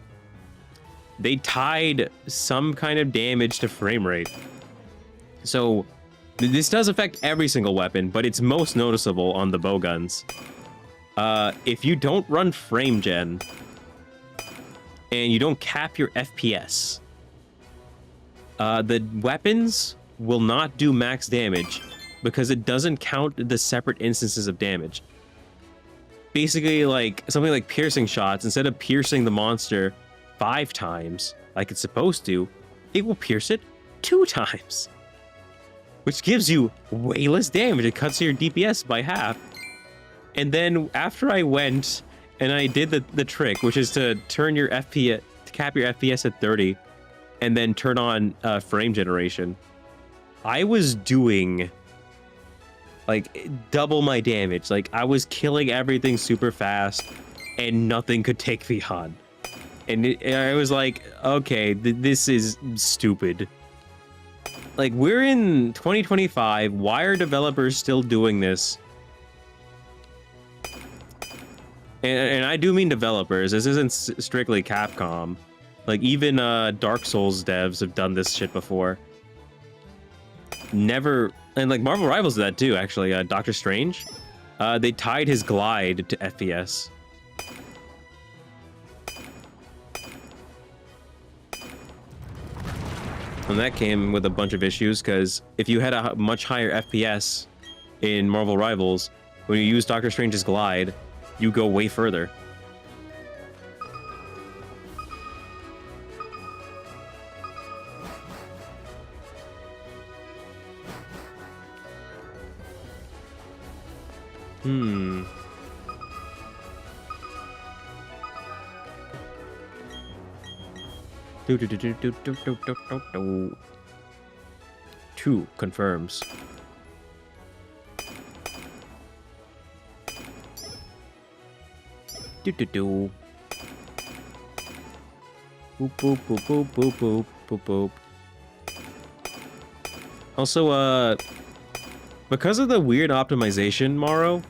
they tied some kind of damage to frame rate. So this does affect every single weapon, but it's most noticeable on the bowguns. If you don't run frame gen and you don't cap your FPS, the weapons will not do max damage because it doesn't count the separate instances of damage. Basically, like something like piercing shots, instead of piercing the monster 5 times like it's supposed to, it will pierce it 2 times, which gives you way less damage. It cuts your DPS by half. And then after I went and I did the trick, which is to turn your FPS, to cap your FPS at 30, and then turn on frame generation, I was doing like double my damage. Like I was killing everything super fast and nothing could take me on. And I was like, okay, this is stupid. Like, we're in 2025. Why are developers still doing this? And I do mean developers. This isn't strictly Capcom. Like, even Dark Souls devs have done this shit before. Never... And, like, Marvel Rivals did that, too, actually. Doctor Strange. They tied his glide to FPS. And that came with a bunch of issues, because if you had a much higher FPS in Marvel Rivals, when you use Doctor Strange's glide, you go way further. Two confirms. Boop boop boop boop boop boop boop boop. Also, because of the weird optimization, Morrow,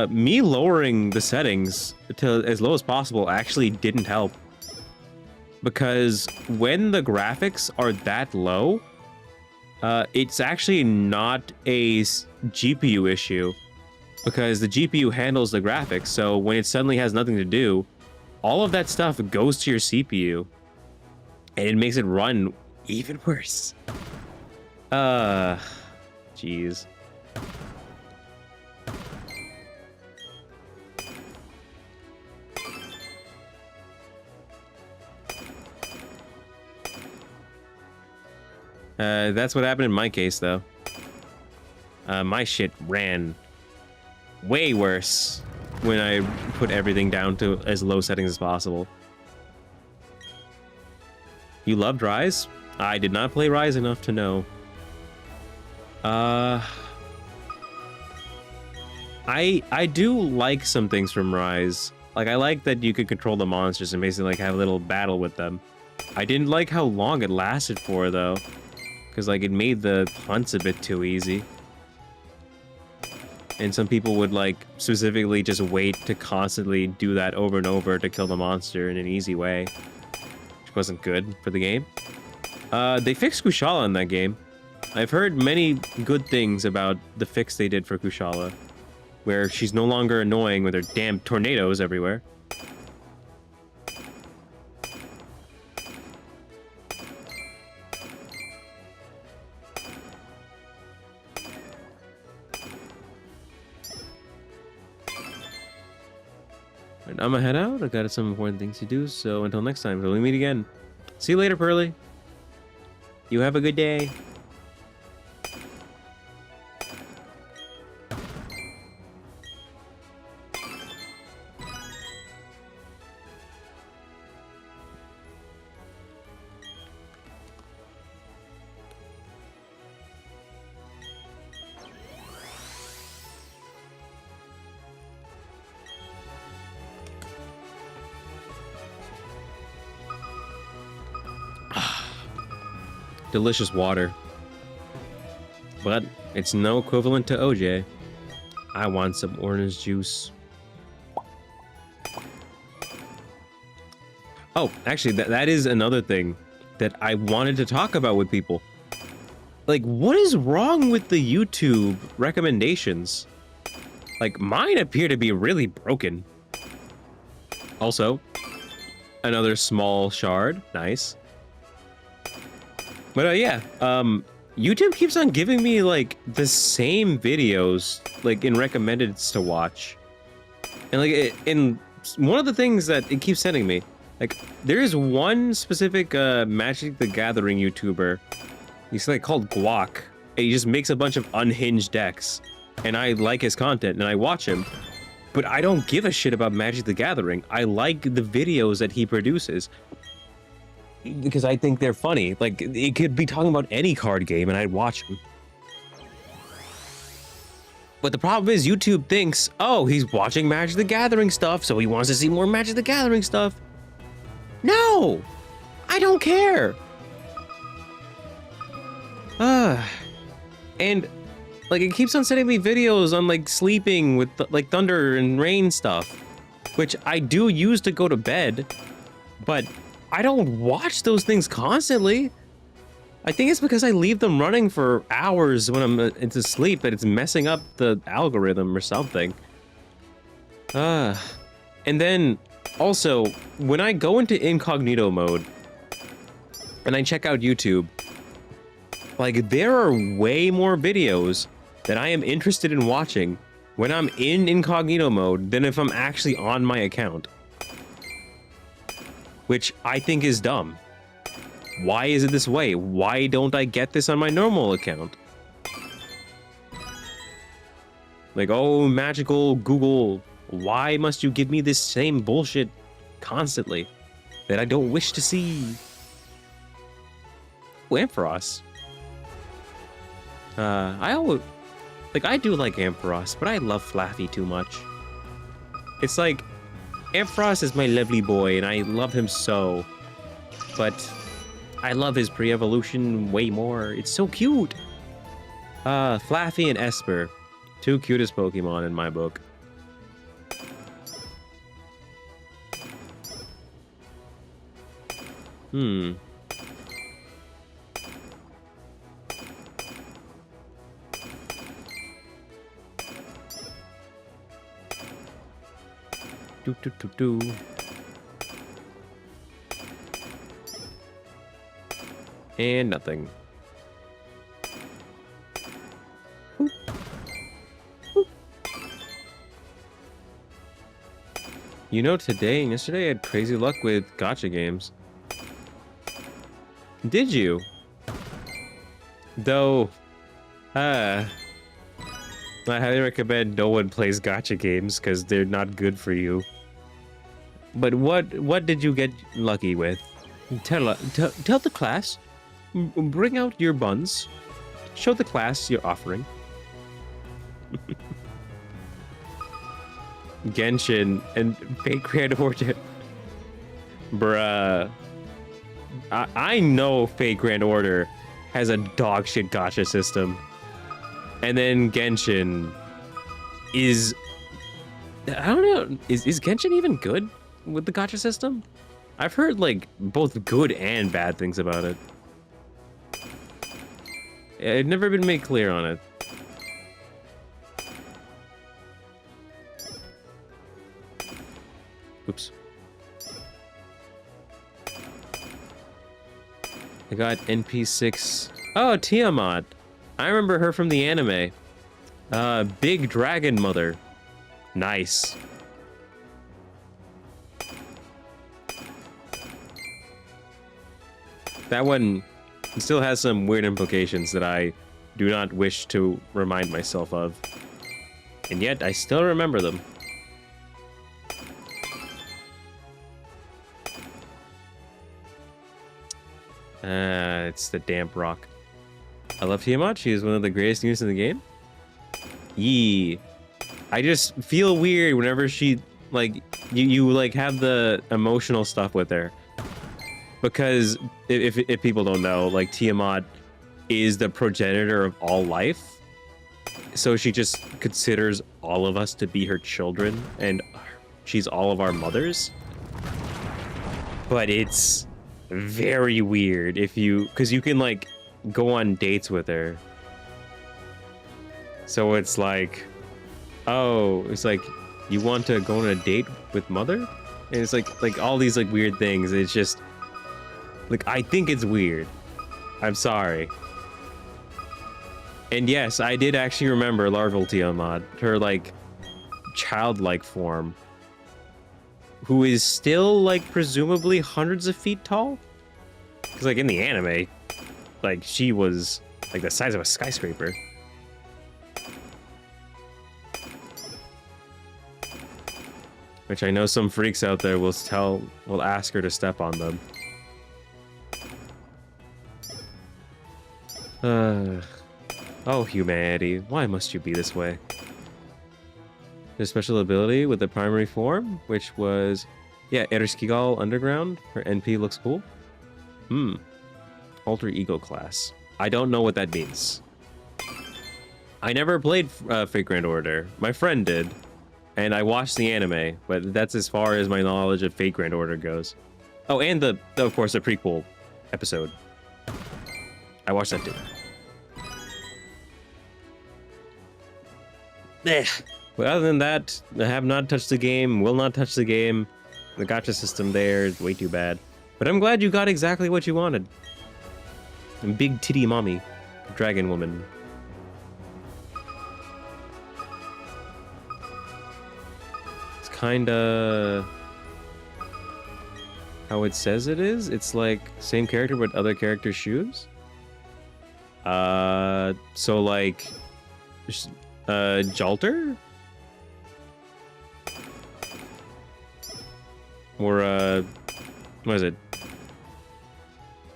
me lowering the settings to as low as possible actually didn't help. Because when the graphics are that low, it's actually not a GPU issue, because the GPU handles the graphics. So when it suddenly has nothing to do, all of that stuff goes to your CPU, and it makes it run even worse. Jeez. That's what happened in my case, though. My shit ran way worse when I put everything down to as low settings as possible. You loved Rise? I did not play Rise enough to know. I do like some things from Rise. Like, I like that you could control the monsters and basically like have a little battle with them. I didn't like how long it lasted for, though. Because, like, it made the hunts a bit too easy. And some people would, like, specifically just wait to constantly do that over and over to kill the monster in an easy way. Which wasn't good for the game. They fixed Kushala in that game. I've heard many good things about the fix they did for Kushala, where she's no longer annoying with her damn tornadoes everywhere. And I'm gonna head out. I got some important things to do, so until next time, till we meet again. See you later, Pearly. You have a good day. Delicious water. But it's no equivalent to OJ. I want some orange juice. Oh, actually, that is another thing that I wanted to talk about with people. Like, what is wrong with the YouTube recommendations? Like, mine appear to be really broken. Also, another small shard. Nice. But yeah, YouTube keeps on giving me, like, the same videos, like, in recommendeds to watch. And, like, in one of the things that it keeps sending me, like, there is one specific Magic the Gathering YouTuber. He's like called Guac. And he just makes a bunch of unhinged decks. And I like his content and I watch him. But I don't give a shit about Magic the Gathering. I like the videos that he produces. Because I think they're funny. Like, it could be talking about any card game and I'd watch him. But the problem is YouTube thinks, oh, he's watching Magic the Gathering stuff, so he wants to see more Magic the Gathering stuff. No! I don't care! And, like, it keeps on sending me videos on, like, sleeping with, like, thunder and rain stuff. Which I do use to go to bed, but I don't watch those things constantly. I think it's because I leave them running for hours when I'm into sleep that it's messing up the algorithm or something. And then, also, when I go into incognito mode and I check out YouTube, like, there are way more videos that I am interested in watching when I'm in incognito mode than if I'm actually on my account. Which I think is dumb. Why is it this way? Why don't I get this on my normal account? Like, oh, magical Google, why must you give me this same bullshit constantly that I don't wish to see? Oh, Ampharos. I do like Ampharos, but I love Flaffy too much. It's like, Ampharos is my lovely boy, and I love him so. But I love his pre-evolution way more. It's so cute. Flaffy and Esper. Two cutest Pokemon in my book. Do. And nothing. Oop. Oop. You know, today and yesterday I had crazy luck with gacha games. Did you? Though, I highly recommend no one plays gacha games because they're not good for you. But what did you get lucky with? Tell the class. Bring out your buns. Show the class your offering. Genshin and Fate Grand Order. Bruh. I know Fate Grand Order has a dog shit gacha system. And then Genshin is... I don't know. Is Genshin even good with the gacha system? I've heard, like, both good and bad things about it. I've never been made clear on it. Oops. I got NP6. Oh, Tiamat. I remember her from the anime. Big Dragon Mother. Nice. That one still has some weird implications that I do not wish to remind myself of. And yet, I still remember them. It's the damp rock. I love Tiamat. She is one of the greatest units in the game. Yee. I just feel weird whenever she, like, you like, have the emotional stuff with her. Because if people don't know, like, Tiamat is the progenitor of all life. So she just considers all of us to be her children, and she's all of our mothers. but it's very weird if you, because you can like go on dates with her. So it's like, oh, it's like, you want to go on a date with mother? And it's like all these like weird things. It's just like, I think it's weird. I'm sorry. And yes, I did actually remember Larval Tiamat, her like childlike form, who is still like presumably hundreds of feet tall. Because like in the anime, like she was like the size of a skyscraper. Which I know some freaks out there will ask her to step on them. Oh, humanity, why must you be this way? There's special ability with the primary form, which was, yeah, Erskigal Underground. Her NP looks cool. Alter Ego class. I don't know what that means. I never played Fate Grand Order. My friend did. And I watched the anime, but that's as far as my knowledge of Fate Grand Order goes. Oh, and of course, the prequel episode. I watched that too. But other than that, I have not touched the game, will not touch the game. The gacha system there is way too bad. But I'm glad you got exactly what you wanted. And big titty mommy, dragon woman. It's kinda how it says it is. It's like same character but other character's shoes. So like Jalter? Or what is it?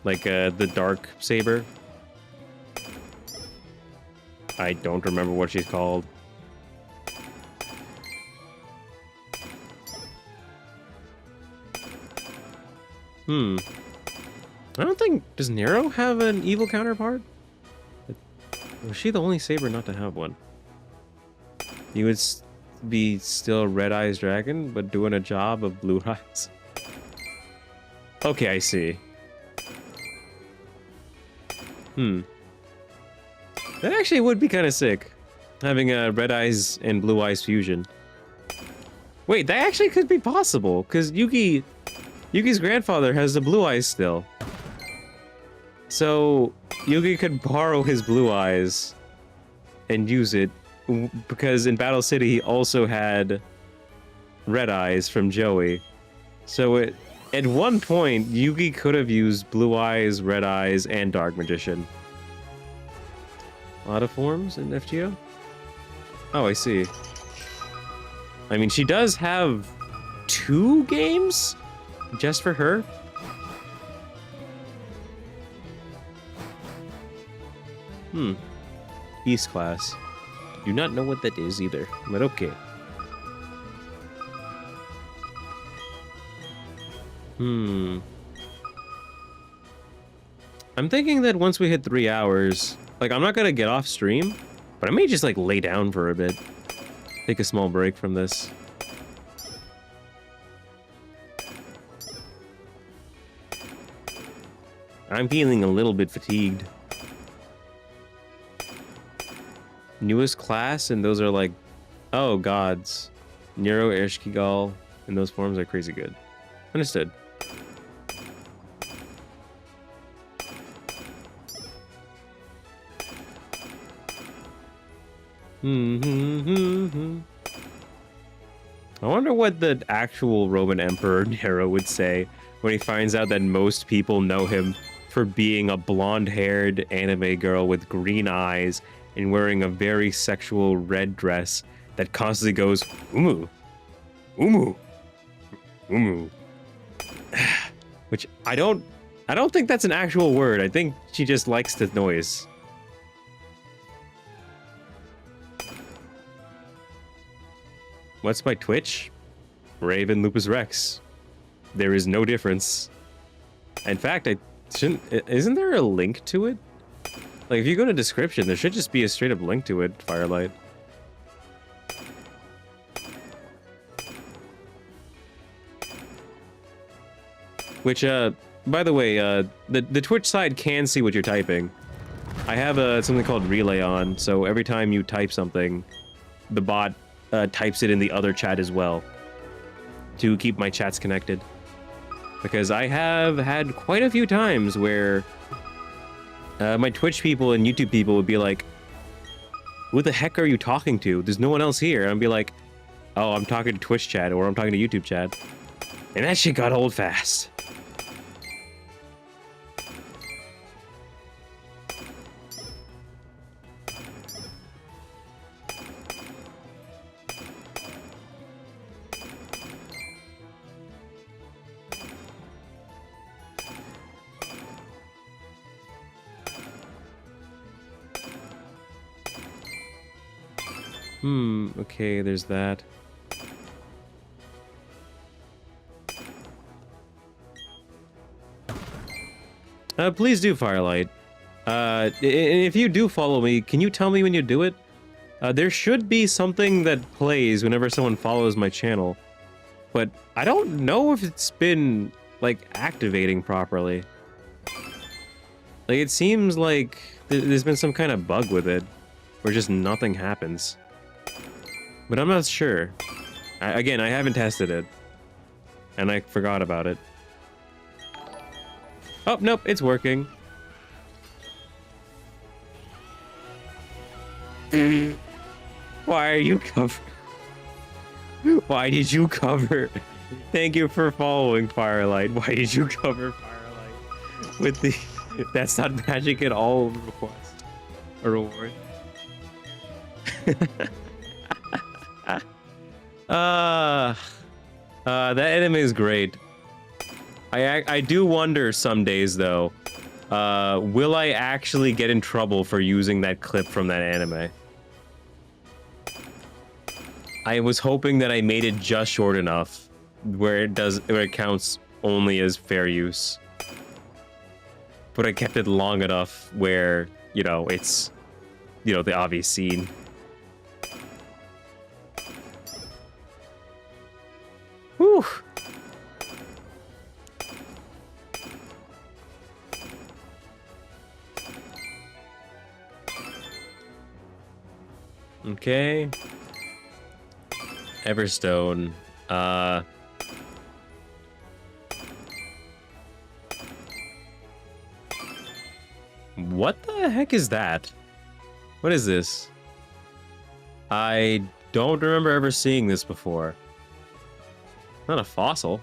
Like the Dark Saber? I don't remember what she's called. I don't think... Does Nero have an evil counterpart? Was she the only Saber not to have one? You would be still Red Eyes Dragon, but doing a job of Blue Eyes? Okay, I see. That actually would be kind of sick. Having a Red Eyes and Blue Eyes fusion. Wait, that actually could be possible, because Yugi's grandfather has the blue eyes still. So, Yugi could borrow his blue eyes and use it, because in Battle City he also had red eyes from Joey. So at one point, Yugi could have used blue eyes, red eyes, and Dark Magician. A lot of forms in FGO? Oh, I see. I mean, she does have 2 games? Just for her? Beast class. Do not know what that is either, but okay. I'm thinking that once we hit 3 hours, like, I'm not gonna get off stream, but I may just, like, lay down for a bit. Take a small break from this. I'm feeling a little bit fatigued. Newest class, and those are like, oh, gods. Nero, Ershkigal, and those forms are crazy good. Understood. I wonder what the actual Roman Emperor Nero would say when he finds out that most people know him for being a blonde-haired anime girl with green eyes and wearing a very sexual red dress that constantly goes, umu, umu, umu. Which I don't think that's an actual word. I think she just likes the noise. What's my Twitch? Raven Lupus Rex. There is no difference. In fact, isn't there a link to it? Like, if you go to description, there should just be a straight up link to it, Firelight. Which, by the way, the Twitch side can see what you're typing. I have something called relay on, so every time you type something, the bot types it in the other chat as well to keep my chats connected. Because I have had quite a few times where my Twitch people and YouTube people would be like, who the heck are you talking to? There's no one else here. And I'd be like, oh, I'm talking to Twitch chat or I'm talking to YouTube chat. And that shit got old fast. Okay, there's that. Please do, Firelight. If you do follow me, can you tell me when you do it? There should be something that plays whenever someone follows my channel. But I don't know if it's been, like, activating properly. Like, it seems like there's been some kind of bug with it, where just nothing happens. But I'm not sure. Again, I haven't tested it. And I forgot about it. Oh, nope, it's working. Why are you covered? Why did you cover? Thank you for following, Firelight. Why did you cover Firelight with the... That's not magic at all request. A reward. That anime is great. I do wonder some days though, will I actually get in trouble for using that clip from that anime? I was hoping that I made it just short enough where it counts only as fair use. But I kept it long enough where, you know, it's, you know, the obvious scene. Whew. Okay. Everstone. What the heck is that? What is this? I don't remember ever seeing this before. Not a fossil.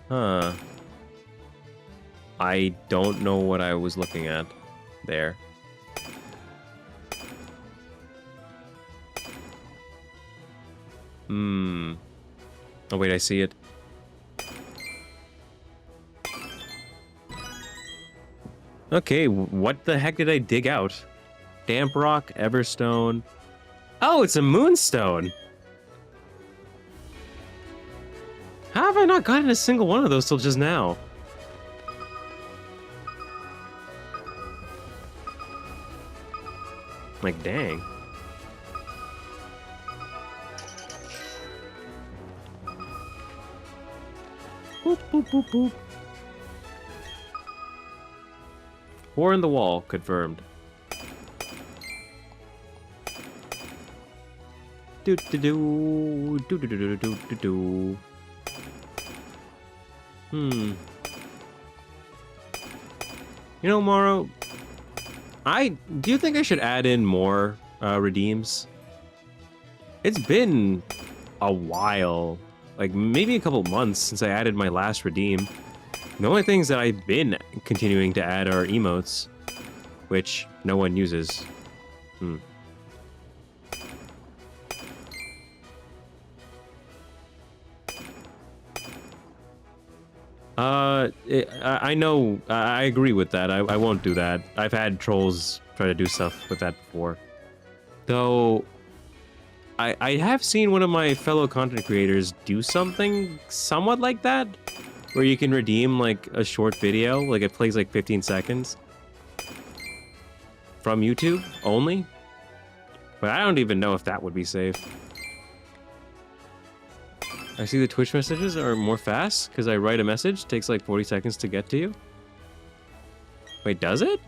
Huh. I don't know what I was looking at there. Oh wait, I see it. Okay, what the heck did I dig out? Damp rock, Everstone. Oh, it's a moonstone! How have I not gotten a single one of those till just now? Like, dang. Boop, boop, boop, boop. Four in the wall, confirmed. Do do do do do do do do do. You know, Morrow, do you think I should add in more redeems? It's been a while, like maybe a couple months since I added my last redeem. The only things that I've been continuing to add are emotes, which no one uses. I know, I agree with that. I won't do that. I've had trolls try to do stuff with that before. Though, I have seen one of my fellow content creators do something somewhat like that, where you can redeem, like, a short video, like it plays like 15 seconds. From YouTube, only. But I don't even know if that would be safe. I see the Twitch messages are more fast because I write a message. Takes like 40 seconds to get to you. Wait, does it?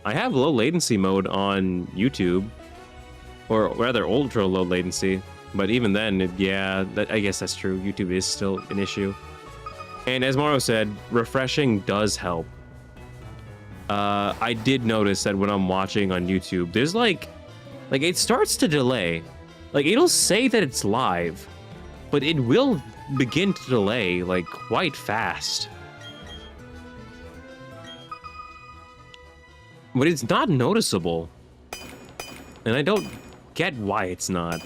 I have low latency mode on YouTube. Or rather, ultra low latency. But even then, yeah, I guess that's true. YouTube is still an issue. And as Morrow said, refreshing does help. I did notice that when I'm watching on YouTube, there's like it starts to delay. Like, it'll say that it's live, but it will begin to delay, like, quite fast. But it's not noticeable. And I don't get why it's not.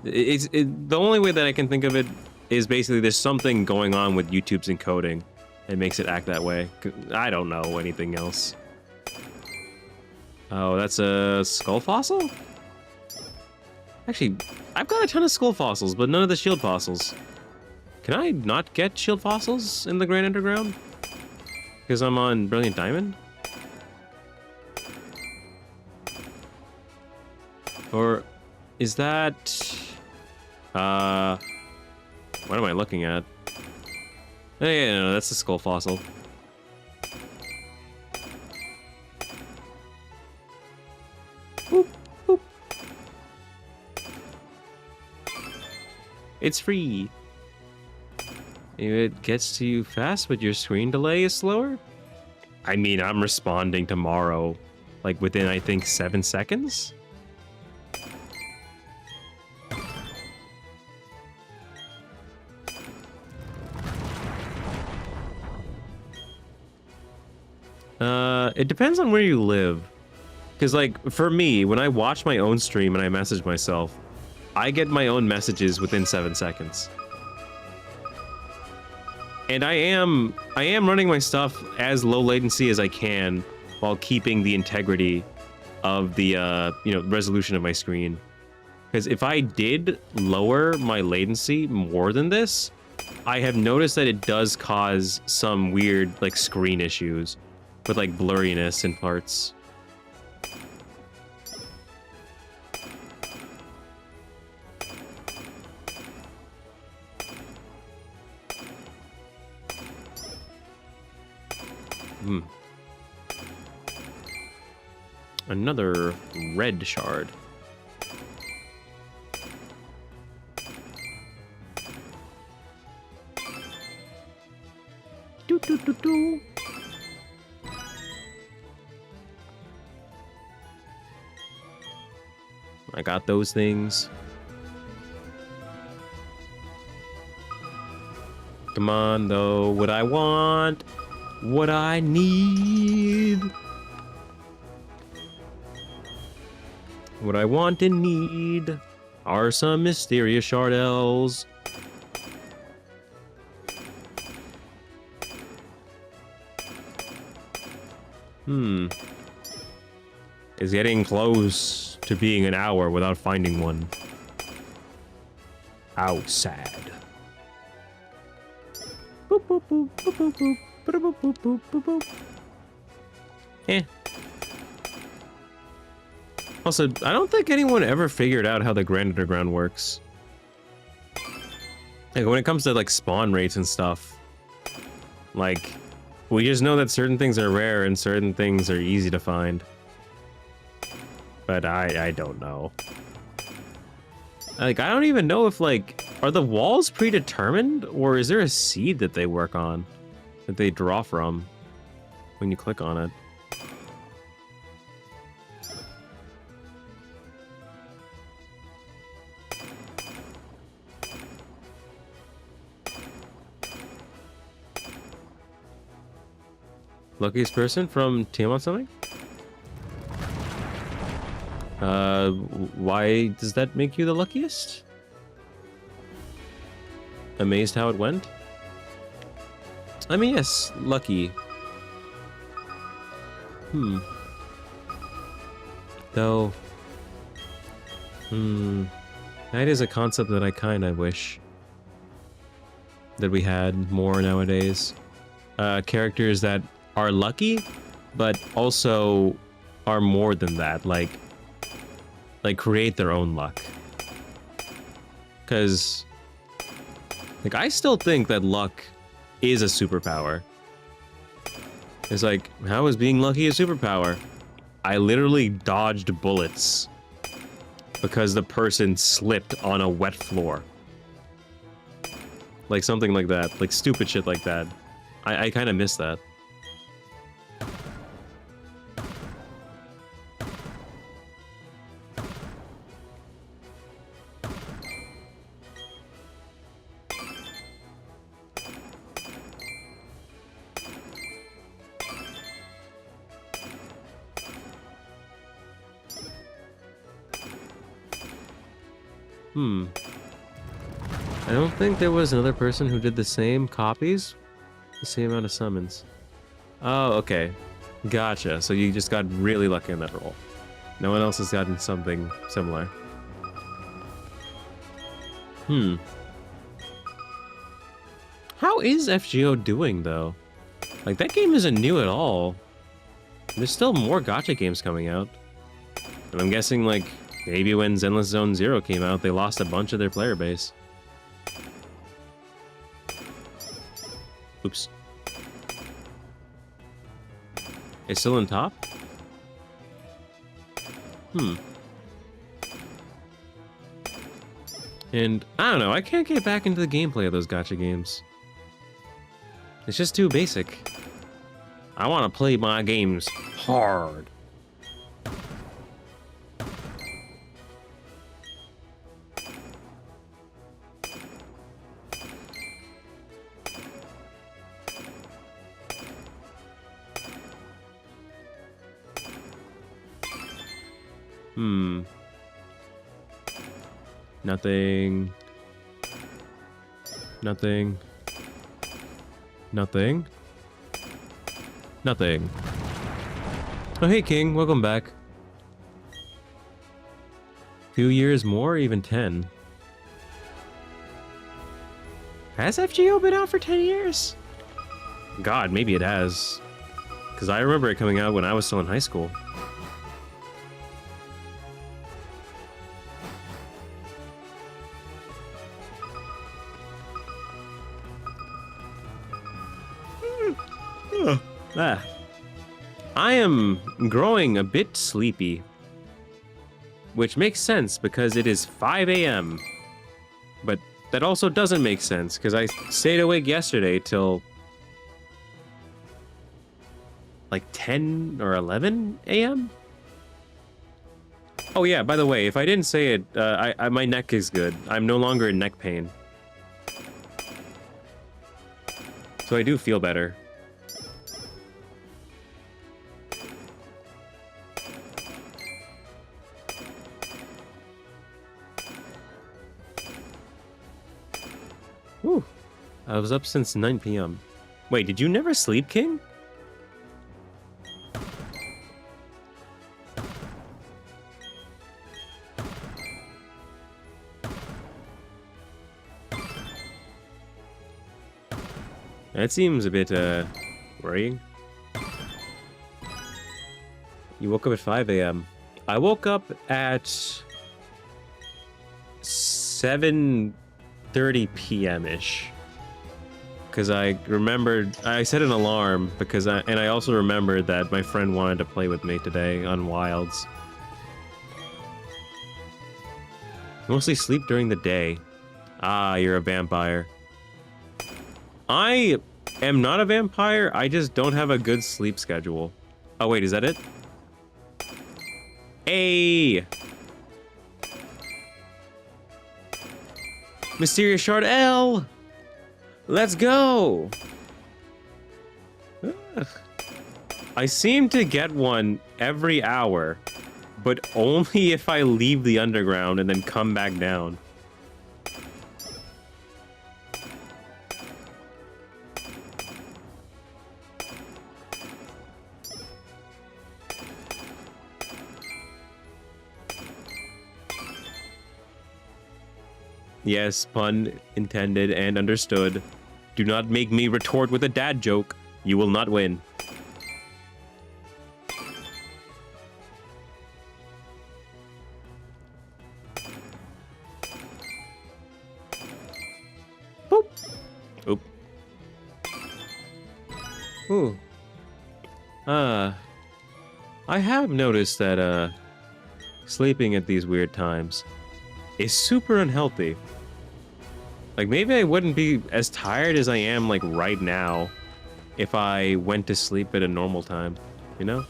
The only way that I can think of it is basically there's something going on with YouTube's encoding that makes it act that way. I don't know anything else. Oh, that's a skull fossil? Actually, I've got a ton of skull fossils, but none of the shield fossils. Can I not get shield fossils in the Grand Underground? Because I'm on Brilliant Diamond? Or is that... what am I looking at? Oh, yeah, no, that's a skull fossil. Boop, boop. It's free. It gets to you fast, but your screen delay is slower? I mean, I'm responding tomorrow, like within, I think, 7 seconds? It depends on where you live. Because, like, for me, when I watch my own stream and I message myself, I get my own messages within 7 seconds. And I am running my stuff as low latency as I can while keeping the integrity of the, resolution of my screen. Because if I did lower my latency more than this, I have noticed that it does cause some weird, like, screen issues with, like, blurriness in parts. Another red shard. Do do do do. I got those things. Come on, though. What I want, what I need. What I want and need are some mysterious shard elves. It's getting close to being an hour without finding one. How sad. Boop, boop, boop, boop, boop, boop, boop, boop, boop, boop, boop. Eh. Also, I don't think anyone ever figured out how the Grand Underground works. Like, when it comes to, like, spawn rates and stuff. Like, we just know that certain things are rare and certain things are easy to find. But I don't know. Like, I don't even know if, like, are the walls predetermined? Or is there a seed that they work on? That they draw from when you click on it? Luckiest person from Team on something? Why does that make you the luckiest? Amazed how it went? I mean, yes, lucky. Though... that is a concept that I kinda wish that we had more nowadays. Characters that are lucky, but also are more than that. Like, like create their own luck. Because like I still think that luck is a superpower. It's like, how is being lucky a superpower? I literally dodged bullets because the person slipped on a wet floor. Like something like that. Like stupid shit like that. I kind of miss that. I don't think there was another person who did the same copies, the same amount of summons. Oh, okay. Gotcha. So you just got really lucky on that roll. No one else has gotten something similar. How is FGO doing, though? Like, that game isn't new at all. There's still more gacha games coming out. And I'm guessing, like, maybe when Zenless Zone Zero came out, they lost a bunch of their player base. Oops. It's still in top? And, I don't know, I can't get back into the gameplay of those gacha games. It's just too basic. I want to play my games hard. Nothing. Nothing. Nothing. Nothing. Oh, hey, King. Welcome back. Few years more, even 10. Has FGO been out for 10 years? God, maybe it has. Because I remember it coming out when I was still in high school. I am growing a bit sleepy, which makes sense because it is 5 a.m. But that also doesn't make sense because I stayed awake yesterday till like 10 or 11 a.m. Oh yeah, by the way, if I didn't say it, my neck is good. I'm no longer in neck pain. So I do feel better. Whew. I was up since 9 p.m. Wait, did you never sleep, King? That seems a bit, worrying. You woke up at 5 a.m. I woke up at 7:30 p.m.-ish. Because I remembered, I set an alarm because I also remembered that my friend wanted to play with me today on Wilds. Mostly sleep during the day. Ah, you're a vampire. I am not a vampire, I just don't have a good sleep schedule. Oh wait, is that it? Hey! Mysterious Shard L! Let's go! Ugh. I seem to get one every hour, but only if I leave the underground and then come back down. Yes, pun intended and understood. Do not make me retort with a dad joke. You will not win. Ooh. I have noticed that, sleeping at these weird times is super unhealthy. Like, maybe I wouldn't be as tired as I am, like, right now if I went to sleep at a normal time, you know?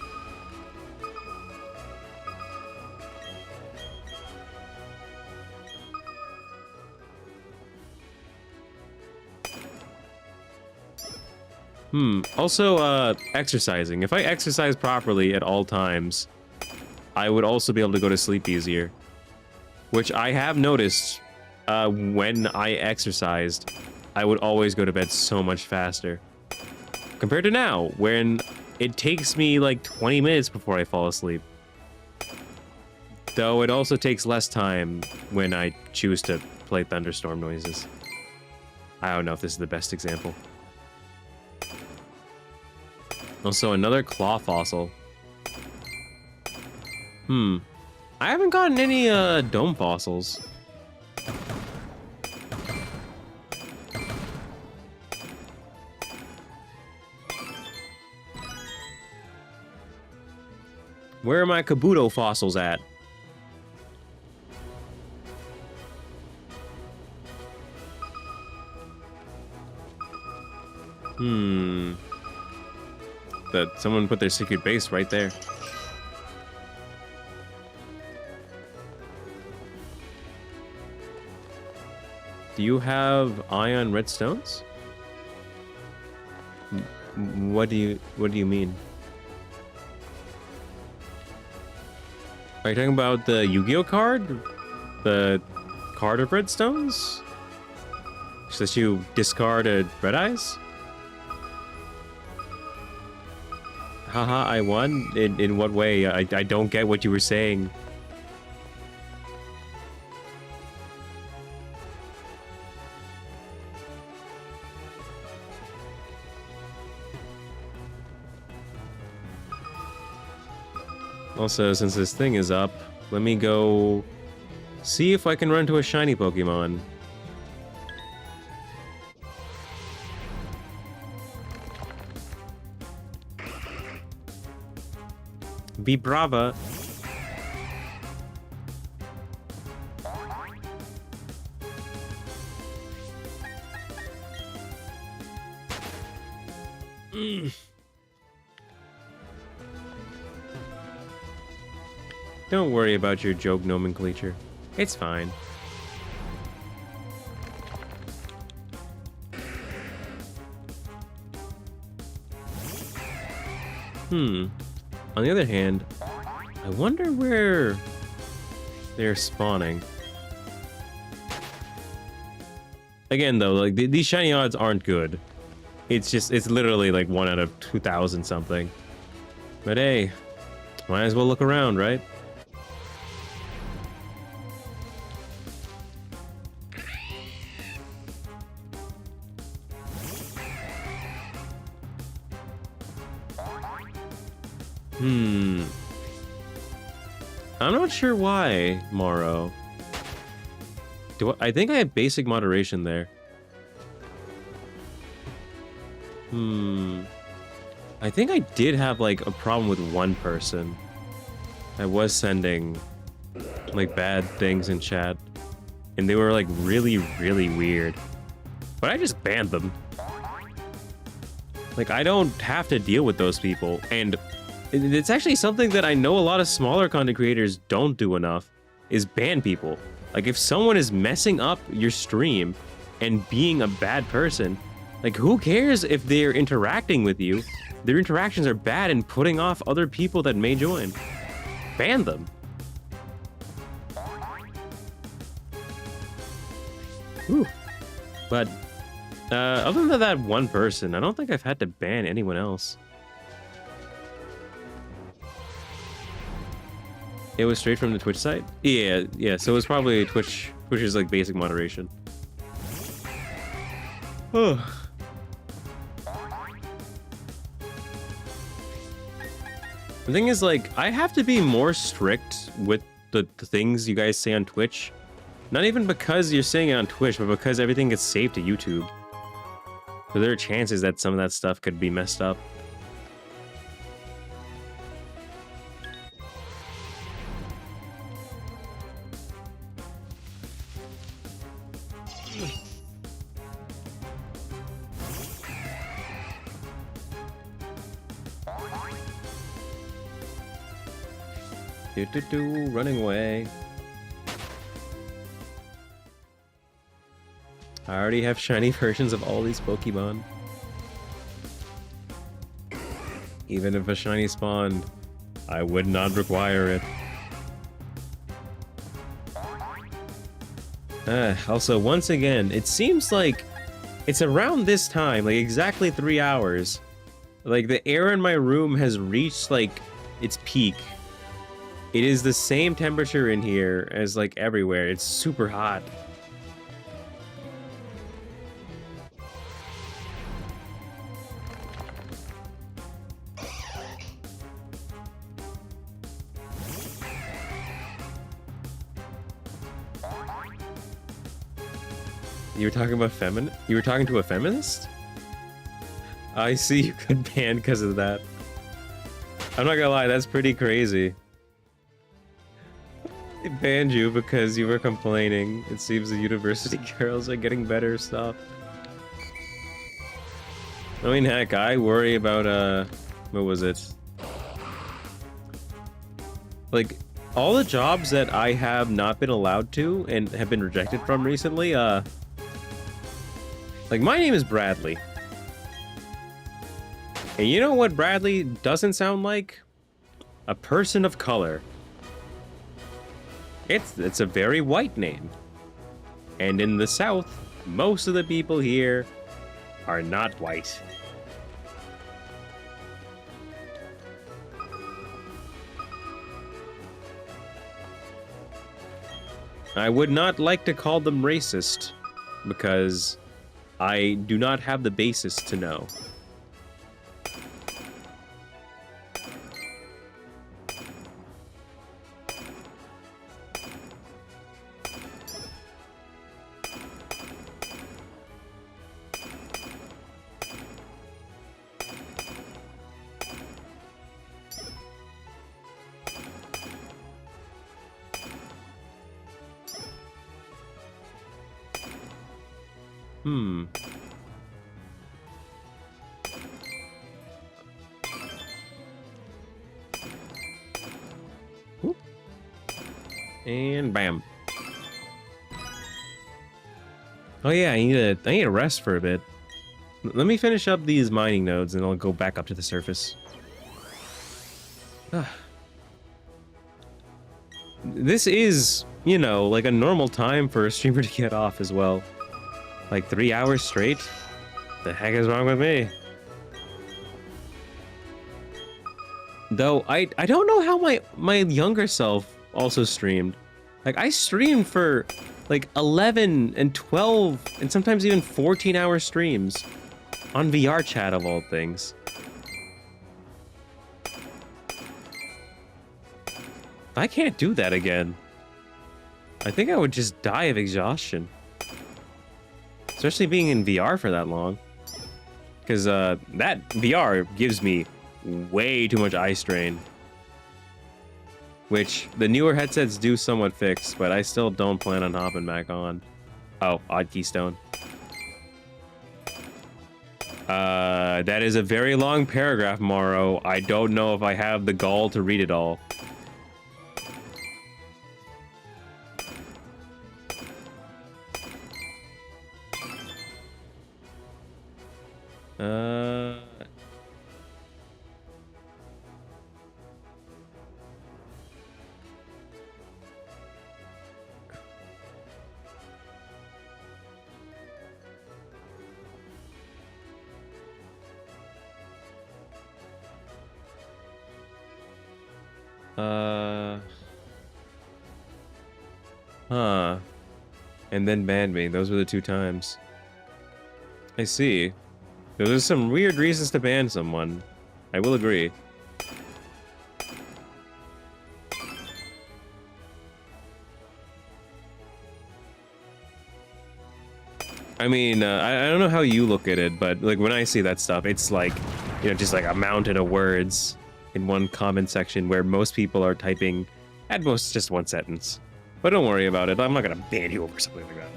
Also, exercising. If I exercise properly at all times, I would also be able to go to sleep easier. Which I have noticed, when I exercised, I would always go to bed so much faster. Compared to now, when it takes me like 20 minutes before I fall asleep. Though it also takes less time when I choose to play thunderstorm noises. I don't know if this is the best example. Also, another claw fossil. I haven't gotten any, dome fossils. Where are my Kabuto fossils at? That someone put their secret base right there. Do you have ion redstones? What do you mean? Are you talking about the Yu-Gi-Oh card? The card of redstones? So that you discard a Red Eyes? Haha, I won? In what way? I don't get what you were saying. Also, since this thing is up, let me go see if I can run to a shiny Pokemon. Be brava. Don't worry about your joke nomenclature. It's fine. On the other hand, I wonder where they're spawning. Again, though, like these shiny odds aren't good. It's literally like 1 out of 2,000 something. But hey, might as well look around, right? I'm not sure why, Morrow. I think I have basic moderation there. I think I did have, like, a problem with one person. I was sending, like, bad things in chat. And they were, like, really, really weird. But I just banned them. Like, I don't have to deal with those people. And it's actually something that I know a lot of smaller content creators don't do enough, is ban people. Like, if someone is messing up your stream and being a bad person, like, who cares if they're interacting with you? Their interactions are bad and putting off other people that may join. Ban them. Whew. But, other than that one person, I don't think I've had to ban anyone else. It was straight from the Twitch site? Yeah, so it was probably Twitch's like basic moderation. Oh. The thing is, like, I have to be more strict with the things you guys say on Twitch. Not even because you're saying it on Twitch, but because everything gets saved to YouTube. So there are chances that some of that stuff could be messed up. Running away. I already have shiny versions of all these Pokemon. Even if a shiny spawned, I would not require it. Also, once again, it seems like it's around this time, like exactly 3 hours. Like, the air in my room has reached, like, its peak. It is the same temperature in here as, like, everywhere. It's super hot. You were talking about You were talking to a feminist? I see you got banned because of that. I'm not gonna lie, that's pretty crazy. They banned you because you were complaining. It seems the university girls are getting better stuff. I mean, heck, I worry about, what was it? Like, all the jobs that I have not been allowed to and have been rejected from recently, like, my name is Bradley. And you know what Bradley doesn't sound like? A person of color. It's a very white name. And in the South, most of the people here are not white. I would not like to call them racist, because I do not have the basis to know. Whoop. And bam. Oh yeah, I need to rest for a bit. Let me finish up these mining nodes and I'll go back up to the surface. This is, you know, like a normal time for a streamer to get off as well. Like 3 hours straight? The heck is wrong with me? Though, I don't know how my younger self also streamed. Like, I streamed for, like, 11 and 12 and sometimes even 14-hour streams. On VR chat, of all things. I can't do that again. I think I would just die of exhaustion. Especially being in VR for that long. Because that VR gives me way too much eye strain. Which the newer headsets do somewhat fix, but I still don't plan on hopping back on. Oh, odd keystone. That is a very long paragraph, Morrow. I don't know if I have the gall to read it all. Huh. And then banned me. Those were the 2 times. I see. There's some weird reasons to ban someone. I will agree. I mean, I don't know how you look at it, but like when I see that stuff, it's like, you know, just like a mountain of words in one comment section where most people are typing at most just 1 sentence. But don't worry about it. I'm not gonna ban you over something like that.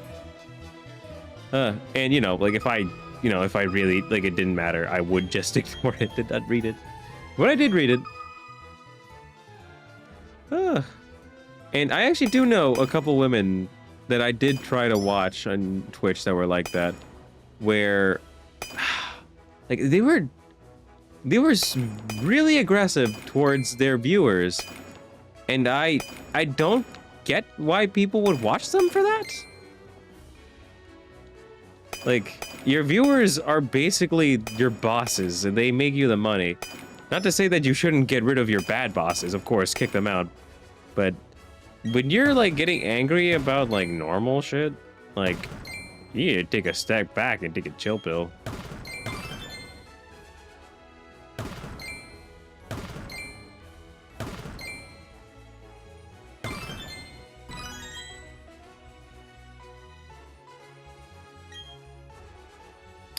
And you know, like if I really like it didn't matter, I would just ignore it, did not read it. But I did read it. And I actually do know a couple women that I did try to watch on Twitch that were like that, where like they were really aggressive towards their viewers, and I don't get why people would watch them for that. Like, your viewers are basically your bosses, and they make you the money. Not to say that you shouldn't get rid of your bad bosses, of course, kick them out. But when you're, like, getting angry about, like, normal shit, like, you need to take a step back and take a chill pill.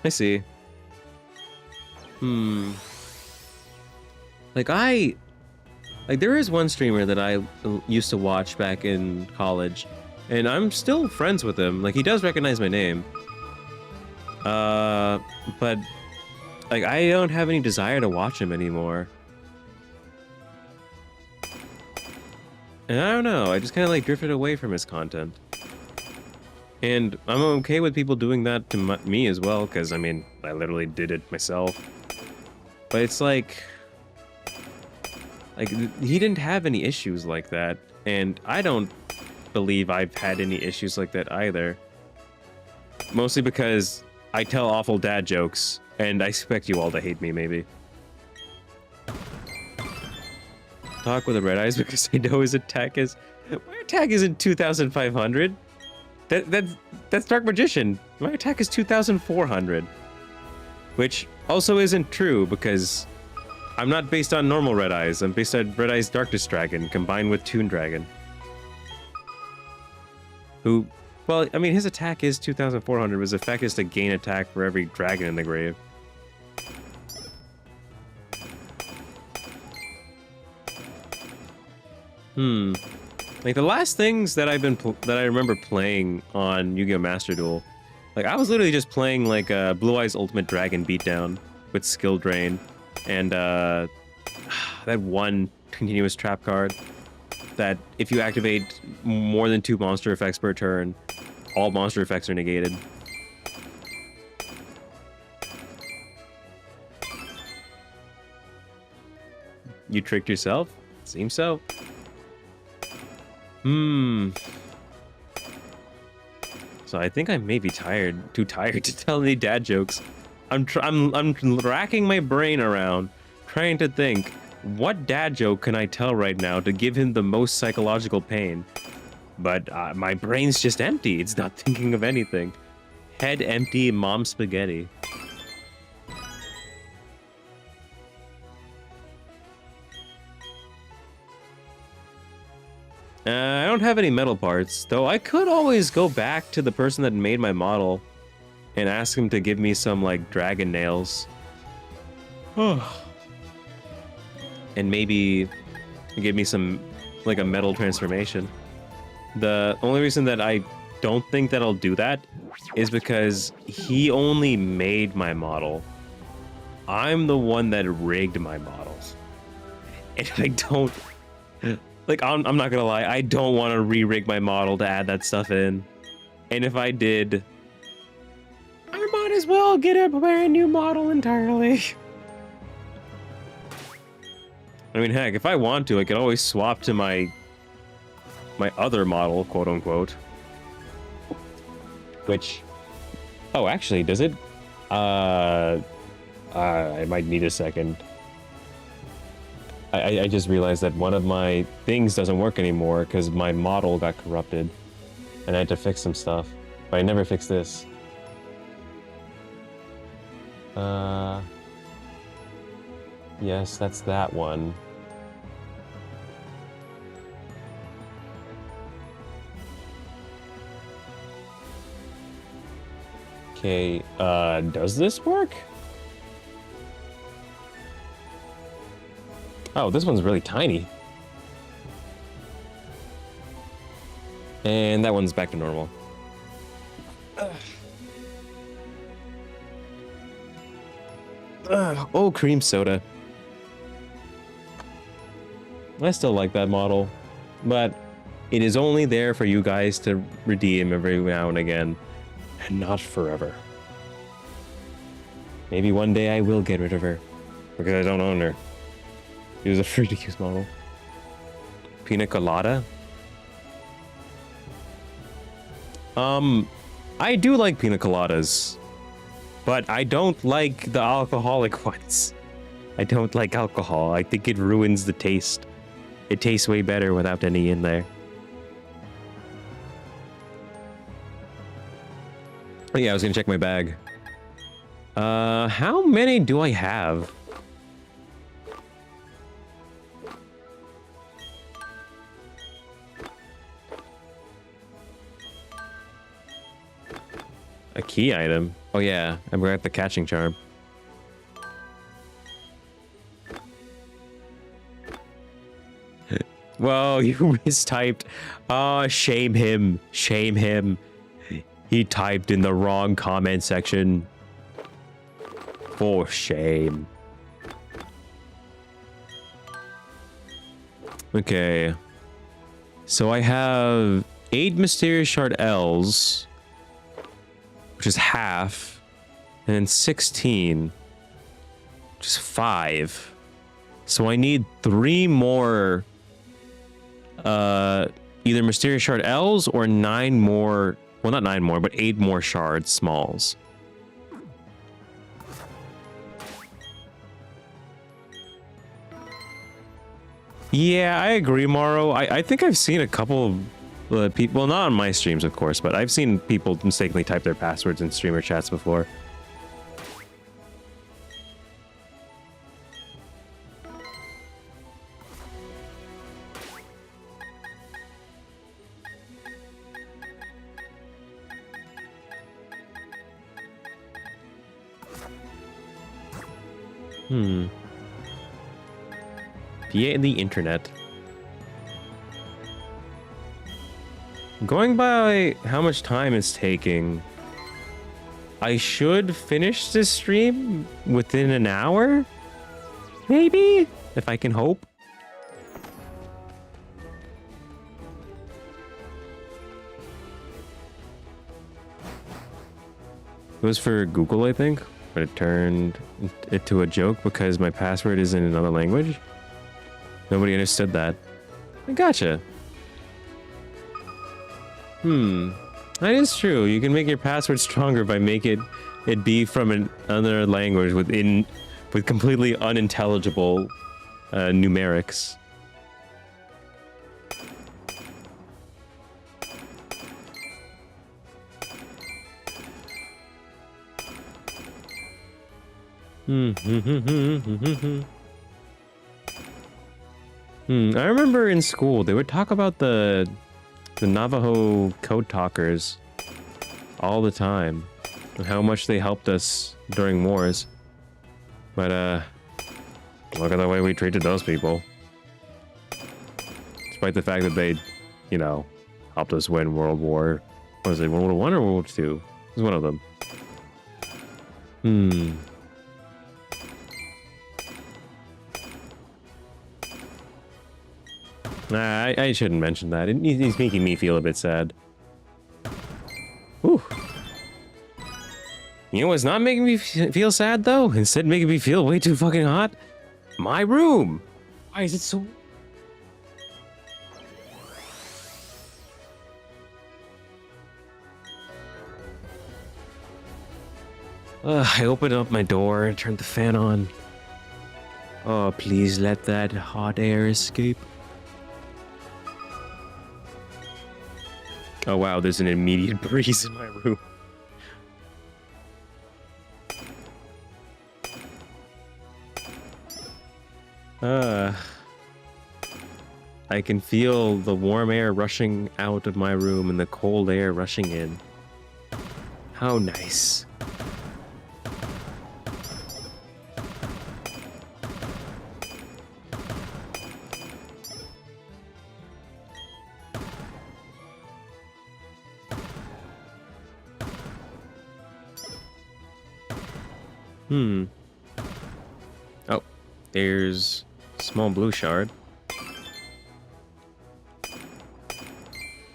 I see. Like there is one streamer that I used to watch back in college, and I'm still friends with him. Like, he does recognize my name. But like I don't have any desire to watch him anymore. And I don't know, I just kind of like drifted away from his content. And I'm okay with people doing that to me as well, because, I mean, I literally did it myself. But it's like, he didn't have any issues like that, and I don't believe I've had any issues like that either. Mostly because I tell awful dad jokes, and I expect you all to hate me, maybe. Talk with the red eyes because I know his attack is... My attack isn't 2,500. That's Dark Magician. My attack is 2,400. Which also isn't true, because I'm not based on normal Red Eyes. I'm based on Red Eyes Darkness Dragon combined with Toon Dragon. Who, well, I mean, his attack is 2,400, but his effect is to gain attack for every dragon in the grave. Like, the last things that I remember playing on Yu-Gi-Oh! Master Duel, like, I was literally just playing, like, Blue Eyes Ultimate Dragon Beatdown with Skill Drain, and, that one continuous trap card that if you activate more than 2 monster effects per turn, all monster effects are negated. You tricked yourself? Seems so. So I think I may be too tired to tell any dad jokes. I'm racking my brain around, trying to think, what dad joke can I tell right now to give him the most psychological pain? But my brain's just empty. It's not thinking of anything. Head empty, mom spaghetti. I don't have any metal parts, though I could always go back to the person that made my model and ask him to give me some, like, dragon nails. And maybe give me some, like, a metal transformation. The only reason that I don't think that I'll do that is because he only made my model. I'm the one that rigged my models. And I don't... Like, I'm not gonna lie, I don't want to re-rig my model to add that stuff in. And if I did, I might as well get a brand new model entirely. I mean, heck, if I want to, I could always swap to my other model, quote unquote. Which, oh, actually, does it? I might need a second. I just realized that one of my things doesn't work anymore because my model got corrupted and I had to fix some stuff, but I never fixed this. Yes, that's that one. Okay, does this work? Oh, this one's really tiny. And that one's back to normal. Oh, cream soda. I still like that model, but it is only there for you guys to redeem every now and again, and not forever. Maybe one day I will get rid of her, because I don't own her. She was a free-to-use model. Pina colada? I do like pina coladas, but I don't like the alcoholic ones. I don't like alcohol. I think it ruins the taste. It tastes way better without any in there. Oh yeah, I was gonna check my bag. How many do I have? A key item? Oh yeah, I'm at the catching charm. Whoa, you mistyped. Oh, shame him. Shame him. He typed in the wrong comment section. For shame. Okay. So I have 8 Mysterious Shard L's, which is half, and then 16, which is 5. So I need 3 more, either Mysterious Shard L's or 9 more, well, not 9 more, but 8 more shards, smalls. Yeah, I agree, Morrow. I think I've seen a couple of people, well, not on my streams, of course, but I've seen people mistakenly type their passwords in streamer chats before. Via the internet. Going by how much time it's taking, I should finish this stream within an hour? Maybe? If I can hope. It was for Google, I think, but it turned it to a joke because my password is in another language. Nobody understood that. I gotcha. That is true. You can make your password stronger by making it be from another language with completely unintelligible numerics. I remember in school they would talk about the Navajo code talkers all the time and how much they helped us during wars. But look at the way we treated those people. Despite the fact that they, you know, helped us win World War. What was it, World War One or World War Two? It was one of them. Nah, I shouldn't mention that. He's making me feel a bit sad. Whew. You know what's not making me feel sad, though? Instead making me feel way too fucking hot? My room! Why is it so... I opened up my door and turned the fan on. Oh, please let that hot air escape. Oh wow, there's an immediate breeze in my room. I can feel the warm air rushing out of my room and the cold air rushing in. How nice. There's small blue shard.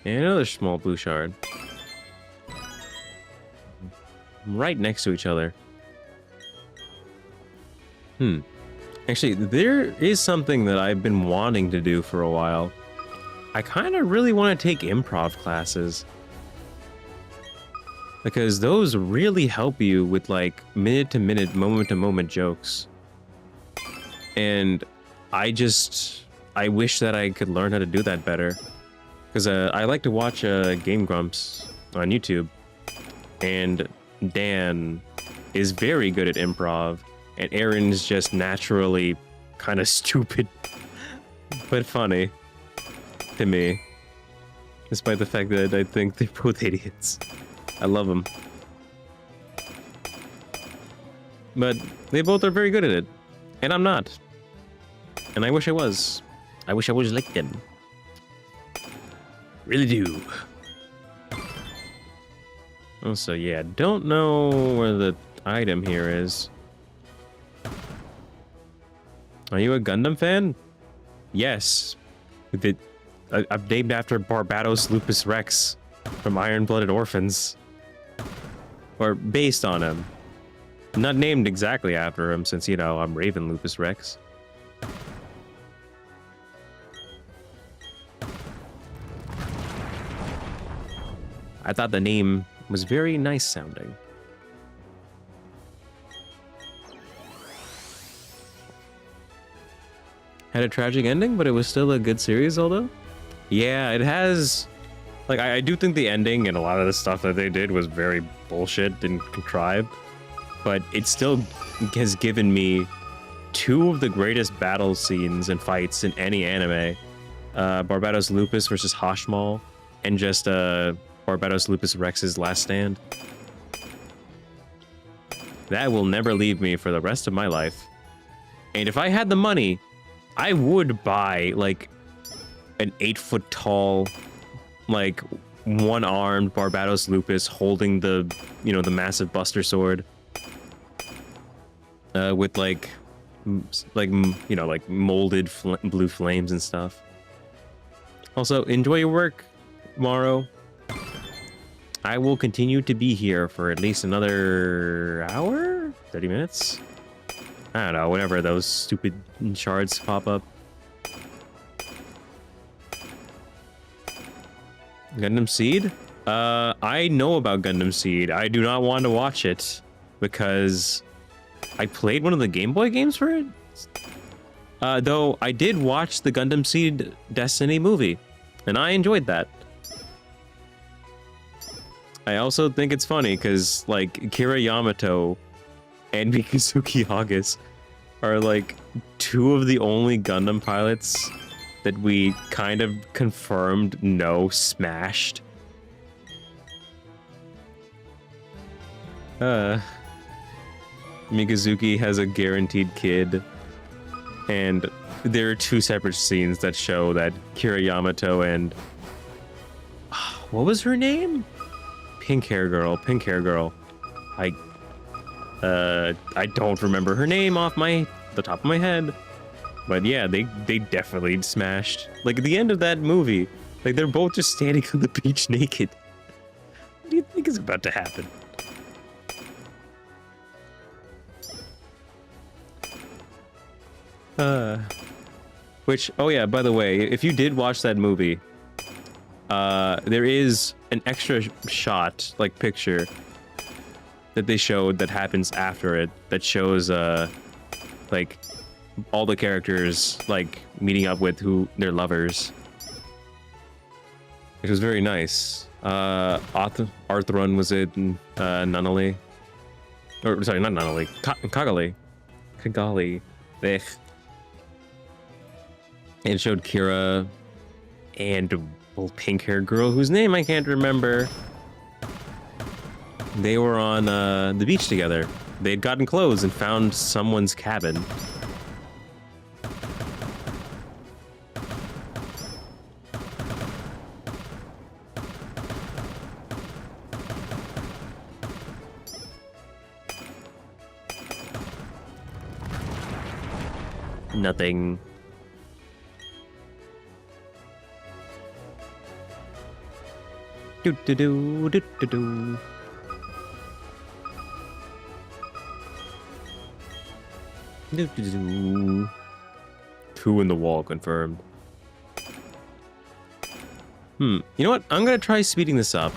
And another small blue shard. Right next to each other. Actually, there is something that I've been wanting to do for a while. I kind of really want to take improv classes. Because those really help you with like minute to minute, moment to moment jokes. And I wish that I could learn how to do that better. Because I like to watch Game Grumps on YouTube. And Dan is very good at improv. And Aaron's just naturally kind of stupid. But funny. To me. Despite the fact that I think they're both idiots. I love them. But they both are very good at it. And I'm not. And I wish I was. I wish I was like them. Really do. Also, yeah, don't know where the item here is. Are you a Gundam fan? Yes. I'm named after Barbados Lupus Rex from Iron-Blooded Orphans. Or based on him. Not named exactly after him, since, you know, I'm Raven Lupus Rex. I thought the name was very nice sounding. Had a tragic ending, but it was still a good series, although? Yeah, it has... Like, I do think the ending and a lot of the stuff that they did was very bullshit and contrived. But it still has given me two of the greatest battle scenes and fights in any anime. Barbados Lupus versus Hashmal, and just Barbados Lupus Rex's last stand. That will never leave me for the rest of my life. And if I had the money, I would buy, like, an 8-foot-tall, like, one-armed Barbados Lupus holding the, you know, the massive Buster Sword. With, like, you know, like, molded blue flames and stuff. Also, enjoy your work, Morrow. I will continue to be here for at least another hour? 30 minutes? I don't know, whenever those stupid shards pop up. Gundam Seed? I know about Gundam Seed. I do not want to watch it because I played one of the Game Boy games for it. Though I did watch the Gundam Seed Destiny movie, and I enjoyed that. I also think it's funny because, like, Kira Yamato and Mikazuki Hagas are, like, two of the only Gundam pilots that we kind of confirmed smashed. Mikazuki has a guaranteed kid, and there are two separate scenes that show that Kira Yamato and... what was her name? Pink hair girl. I don't remember her name off the top of my head. But yeah, they definitely smashed. Like, at the end of that movie, like, they're both just standing on the beach naked. What do you think is about to happen? Which, oh yeah, by the way, if you did watch that movie, there is an extra shot, like, picture that they showed that happens after it that shows, like, all the characters, like, meeting up with their lovers. It was very nice. Arthurun was it, Nunnally. Or, sorry, not Nunnally, Kagali. Ugh. And it showed Kira and a little pink-haired girl whose name I can't remember. They were on the beach together. They had gotten clothes and found someone's cabin. Nothing. Do do do do do do. Do do do. 2 in the wall confirmed. You know what? I'm gonna try speeding this up.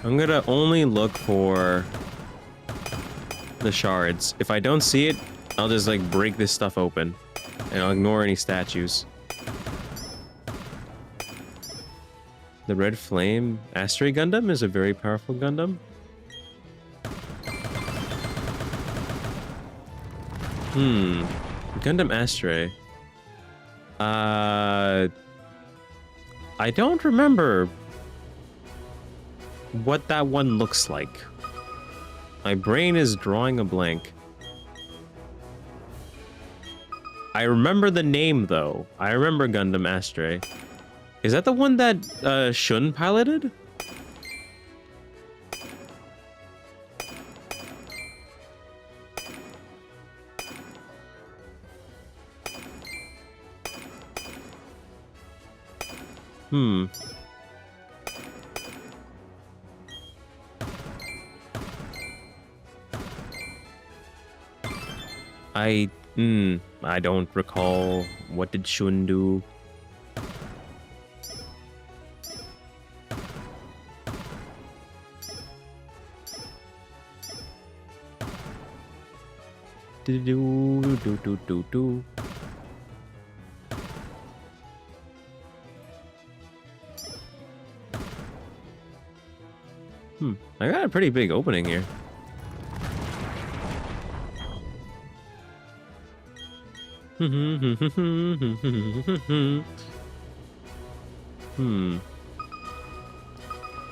I'm gonna only look for the shards. If I don't see it, I'll just like break this stuff open and I'll ignore any statues. The Red Flame Astray Gundam is a very powerful Gundam. Gundam Astray. I don't remember what that one looks like. My brain is drawing a blank. I remember the name, though. I remember Gundam Astray. Is that the one that Shun piloted? I don't recall. What did Shun do? Do. I got a pretty big opening here.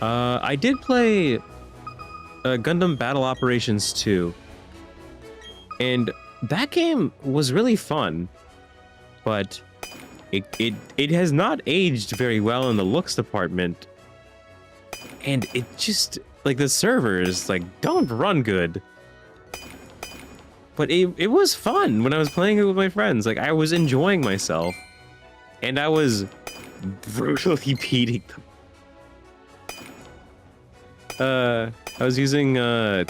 I did play Gundam Battle Operations 2. And that game was really fun. But it has not aged very well in the looks department. And it just, like, the servers, like, don't run good. But it was fun when I was playing it with my friends. Like, I was enjoying myself. And I was brutally beating them. I was using, it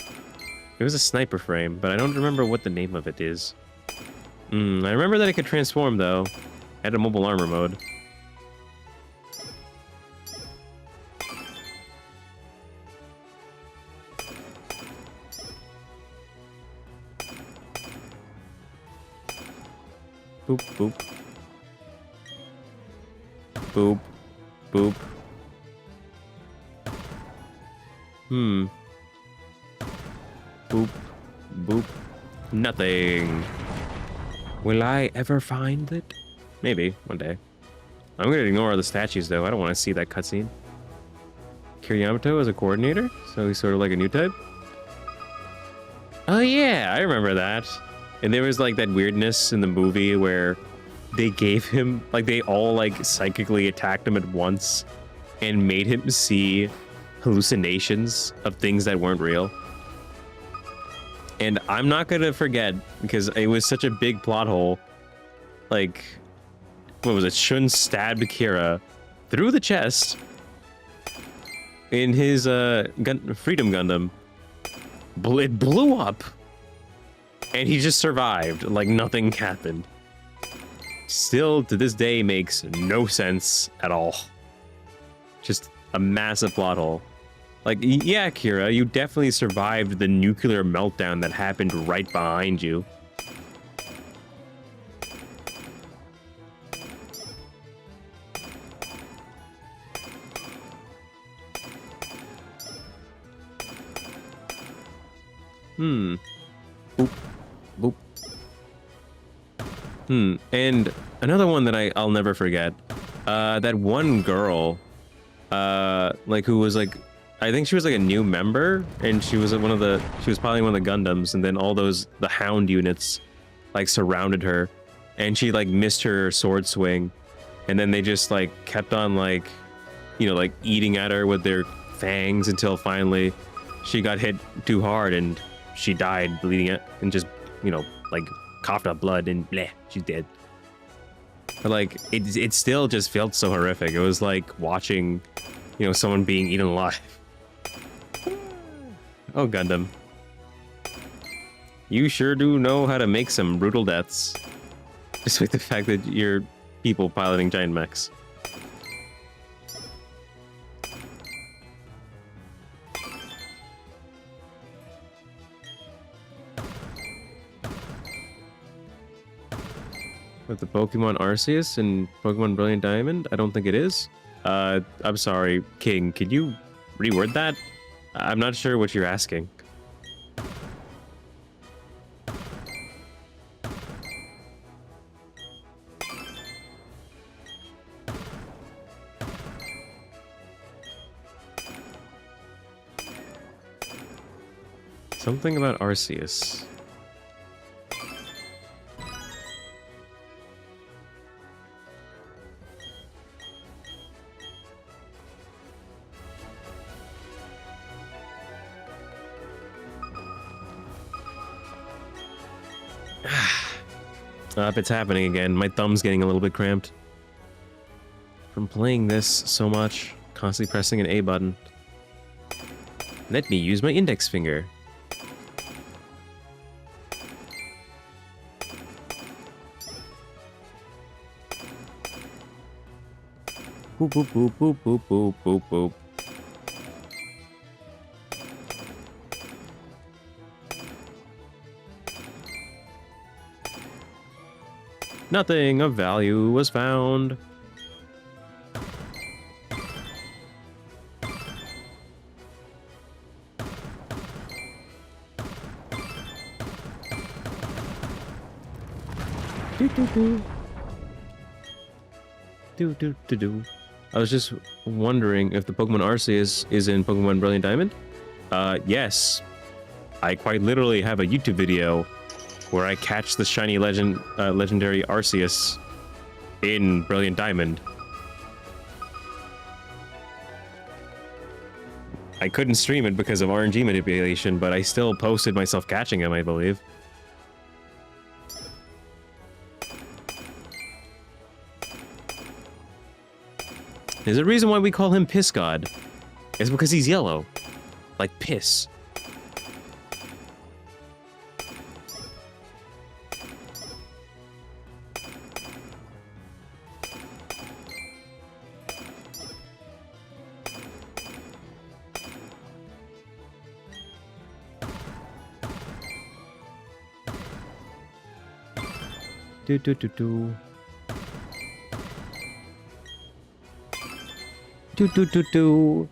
was a sniper frame, but I don't remember what the name of it is. I remember that it could transform, though. I had a mobile armor mode. Boop, boop. Boop. Boop. Boop. Boop. Nothing. Will I ever find it? Maybe, one day. I'm gonna ignore all the statues, though. I don't want to see that cutscene. Kiriyamato as a coordinator? So he's sort of like a new type? Oh yeah, I remember that. And there was like that weirdness in the movie where they gave him, like they all like psychically attacked him at once and made him see hallucinations of things that weren't real. And I'm not gonna forget, because it was such a big plot hole. Like, what was it? Shun stabbed Kira through the chest in his Freedom Gundam. It blew up. And he just survived, like nothing happened. Still, to this day, makes no sense at all. Just a massive plot hole. Like, yeah, Kira, you definitely survived the nuclear meltdown that happened right behind you. Boop. Boop. And another one that I'll never forget. That one girl, like who was like, I think she was like a new member, and she was she was probably one of the Gundams, and then all the Hound units like surrounded her, and she like missed her sword swing, and then they just like kept on like, you know, like eating at her with their fangs until finally she got hit too hard and she died bleeding it and just, you know, like coughed up blood and bleh, she's dead. But like, it still just felt so horrific. It was like watching, you know, someone being eaten alive. Oh, Gundam. You sure do know how to make some brutal deaths. Despite the fact that you're people piloting giant mechs. With the Pokemon Arceus and Pokemon Brilliant Diamond? I don't think it is. I'm sorry, King. Could you reword that? I'm not sure what you're asking. Something about Arceus. It's happening again. My thumb's getting a little bit cramped from playing this so much, constantly pressing an A button. Let me use my index finger. Boop boop boop boop boop boop boop boop. Nothing of value was found. Do do do. Do do do do. I was just wondering if the Pokemon Arceus is in Pokemon Brilliant Diamond. Yes. I quite literally have a YouTube video where I catch the shiny legendary Arceus in Brilliant Diamond. I couldn't stream it because of RNG manipulation, but I still posted myself catching him, I believe. There's a reason why we call him Piss God. It's because he's yellow. Like piss. Do do do do. Do do do do.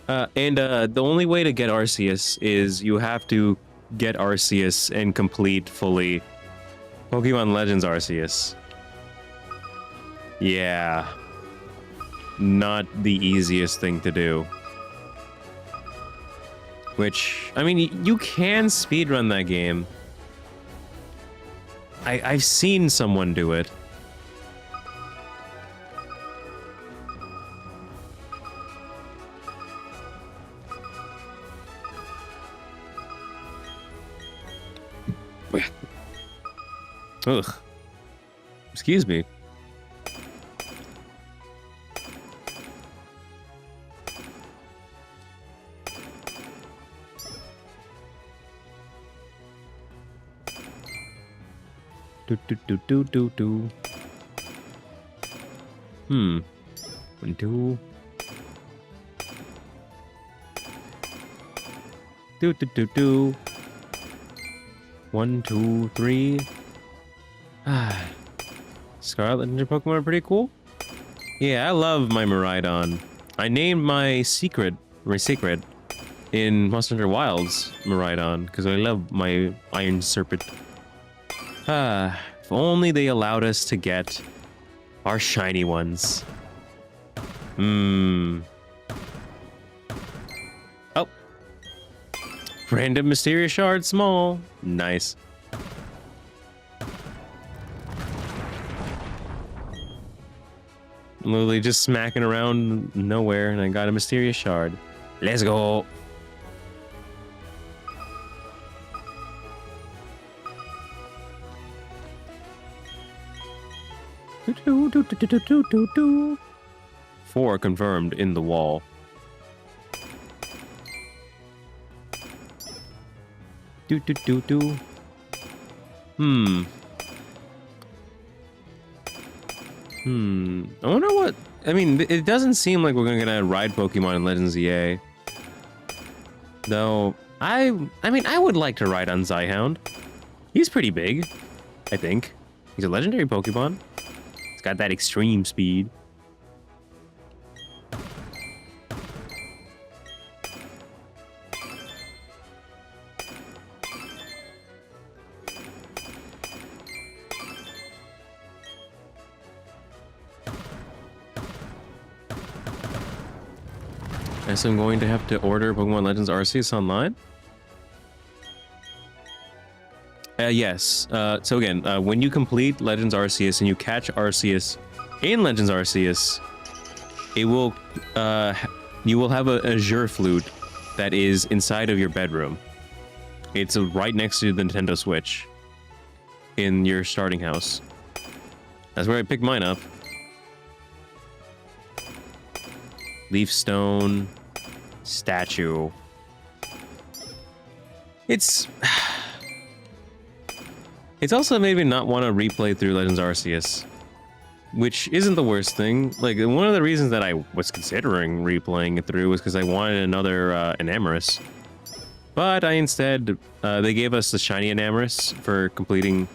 The only way to get Arceus is you have to get Arceus and complete fully Pokemon Legends Arceus. Yeah. Not the easiest thing to do. Which, I mean, you can speedrun that game. I've seen someone do it. Ugh. Excuse me. Do do do do do do. 1, 2. Do do do do. 1, 2, 3. Scarlet and your Pokemon are pretty cool. Yeah, I love my Miraidon. I named my secret in Monster Hunter Wilds Miraidon because I love my Iron Serpent. If only they allowed us to get our shiny ones. Oh. Random mysterious shard small. Nice. Literally just smacking around nowhere and I got a mysterious shard. Let's go. 4 confirmed in the wall. I wonder what... I mean, it doesn't seem like we're gonna ride Pokemon in Legends EA. Though, I mean, I would like to ride on Zyhound. He's pretty big, I think. He's a legendary Pokemon. He's got that extreme speed. Guess I'm going to have to order Pokemon Legends Arceus online. Yes. So again, when you complete Legends Arceus and you catch Arceus in Legends Arceus, it will, you will have a Azure Flute that is inside of your bedroom. It's right next to the Nintendo Switch in your starting house. That's where I picked mine up. Leaf Stone statue. It's also made me not want to replay through Legends Arceus, which isn't the worst thing. Like, one of the reasons that I was considering replaying it through was because I wanted another Enamorus. But I instead, they gave us the shiny Enamorus for completing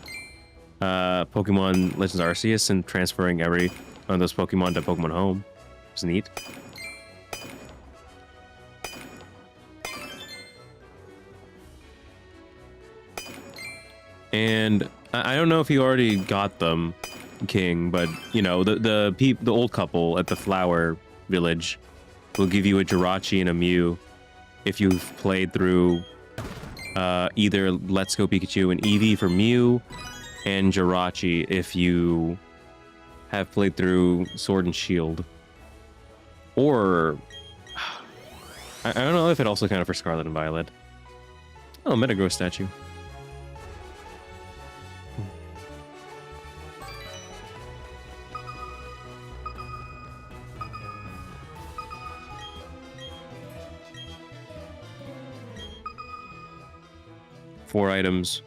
Pokemon Legends Arceus and transferring every one of those Pokemon to Pokemon Home. It's neat. And I don't know if you already got them, King, but you know, the old couple at the flower village will give you a Jirachi and a Mew if you've played through either Let's Go Pikachu and Eevee for Mew, and Jirachi if you have played through Sword and Shield. Or I don't know if it also counted for Scarlet and Violet. Oh, Metagross statue. 4 items.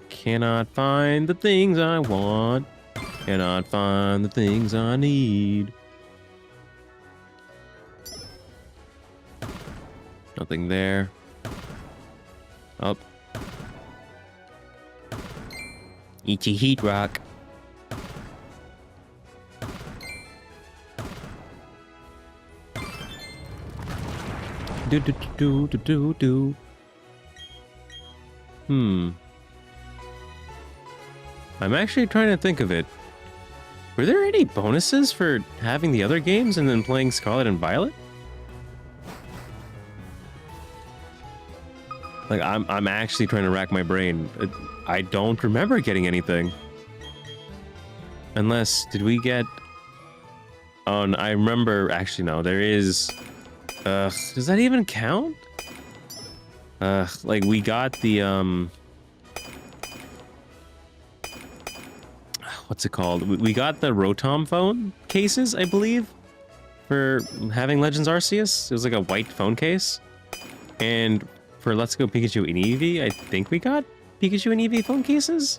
Cannot find the things I want. Cannot find the things I need. Nothing there. Up. Eat your heat rock. Do do do do do do. I'm actually trying to think of it. Were there any bonuses for having the other games and then playing Scarlet and Violet? Like, I'm actually trying to rack my brain. I don't remember getting anything. Unless, did we get... Oh, no, I remember... Actually, no, there is... does that even count? Like, we got the, what's it called? We got the Rotom phone cases, I believe, for having Legends Arceus. It was like a white phone case. And for Let's Go Pikachu and Eevee, I think we got Pikachu and Eevee phone cases?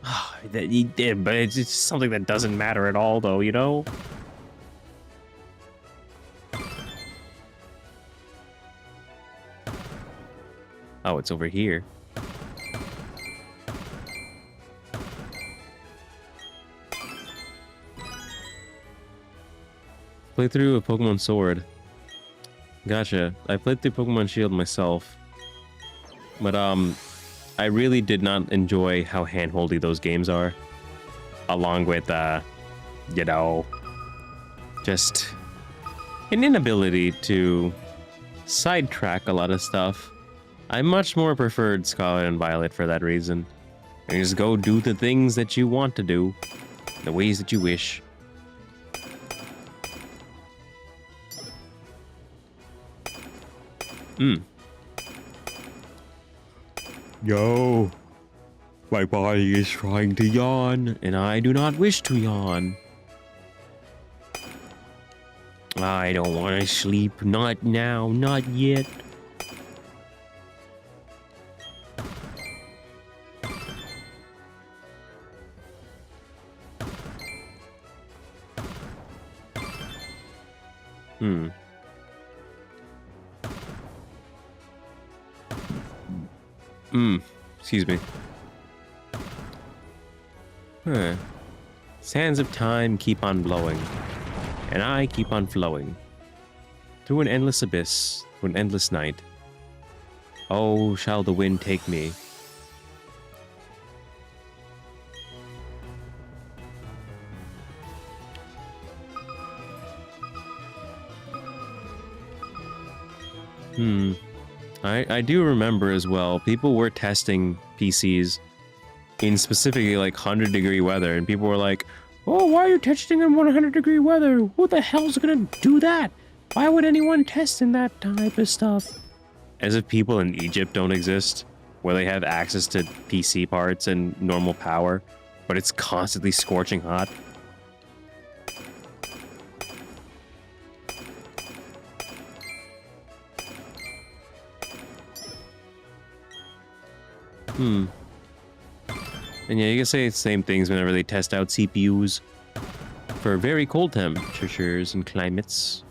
Oh, that you did, but it's just something that doesn't matter at all, though, you know? Oh, it's over here. Play through a Pokemon Sword. Gotcha. I played through Pokemon Shield myself. But, I really did not enjoy how handholdy those games are. Along with, you know, just an inability to sidetrack a lot of stuff. I much more preferred Scarlet and Violet for that reason. You just go do the things that you want to do, the ways that you wish. Yo, my body is trying to yawn, and I do not wish to yawn. I don't want to sleep. Not now. Not yet. Excuse me. Sands of time keep on blowing, and I keep on flowing through an endless abyss, through an endless night. Oh, shall the wind take me? I do remember as well, people were testing PCs in specifically like 100-degree weather, and people were like, oh, why are you testing in 100-degree weather? Who the hell's gonna do that? Why would anyone test in that type of stuff? As if people in Egypt don't exist, where they have access to PC parts and normal power, but it's constantly scorching hot. And yeah, you can say the same things whenever they test out CPUs for very cold temperatures and climates.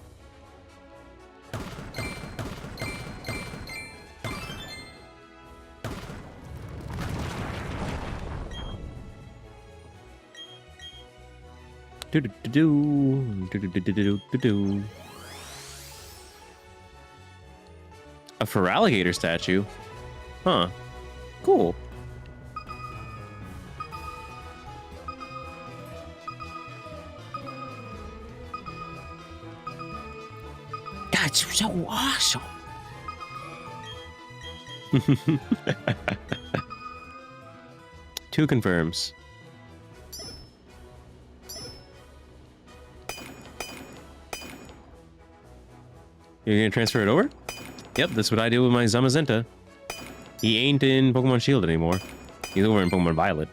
A Feraligatr statue? Huh. Cool. That's so awesome. Two confirms. You're gonna transfer it over? Yep, that's what I do with my Zamazenta. He ain't in Pokemon Shield anymore. He's over in Pokemon Violet.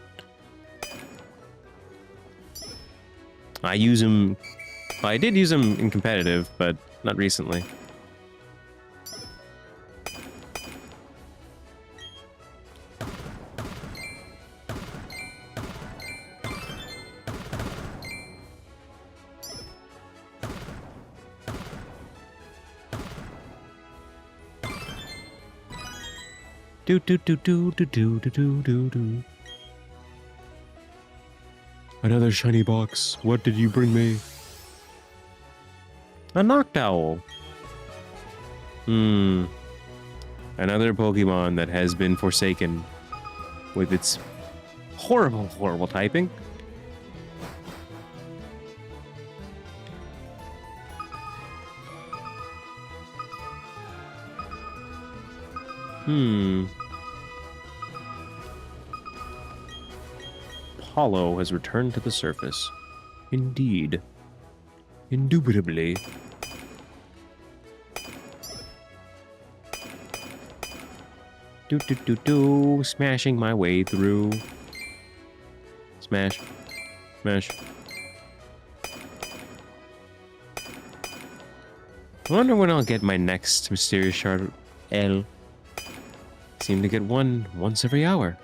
I use him... Well, I did use him in competitive, but not recently. Do do do do do do do do do do. Another shiny box. What did you bring me? A Noctowl. Another Pokemon that has been forsaken with its horrible, horrible typing. Hollow has returned to the surface. Indeed. Indubitably. Do. Smashing my way through. Smash. Smash. I wonder when I'll get my next mysterious shard L. Seem to get one once every hour.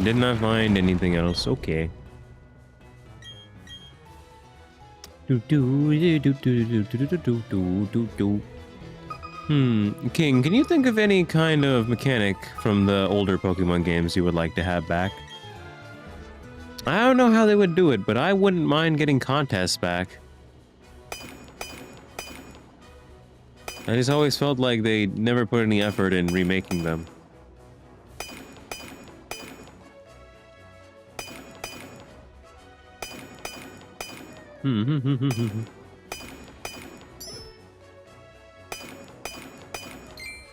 Did not find anything else. Okay. King, can you think of any kind of mechanic from the older Pokemon games you would like to have back? I don't know how they would do it, but I wouldn't mind getting contests back. I just always felt like they never put any effort in remaking them.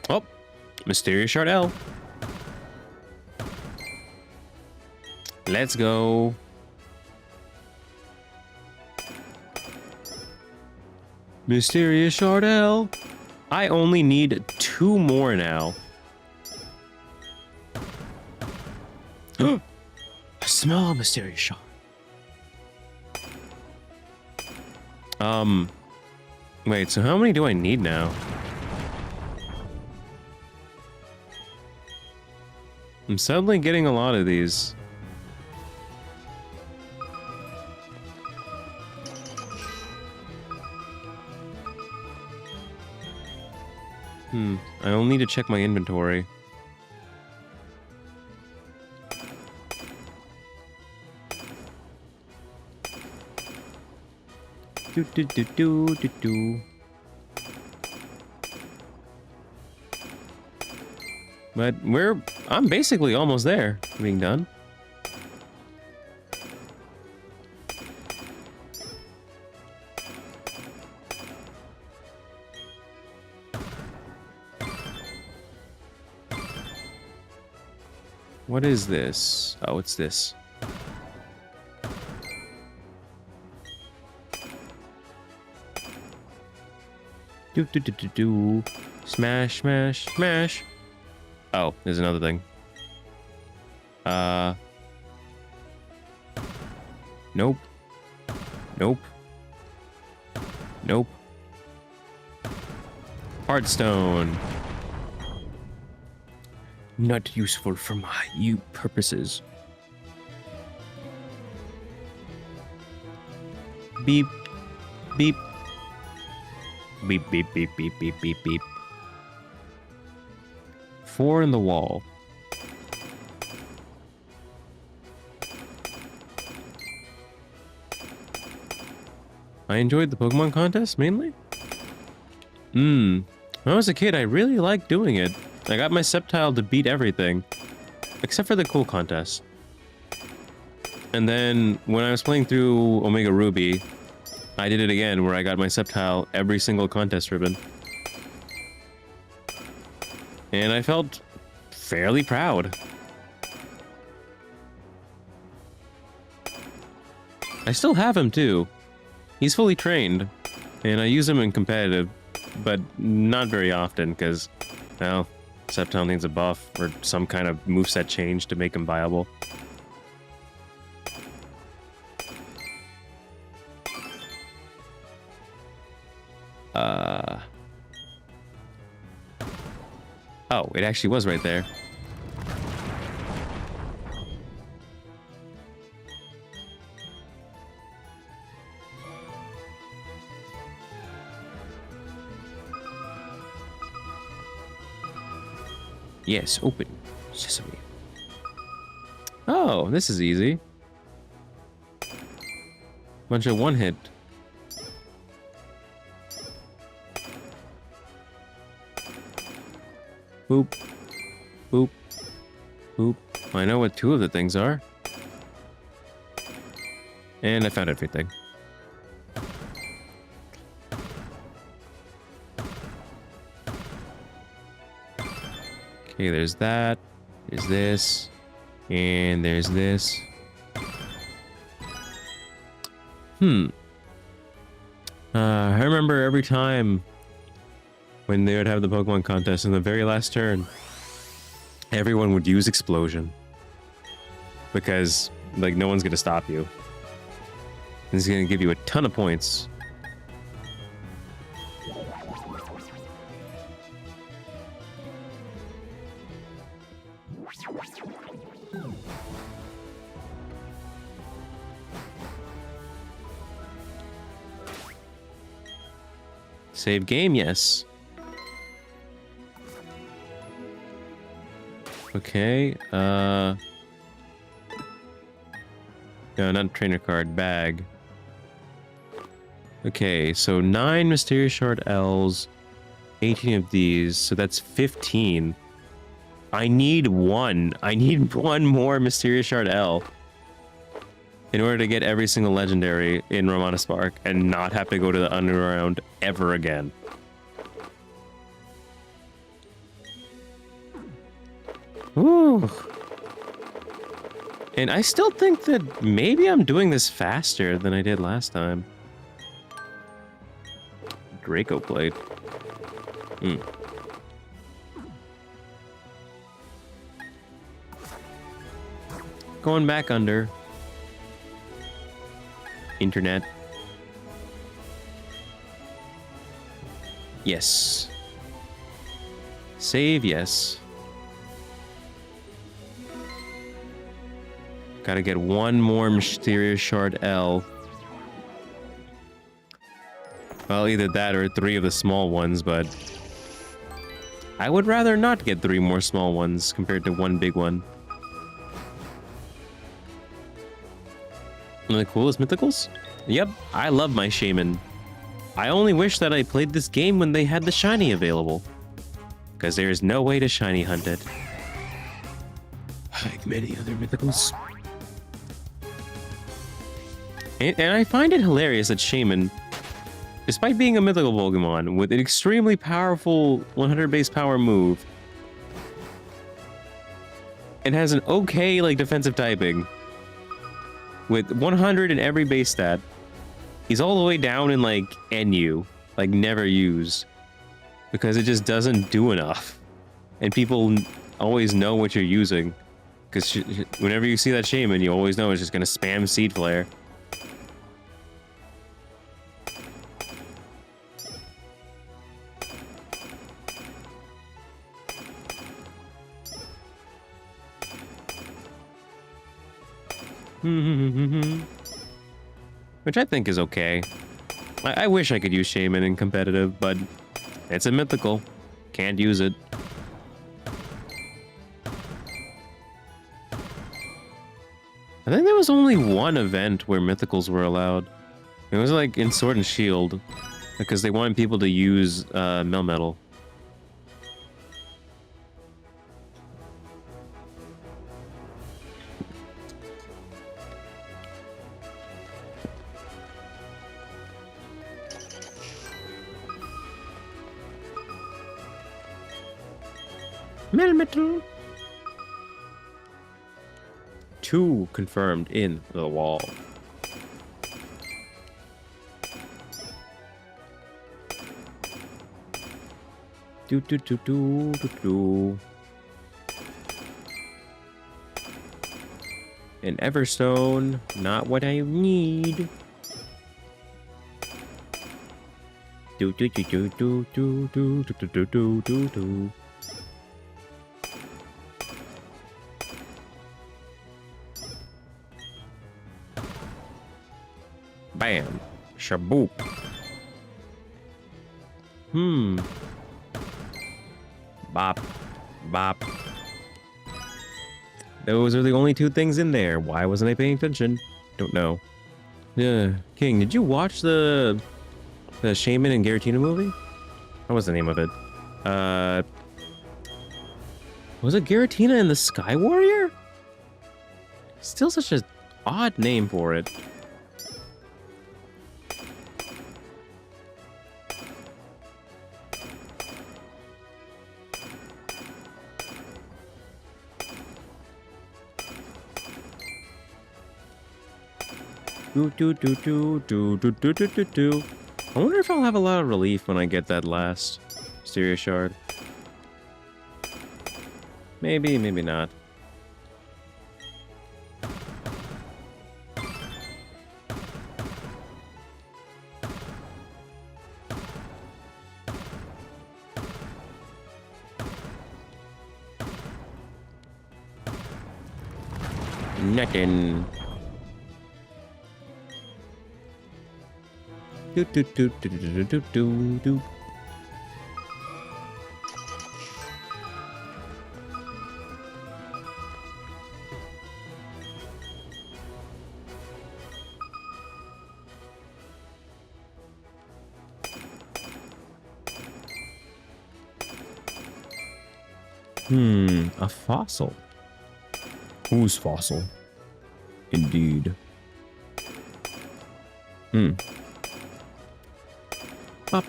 Oh, Mysterious Shard L. Let's go. Mysterious Shard L. I only need 2 more now. I smell a Mysterious Shard. Wait, so how many do I need now? I'm suddenly getting a lot of these. I'll need to check my inventory. Do. But I'm basically almost there, being done. What is this? Oh, it's this. Do. Smash, smash, smash. Oh, there's another thing. Nope. Nope. Nope. Heartstone. Not useful for my purposes. Beep. Beep. Beep, beep, beep, beep, beep, beep, beep. 4 in the wall. I enjoyed the Pokemon contest, mainly. When I was a kid, I really liked doing it. I got my Sceptile to beat everything. Except for the cool contest. And then, when I was playing through Omega Ruby, I did it again, where I got my Sceptile every single contest ribbon. And I felt fairly proud. I still have him, too. He's fully trained, and I use him in competitive, but not very often, because, well, Sceptile needs a buff or some kind of moveset change to make him viable. Oh, it actually was right there. Yes, open. Sesame. Oh, this is easy. Bunch of one-hit. Boop. Boop. Boop. I know what 2 of the things are. And I found everything. Okay, there's that. There's this. And there's this. I remember every time when they would have the Pokemon contest in the very last turn, everyone would use Explosion. Because, like, no one's gonna stop you. This is gonna give you a ton of points. Save game, yes. Okay, No, not trainer card. Bag. Okay, so 9 Mysterious Shard L's, 18 of these, so that's 15. I need one. I need one more Mysterious Shard L in order to get every single legendary in Ramanas Park and not have to go to the underground ever again. Ooh. And I still think that maybe I'm doing this faster than I did last time. Draco Blade. Going back under. Internet. Yes. Save, yes. Gotta get one more Mysterious Shard L. Well, either that or 3 of the small ones, but I would rather not get 3 more small ones compared to 1 big one. One of the coolest mythicals? Yep, I love my shaman. I only wish that I played this game when they had the shiny available, because there is no way to shiny hunt it. Like many other mythicals. And I find it hilarious that shaman, despite being a mythical Pokemon with an extremely powerful 100 base power move, it has an okay like defensive typing with 100 in every base stat. He's all the way down in like NU, like never used, because it just doesn't do enough. And people always know what you're using, because whenever you see that shaman, you always know it's just gonna spam Seed Flare. Which I think is okay. I wish I could use Shaman in competitive, but it's a mythical. Can't use it. I think there was only one event where mythicals were allowed. It was like in Sword and Shield, because they wanted people to use Melmetal. Melmetal. 2 confirmed in the wall. Do do do do do do. An Everstone, not what I need. Do do do do do do do do do do do do. Bam. Shaboop. Bop. Bop. Those are the only 2 things in there. Why wasn't I paying attention? Don't know. Yeah. King, did you watch the Shaman and Giratina movie? What was the name of it? Was it Giratina and the Sky Warrior? Still such an odd name for it. Do do do do do do do do do do. I wonder if I'll have a lot of relief when I get that last Mysterious Shard. Maybe, maybe not. Nothing. Do do do do do do do do. A fossil. Whose fossil? Indeed. Ba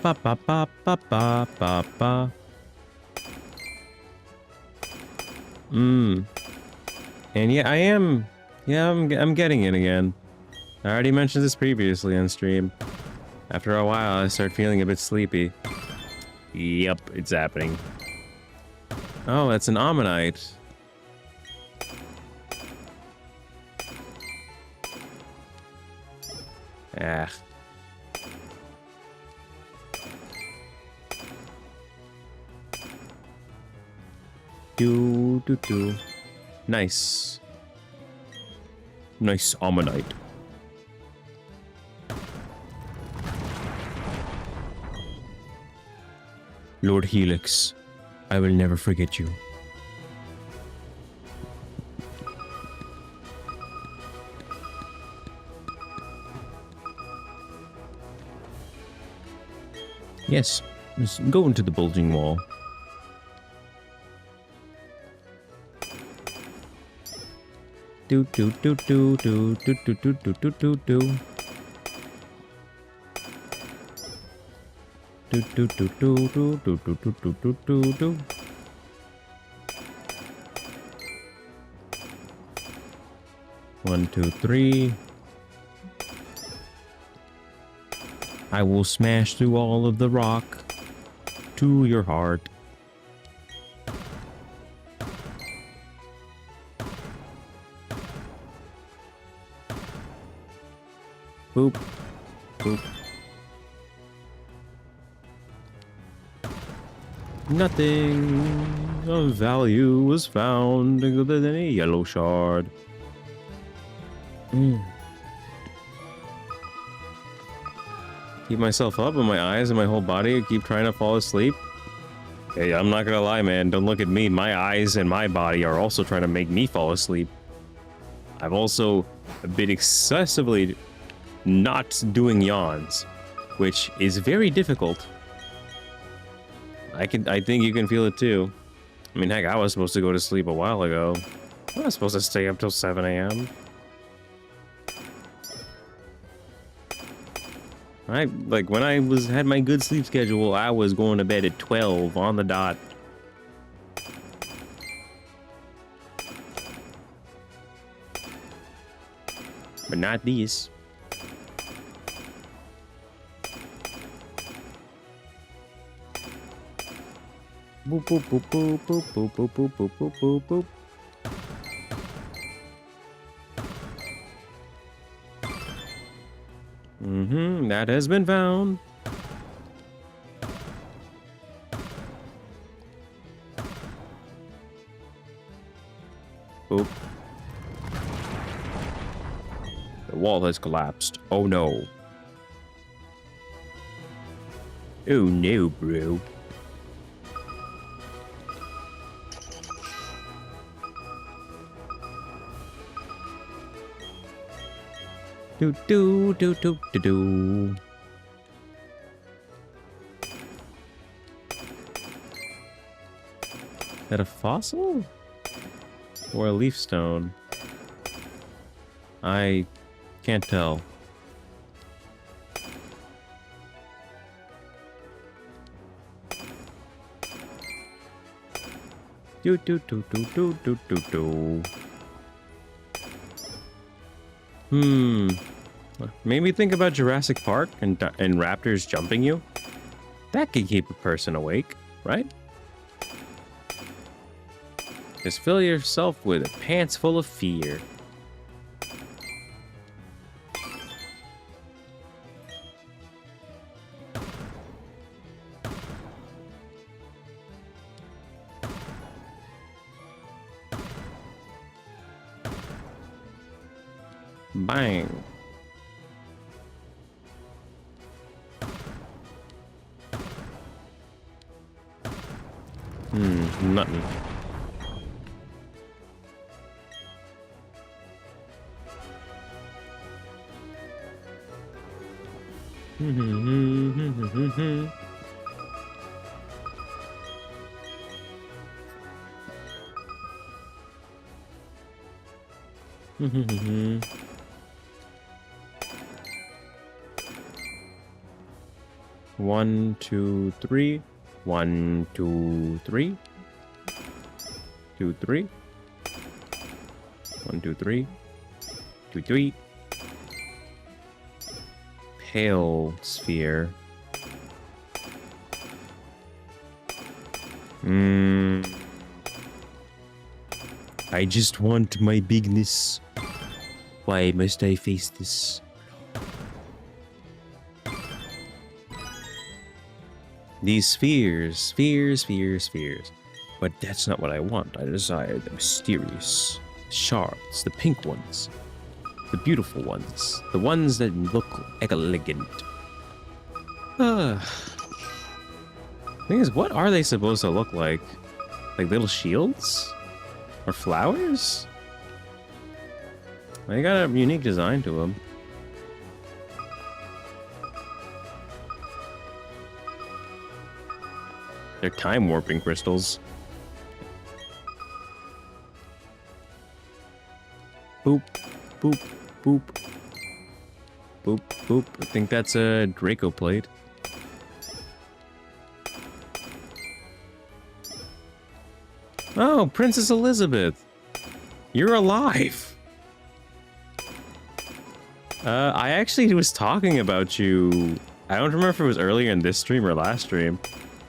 ba ba ba ba ba ba ba. And yeah, I am. Yeah, I'm getting it again. I already mentioned this previously on stream. After a while, I start feeling a bit sleepy. Yep, it's happening. Oh, that's an ammonite. Ah. Do. Nice. Nice ammonite. Lord Helix, I will never forget you. Yes, just go into the bulging wall. Do. Do. 1, 2, 3. I will smash through all of the rock to your heart. Boop. Boop. Nothing of value was found other than a yellow shard. Keep myself up with my eyes and my whole body. I keep trying to fall asleep. Hey, I'm not gonna lie, man. Don't look at me. My eyes and my body are also trying to make me fall asleep. I've also been excessively not doing yawns, which is very difficult. I think you can feel it too. I mean, heck, I was supposed to go to sleep a while ago. I was supposed to stay up till 7 a.m. When I had my good sleep schedule, I was going to bed at 12 on the dot. But not these. Boop boop boop boop boop boop boop boop boop boop boop boop. That has been found. Boop. The wall has collapsed. Oh no. Oh no, bro. Do. Is that a fossil? Or a leaf stone? I can't tell. Do. Maybe think about Jurassic Park and raptors jumping you. That could keep a person awake, right? Just fill yourself with pants full of fear. Bang. Nothing. One, two, three. 1, 2, 3. 2, 3. 1, 2, 3. 2, 3. Pale sphere. I just want my bigness. Why must I face this? These spheres. But that's not what I want. I desire the mysterious shards, the pink ones, the beautiful ones, the ones that look elegant. Thing is, what are they supposed to look like? Like little shields? Or flowers? They got a unique design to them. They're time warping crystals. Boop, boop, boop. Boop, boop. I think that's a Draco plate. Oh, Princess Elizabeth. You're alive. I actually was talking about you. I don't remember if it was earlier in this stream or last stream.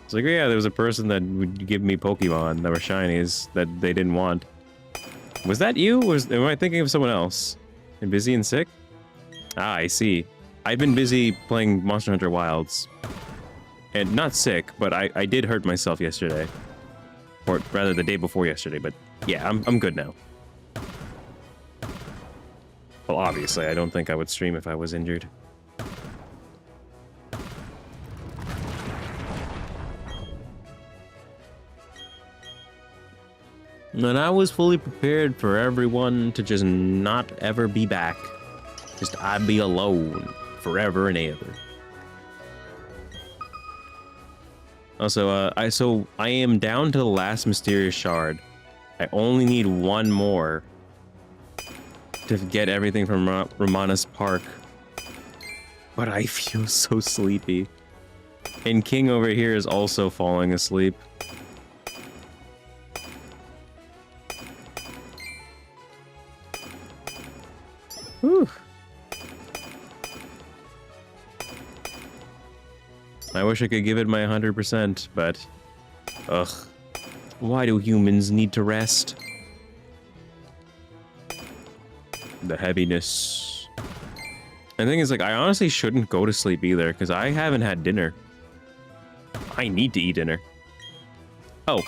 It's like, oh yeah, there was a person that would give me Pokemon that were shinies that they didn't want. Was that you? Am I thinking of someone else? And busy and sick? Ah, I see. I've been busy playing Monster Hunter Wilds. And not sick, but I did hurt myself yesterday. Or rather the day before yesterday, but yeah, I'm good now. Well, obviously, I don't think I would stream if I was injured. And I was fully prepared for everyone to just not ever be back. Just I'd be alone forever and ever. Also, I am down to the last mysterious shard. I only need one more to get everything from Ramanas Park. But I feel so sleepy. And King over here is also falling asleep. Whew. I wish I could give it my 100%, but... ugh. Why do humans need to rest? The heaviness. And the thing is, like, I honestly shouldn't go to sleep either, because I haven't had dinner. I need to eat dinner. Oh.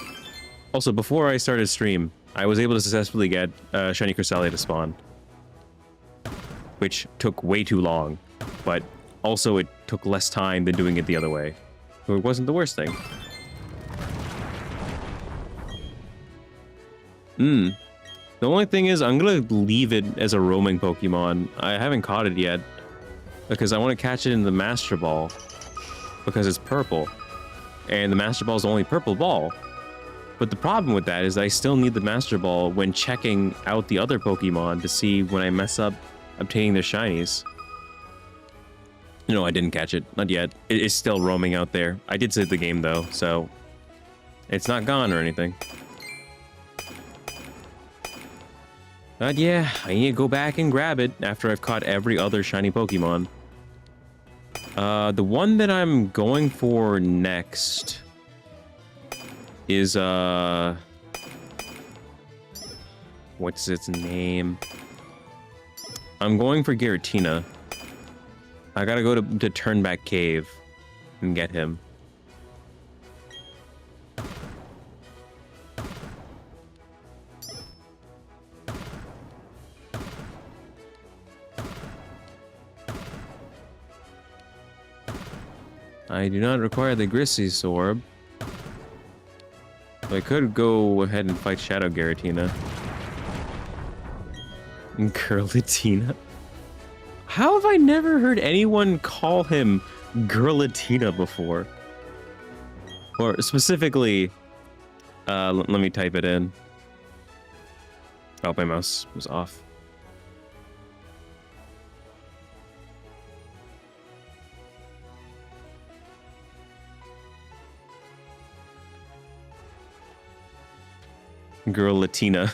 Also, before I started stream, I was able to successfully get Shiny Cresselia to spawn. Which took way too long, but also it took less time than doing it the other way. So it wasn't the worst thing. The only thing is, I'm gonna leave it as a roaming Pokemon. I haven't caught it yet, because I want to catch it in the Master Ball, because it's purple, and the Master Ball is the only purple ball. But the problem with that is I still need the Master Ball when checking out the other Pokemon to see when I mess up obtaining their shinies. No, I didn't catch it. Not yet. It is still roaming out there. I did save the game, though, so... it's not gone or anything. But yeah, I need to go back and grab it after I've caught every other shiny Pokemon. The one that I'm going for next... is, what's its name? I'm going for Giratina. I gotta go to Turnback Cave and get him. I do not require the Grissy's orb. I could go ahead and fight Shadow Giratina. Girlatina? How have I never heard anyone call him Girlatina before? Or specifically, let me type it in. Oh, my mouse was off. Girl Latina.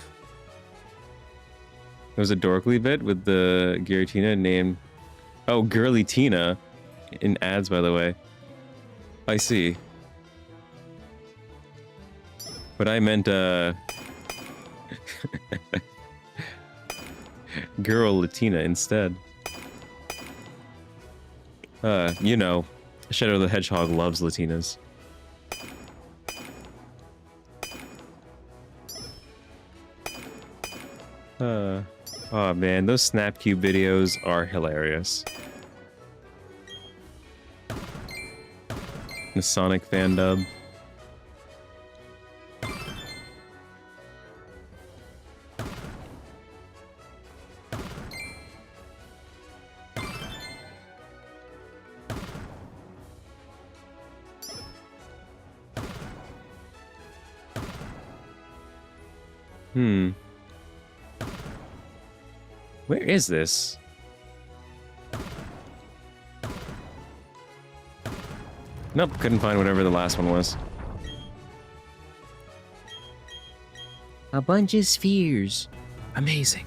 There was a dorkly bit with the Giratina named... Oh, Girly Tina. In ads, by the way. I see. But I meant, Girl Latina instead. You know, Shadow the Hedgehog loves Latinas. Oh man, those Snapcube videos are hilarious. The Sonic fan dub. Where is this? Nope, couldn't find whatever the last one was. A bunch of spheres. Amazing.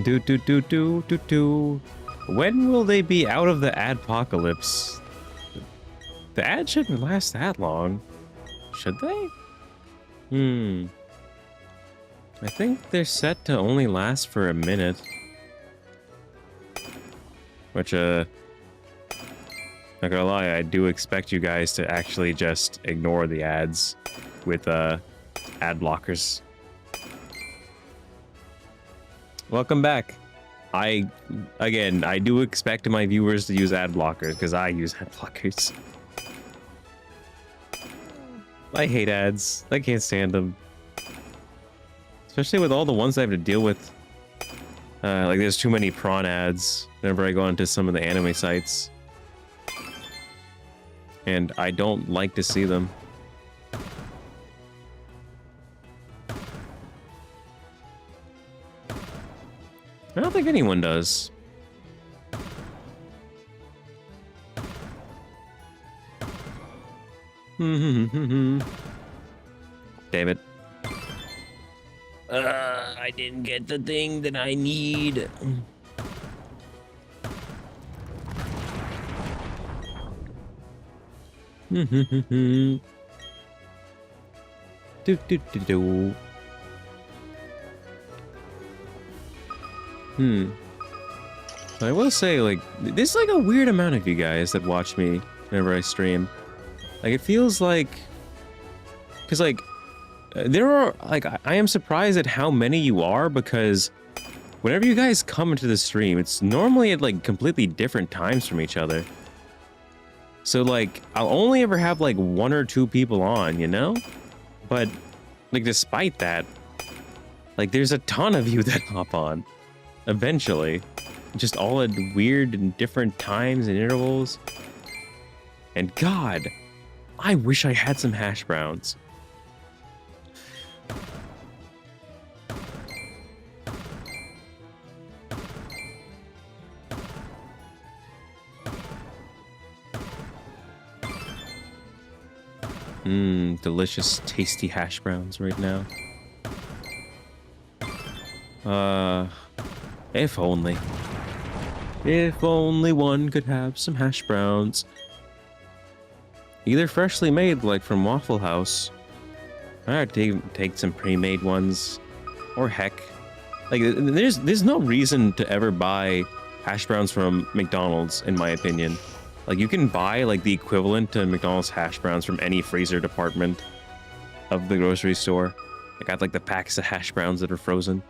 Do. When will they be out of the adpocalypse? The ad shouldn't last that long. Should they? I think they're set to only last for a minute. Which, not gonna lie, I do expect you guys to actually just ignore the ads with, ad blockers. Welcome back. I do expect my viewers to use ad blockers, because I use ad blockers. I hate ads. I can't stand them. Especially with all the ones I have to deal with. Like, there's too many prawn ads whenever I go onto some of the anime sites. And I don't like to see them. I don't think anyone does. Damn it. I didn't get the thing that I need. Do. I will say, like, there's like a weird amount of you guys that watch me whenever I stream. Like, it feels like... Because, like, there are, like, I am surprised at how many you are, because whenever you guys come into the stream, it's normally at, like, completely different times from each other. So, like, I'll only ever have, like, 1 or 2 people on, you know? But, like, despite that, like, there's a ton of you that hop on. Eventually. Just all at weird and different times and intervals. And God, I wish I had some hash browns. Delicious, tasty hash browns right now. If only. If only one could have some hash browns. Either freshly made, like from Waffle House. I'd take some pre-made ones. Or heck. Like, there's no reason to ever buy hash browns from McDonald's, in my opinion. Like, you can buy, like, the equivalent to McDonald's hash browns from any freezer department of the grocery store. I got, like, the packs of hash browns that are frozen.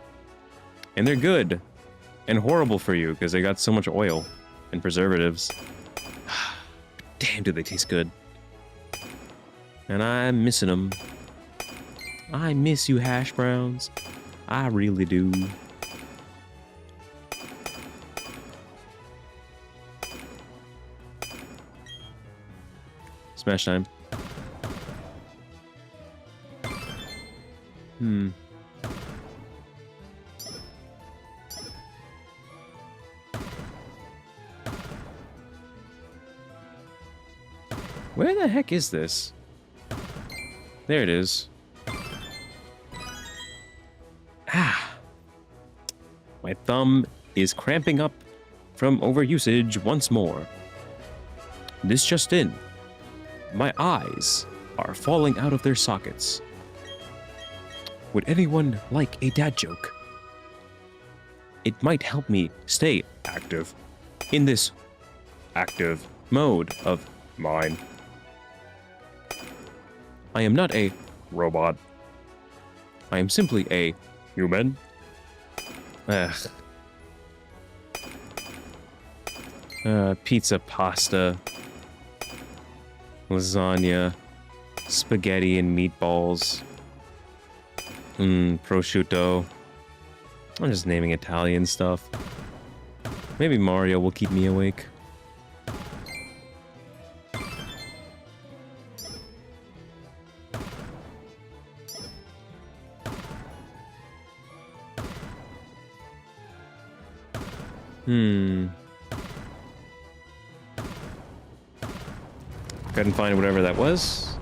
And they're good. And horrible for you, because they got so much oil and preservatives. Damn, do they taste good. And I'm missing them. I miss you, hash browns. I really do. Smash time. Where the heck is this? There it is. Ah. My thumb is cramping up from overusage once more. This just in. My eyes are falling out of their sockets. Would anyone like a dad joke? It might help me stay active in this active mode of mine. I am not a robot. I am simply a human. Ugh. Pizza, pasta, lasagna, spaghetti and meatballs. Prosciutto. I'm just naming Italian stuff. Maybe Mario will keep me awake. Couldn't find whatever that was.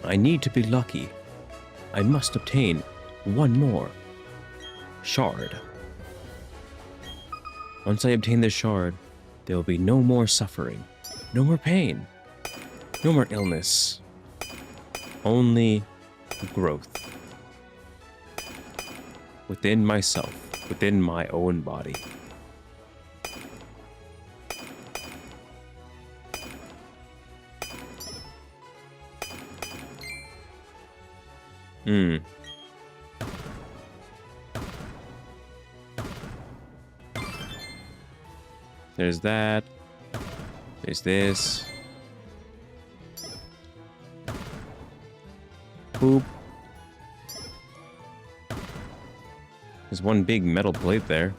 I need to be lucky. I must obtain one more shard. Once I obtain this shard, there will be no more suffering, no more pain, no more illness, only growth. Within myself, within my own body. There's that. There's this. Boop. There's one big metal plate there.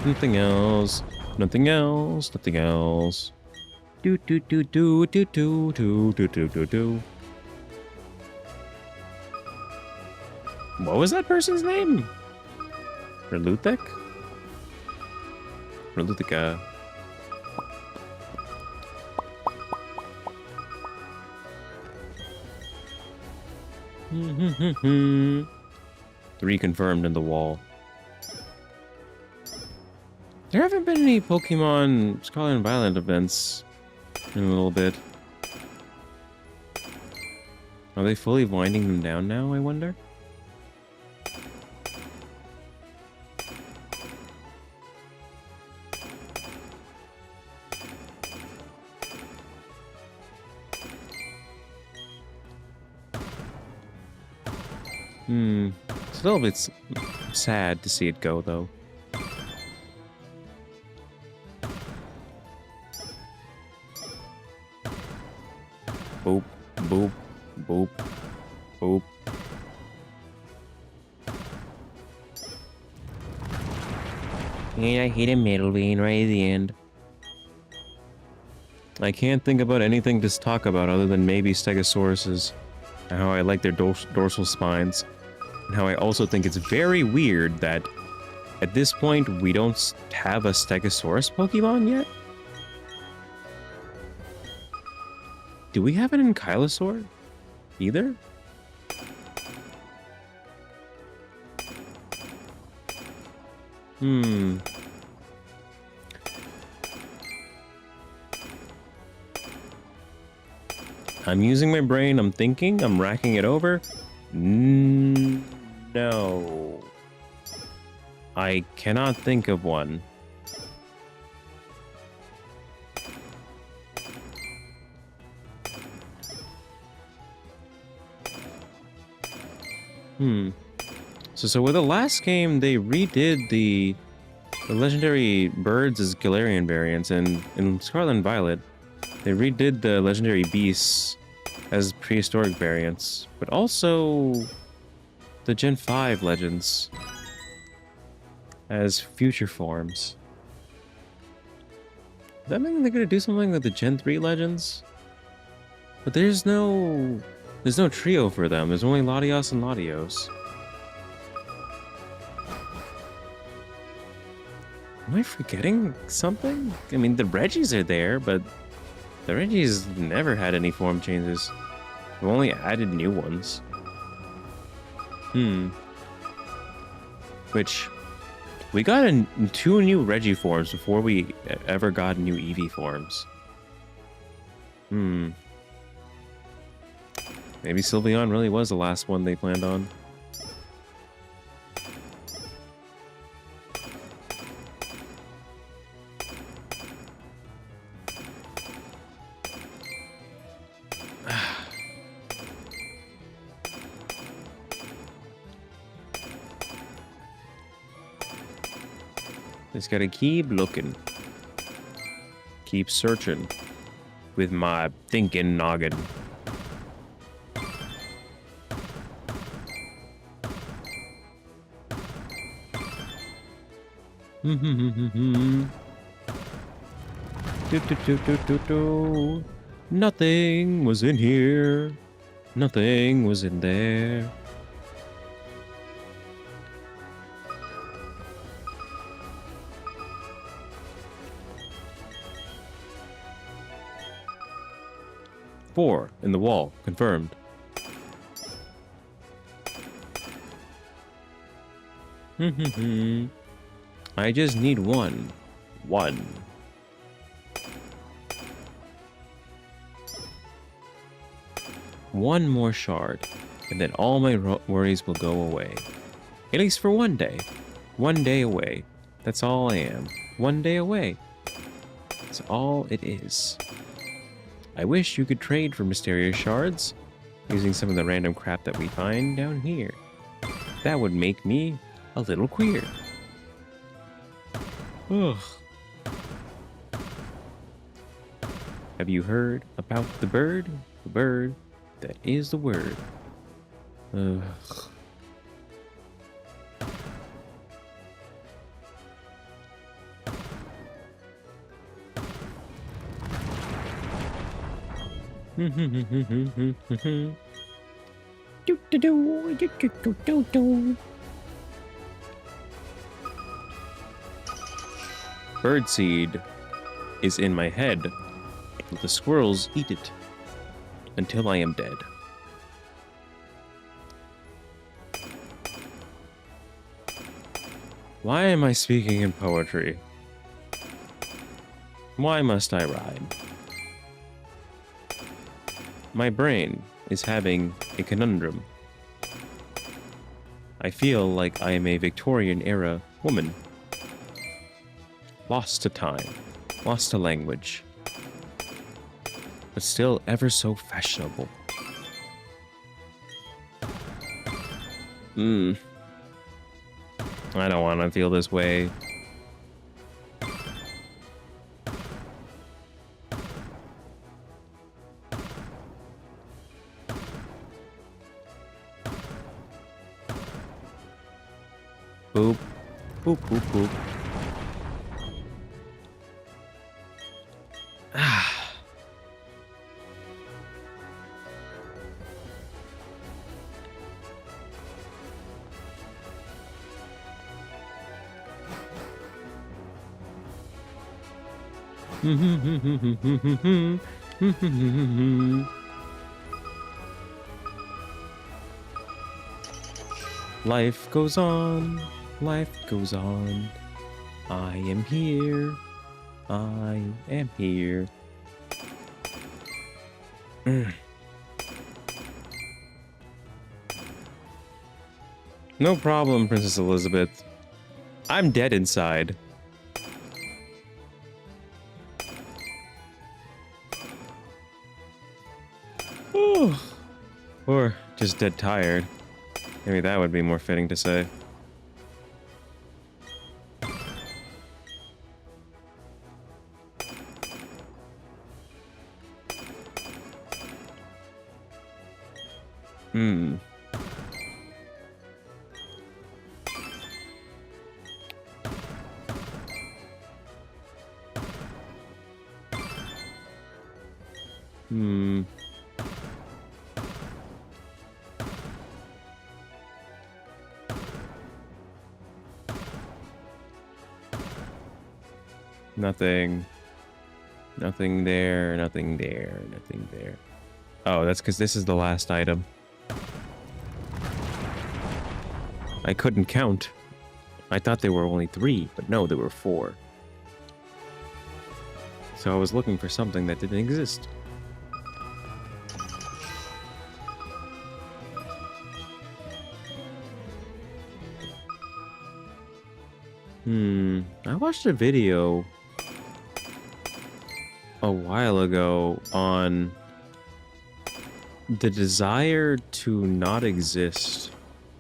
Nothing else. Nothing else. Nothing else. Do do do do do do do do do do do. What was that person's name? Reluthek? Reluthika. Three confirmed in the wall. There haven't been any Pokemon Scarlet and Violet events in a little bit. Are they fully winding them down now, I wonder? It's a little bit sad to see it go, though. Boop, boop, boop, boop. And I hit a middle vein right at the end. I can't think about anything to talk about other than maybe Stegosauruses. And how I like their dorsal spines. And how I also think it's very weird that at this point we don't have a Stegosaurus Pokemon yet? Do we have it in Kylosaur? Either? I'm using my brain, I'm thinking, I'm racking it over. No. I cannot think of one. So with the last game, they redid the legendary birds as Galarian variants, and in Scarlet and Violet, they redid the legendary beasts as prehistoric variants, but also the Gen 5 legends as future forms. that mean they're gonna do something with the Gen 3 Legends? But there's no trio for them. There's only Latios and Latios. Am I forgetting something? I mean, the Reggies are there, but the Reggies never had any form changes. We've only added new ones. Which, we got 2 new Reggie forms before we ever got new Eevee forms. Maybe Sylveon really was the last one they planned on. Just gotta keep looking. Keep searching. With my thinking noggin. Nothing was in here. Nothing was in there. Four in the wall, confirmed. I just need one. One. One more shard, and then all my worries will go away. At least for one day. One day away. That's all I am. One day away. That's all it is. I wish you could trade for mysterious shards, using some of the random crap that we find down here. That would make me a little queer. Ugh. Have you heard about the bird? The bird that is the word. Ugh. Birdseed is in my head. The squirrels eat it until I am dead. Why am I speaking in poetry? Why must I rhyme? My brain is having a conundrum. I feel like I am a Victorian-era woman. Lost to time, lost to language, but still ever so fashionable. I don't want to feel this way. Boop. Boop, boop, boop. Ah. Life goes on. Life goes on. I am here. I am here. No problem, Princess Elizabeth. I'm dead inside. Or just dead tired. Maybe that would be more fitting to say. Hmm. Nothing. Nothing there, nothing there, nothing there. Oh, that's because this is the last item. I couldn't count. I thought there were only 3, but no, there were 4. So I was looking for something that didn't exist. I watched a video a while ago on the desire to not exist,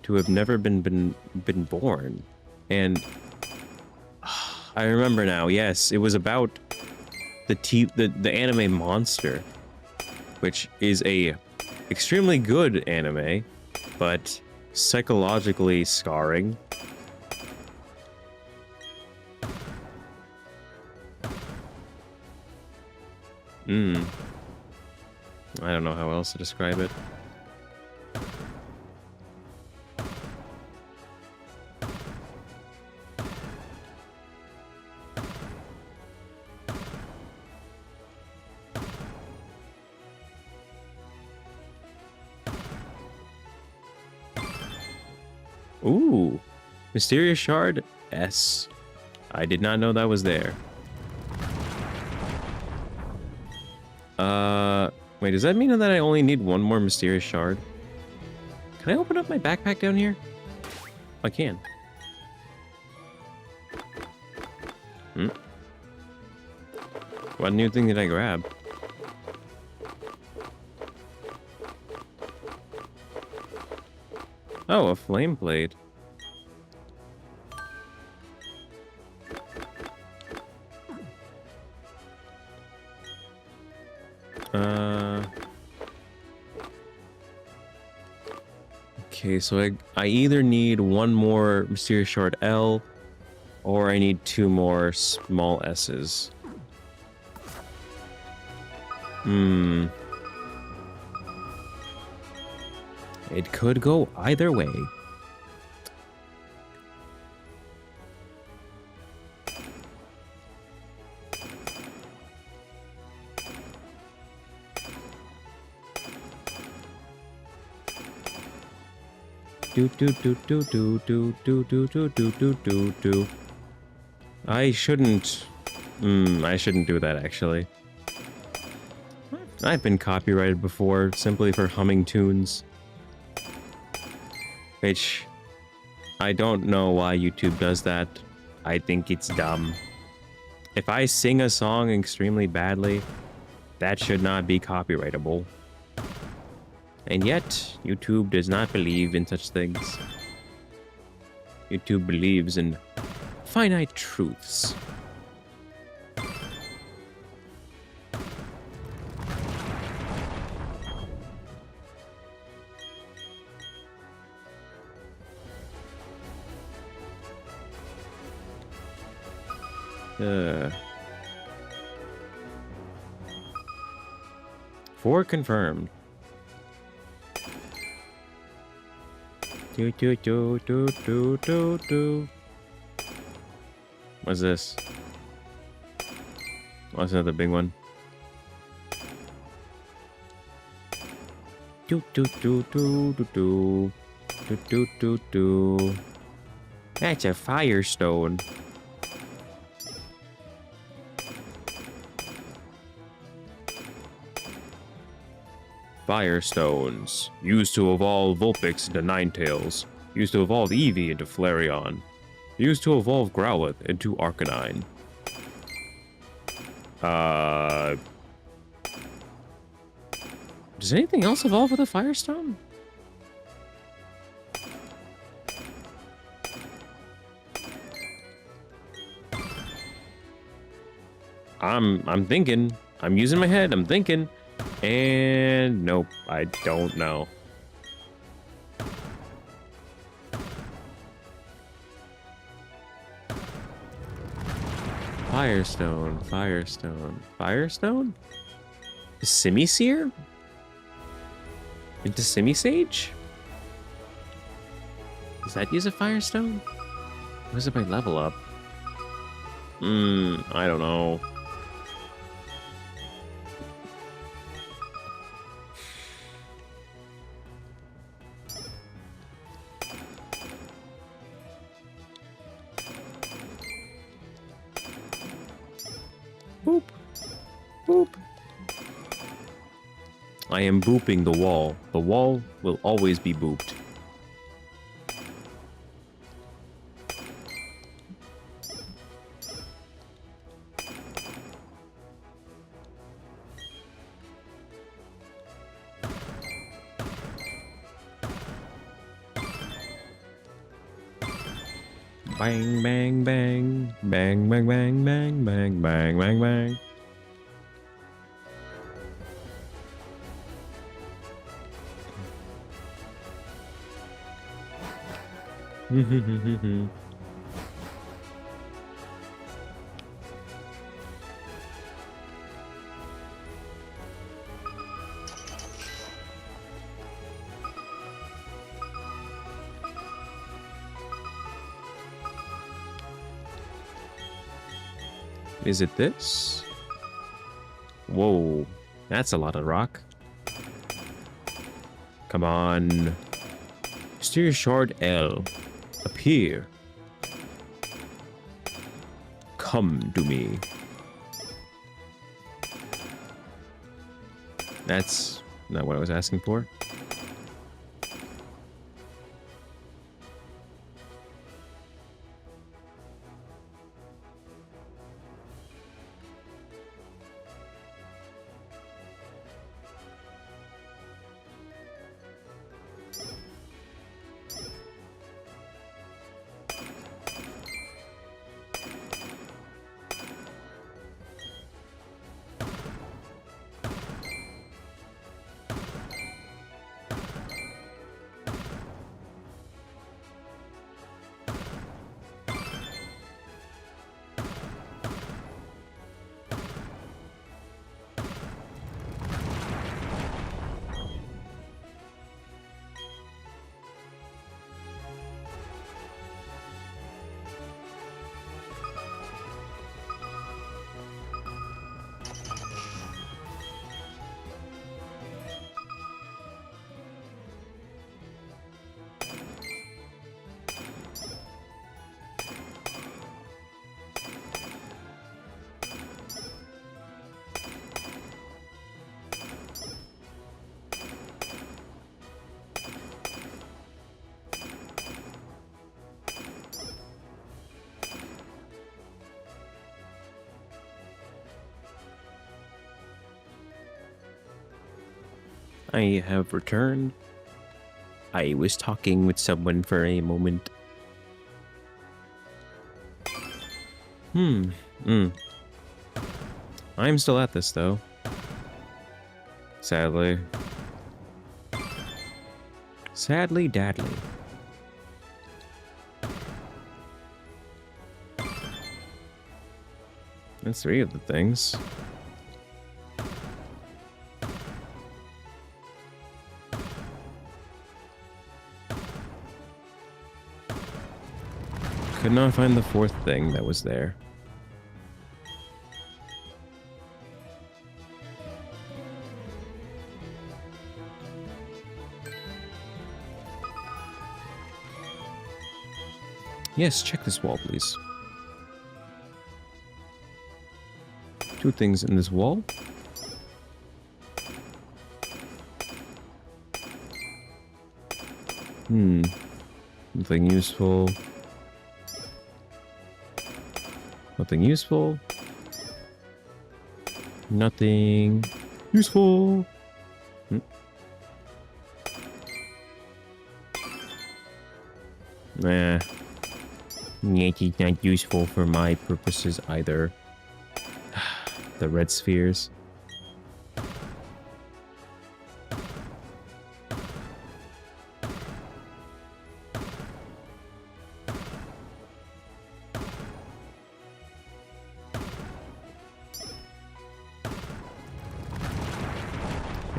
to have never been born. And I remember now, yes, it was about the anime Monster, which is a extremely good anime, but psychologically scarring. I don't know how else to describe it. Ooh, Mysterious Shard S. I did not know that was there. Wait, does that mean that I only need 1 more Mysterious Shard? Can I open up my backpack down here? I can. What new thing did I grab? Oh, a flame blade. Okay, so I either need 1 more Mysterious Shard L, or I need 2 more small S's. It could go either way. I shouldn't do that, actually. I've been copyrighted before simply for humming tunes. Which, I don't know why YouTube does that. I think it's dumb. If I sing a song extremely badly, that should not be copyrightable. And yet, YouTube does not believe in such things. YouTube believes in finite truths. Four confirmed. What's this? Oh, that's another big one. That's a firestone. Firestones. Used to evolve Vulpix into Ninetales. Used to evolve Eevee into Flareon. Used to evolve Growlithe into Arcanine. Does anything else evolve with a Firestone? I'm thinking. I'm using my head. I'm thinking. And nope, I don't know. Firestone, Firestone, Firestone? Simisear? Into Simisage? Does that use a Firestone? Or is it by level up? I don't know. Boop. Boop. I am booping the wall. The wall will always be booped. Bang, bang, bang. Bang, bang, bang, bang, bang, bang, bang, bang. Is it this? Whoa, that's a lot of rock. Come on. Steer shard L. Appear. Come to me. That's not what I was asking for. I have returned. I was talking with someone for a moment. I'm still at this, though. Sadly. Sadly, dadly. That's 3 of the things. Could not find the 4th thing that was there. Yes, check this wall, please. 2 things in this wall. Nothing useful. Nothing useful. Nothing useful. Nah. It's not useful for my purposes either. The red spheres.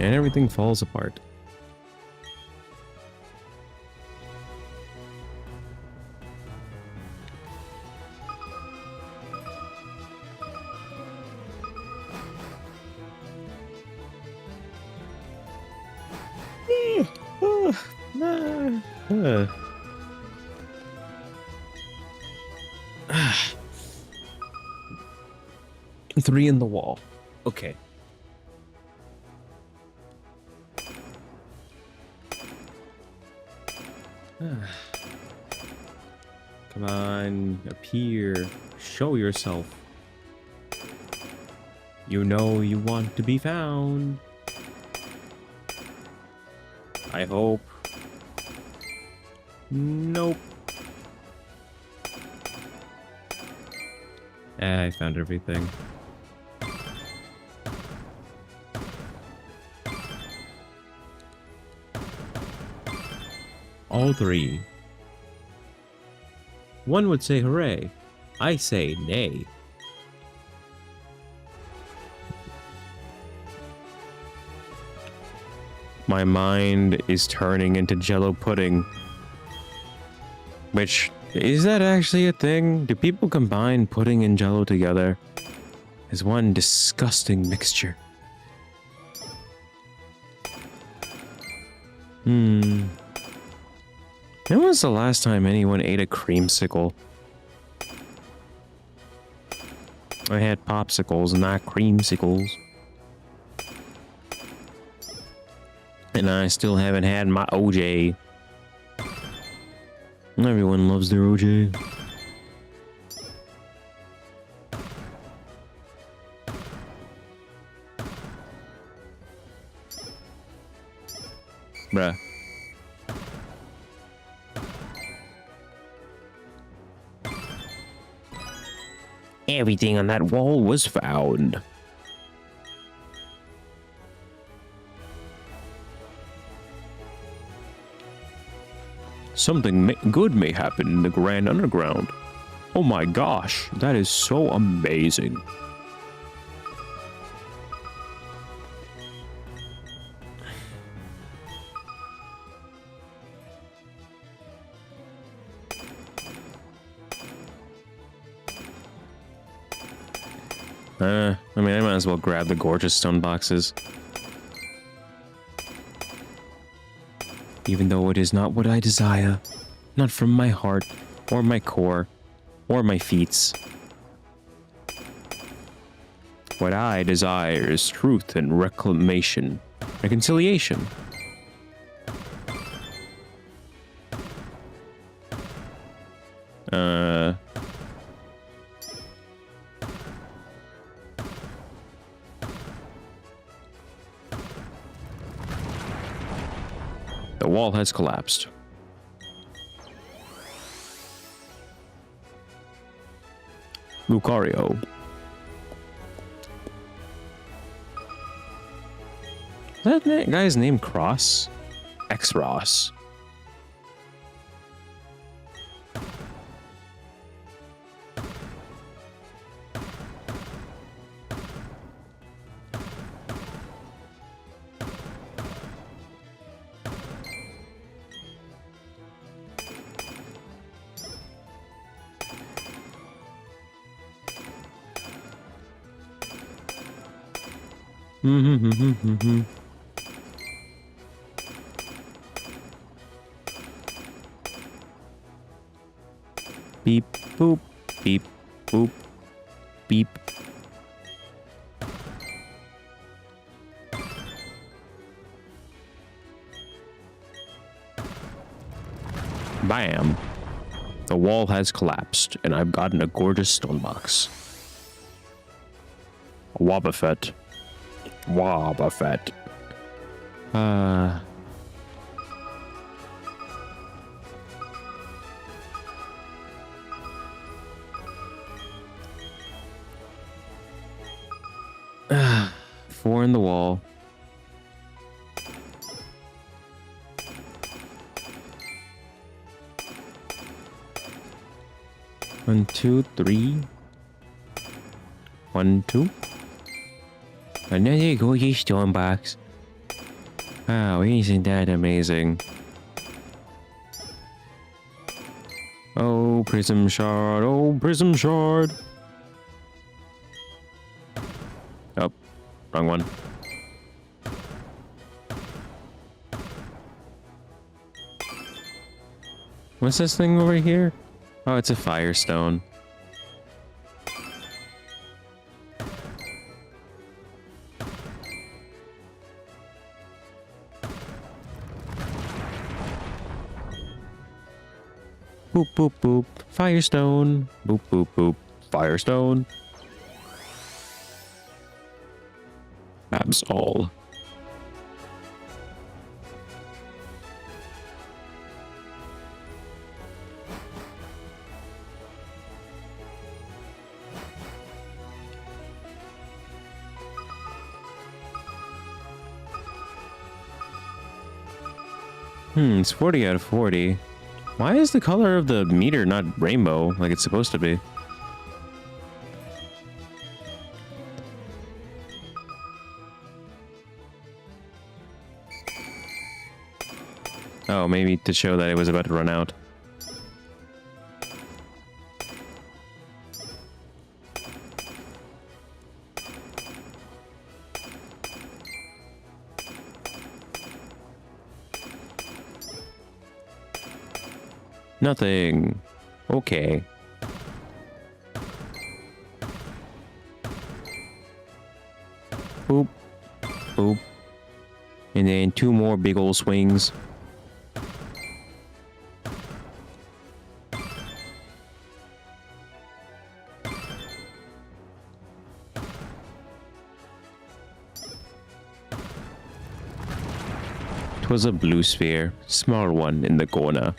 And everything falls apart. Three in the wall. Okay. Come on, appear. Show yourself. You know you want to be found. I hope. Nope. I found everything. All three. One would say hooray. I say nay. My mind is turning into Jello pudding. Which, is that actually a thing? Do people combine pudding and Jello together as one disgusting mixture? When was the last time anyone ate a creamsicle? I had popsicles, not creamsicles. And I still haven't had my OJ. Everyone loves their OJ. Bruh. Everything on that wall was found. Something good may happen in the Grand Underground. Oh my gosh, that is so amazing. I mean, I might as well grab the gorgeous stone boxes. Even though it is not what I desire, not from my heart, or my core, or my feet. What I desire is truth and reclamation, reconciliation. The wall has collapsed. Lucario. Is that guy's name Cross? X-Ross. Beep, boop, beep, boop, beep. Bam. The wall has collapsed, and I've gotten a gorgeous stone box. Wobbuffet. Wobbuffet. Four in the wall. One, two, three. 1, 2. Another gorgeous stone box. Wow, isn't that amazing? Oh, prism shard. Oh, prism shard. Oh, wrong one. What's this thing over here? Oh, it's a firestone. Boop, boop, boop. Firestone. Boop, boop, boop. Firestone. Absol. It's 40 out of 40. Why is the color of the meter not rainbow like it's supposed to be? Oh, maybe to show that it was about to run out. Nothing. Okay. Boop. Boop. And then 2 more big old swings. It was a blue sphere. Small one in the corner.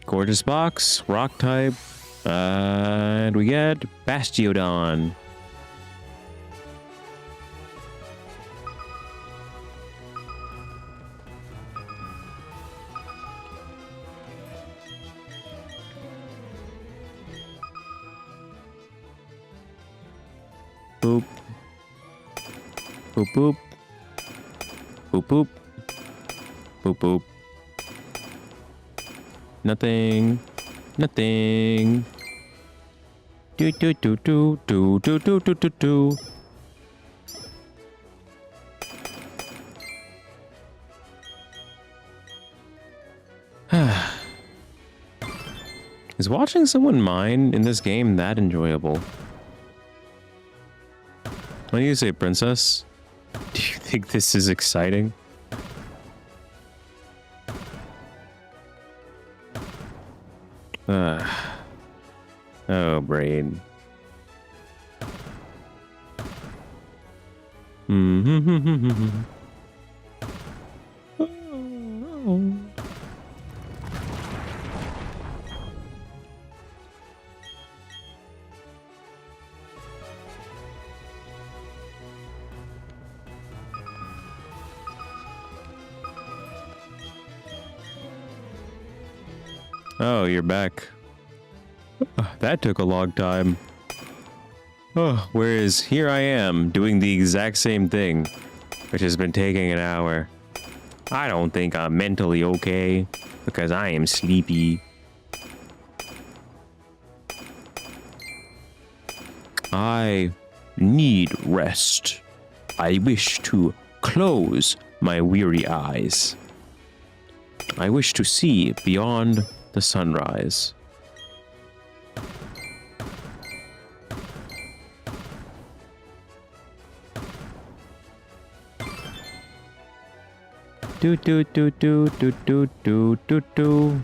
Gorgeous box, rock type, and we get Bastiodon. Boop. Boop boop. Boop boop. Boop boop. Nothing. Nothing. Do do do do do do do do do do. Is watching someone mine in this game that enjoyable? What do you say, princess? Do you think this is exciting? Oh, brain. Oh, you're back. That took a long time. Oh, whereas here I am, doing the exact same thing, which has been taking an hour. I don't think I'm mentally okay, because I am sleepy. I need rest. I wish to close my weary eyes. I wish to see beyond the sunrise. Do do do do do do do do do.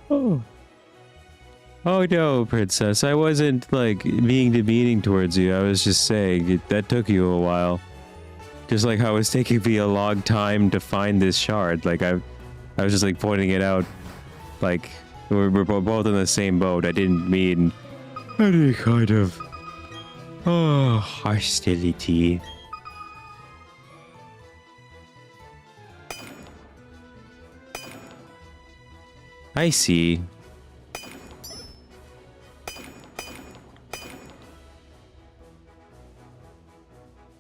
Oh. Oh no, princess. I wasn't like being demeaning towards you. I was just saying that took you a while. Just like how it's taking me a long time to find this shard. Like I was just like pointing it out. Like we're both in the same boat. I didn't mean any kind of hostility. I see.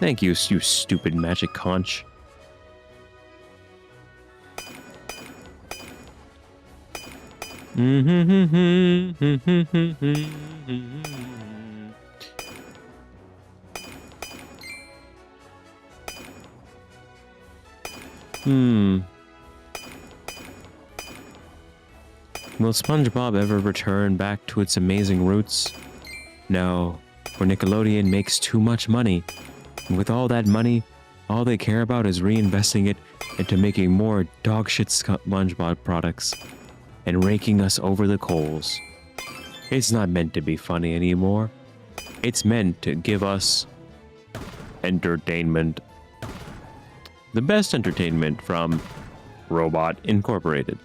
Thank you, you stupid magic conch. Will SpongeBob ever return back to its amazing roots? No, for Nickelodeon makes too much money. And with all that money, all they care about is reinvesting it into making more dogshit SpongeBob products and raking us over the coals. It's not meant to be funny anymore. It's meant to give us entertainment. The best entertainment from Robot Incorporated.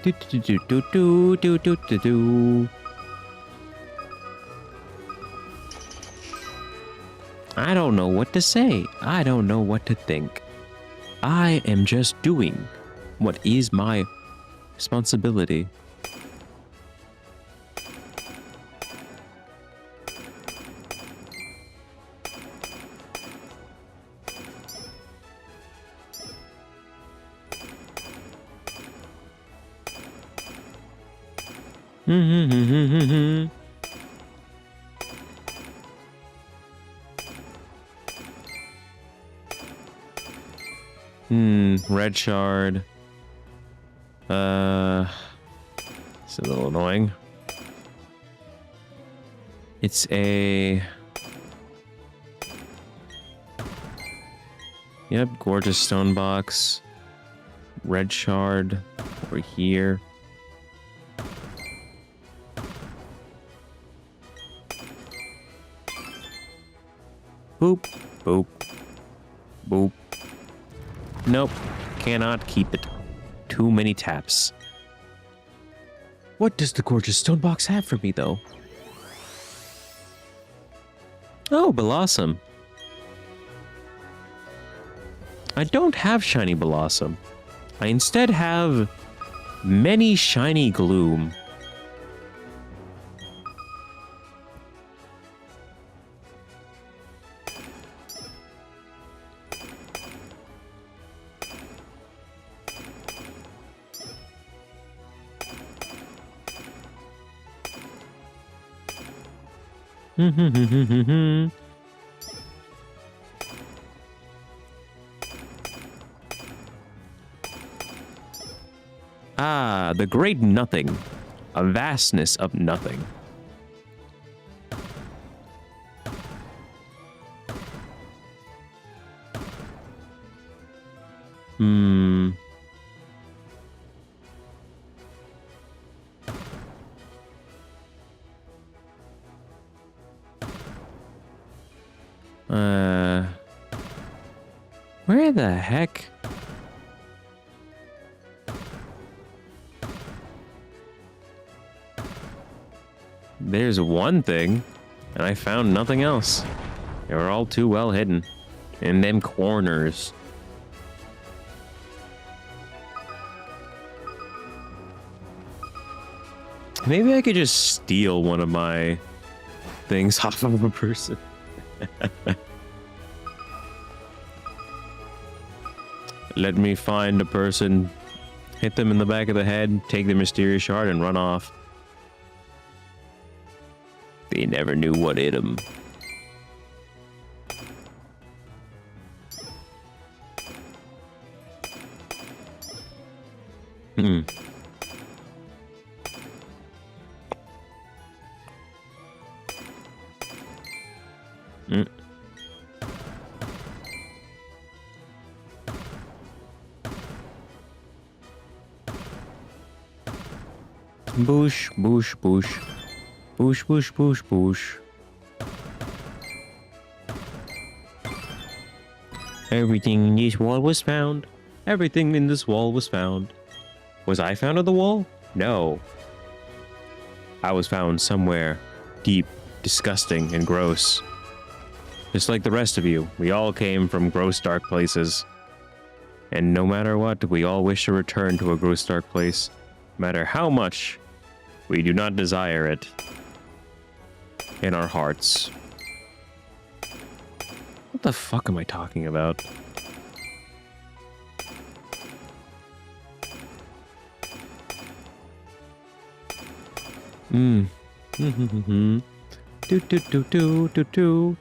Do do do do do do do do do. I don't know what to say. I don't know what to think. I am just doing what is my responsibility. Red shard. It's a little annoying. It's a... Yep, gorgeous stone box. Red shard over here. Boop, boop, boop. Nope, cannot keep it. Too many taps. What does the gorgeous stone box have for me, though? Oh, Blossom. I don't have shiny Blossom. I instead have many shiny Gloom. Ah, the great nothing. A vastness of nothing. Where the heck? There's one thing, and I found nothing else. They were all too well hidden in them corners. Maybe I could just steal one of my things off of a person. Let me find a person, hit them in the back of the head, take the mysterious shard, and run off. They never knew what hit them. Boosh, boosh, boosh. Boosh, boosh, boosh, boosh. Everything in this wall was found. Everything in this wall was found. Was I found on the wall? No. I was found somewhere deep, disgusting, and gross. Just like the rest of you, we all came from gross, dark places. And no matter what, we all wish to return to a gross dark place. No matter how much we do not desire it in our hearts. What the fuck am I talking about? Do do do do do do.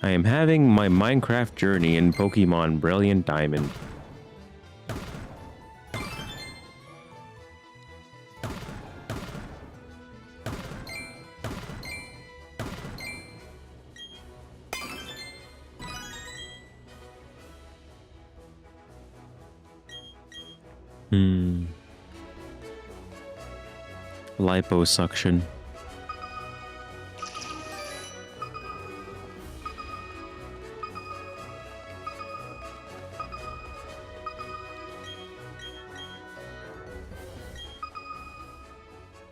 I am having my Minecraft journey in Pokemon Brilliant Diamond. Liposuction.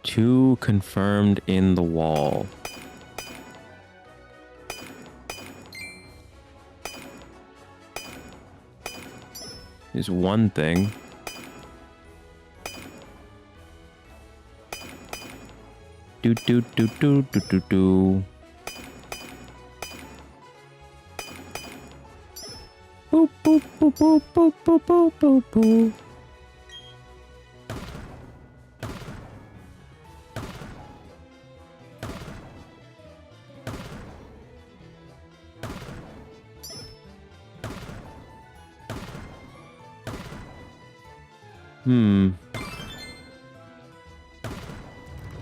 Two confirmed in the wall. Is one thing. Do do do do do do do. Boop boop boop boop boop boop boop boop boop.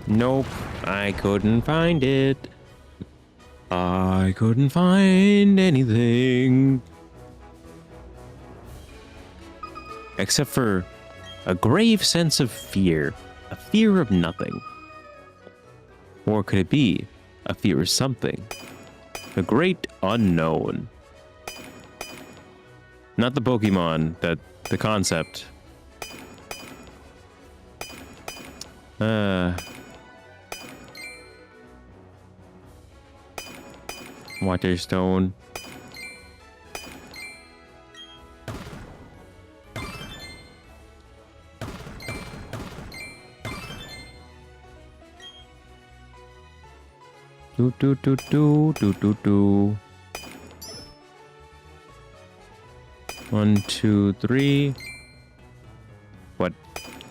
Nope, I couldn't find it. I couldn't find anything. Except for a grave sense of fear. A fear of nothing. Or could it be a fear of something? The great unknown. Not the Pokemon, the concept. Waterstone. Do do do do do do do. 1, 2, 3. What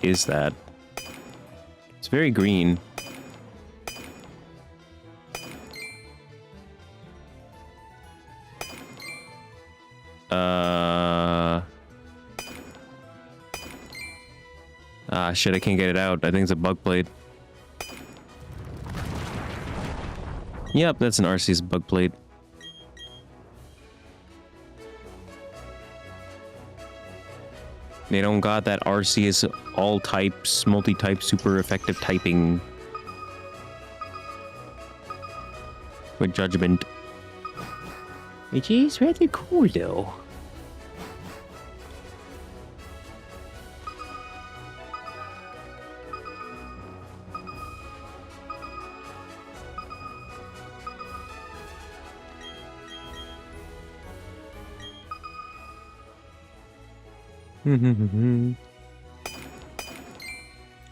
is that? It's very green. Shit, I can't get it out. I think it's a bug plate. Yep, that's an Arceus bug plate. They don't got that Arceus all types, multi-type, super effective typing. With judgment. Which is rather cool though.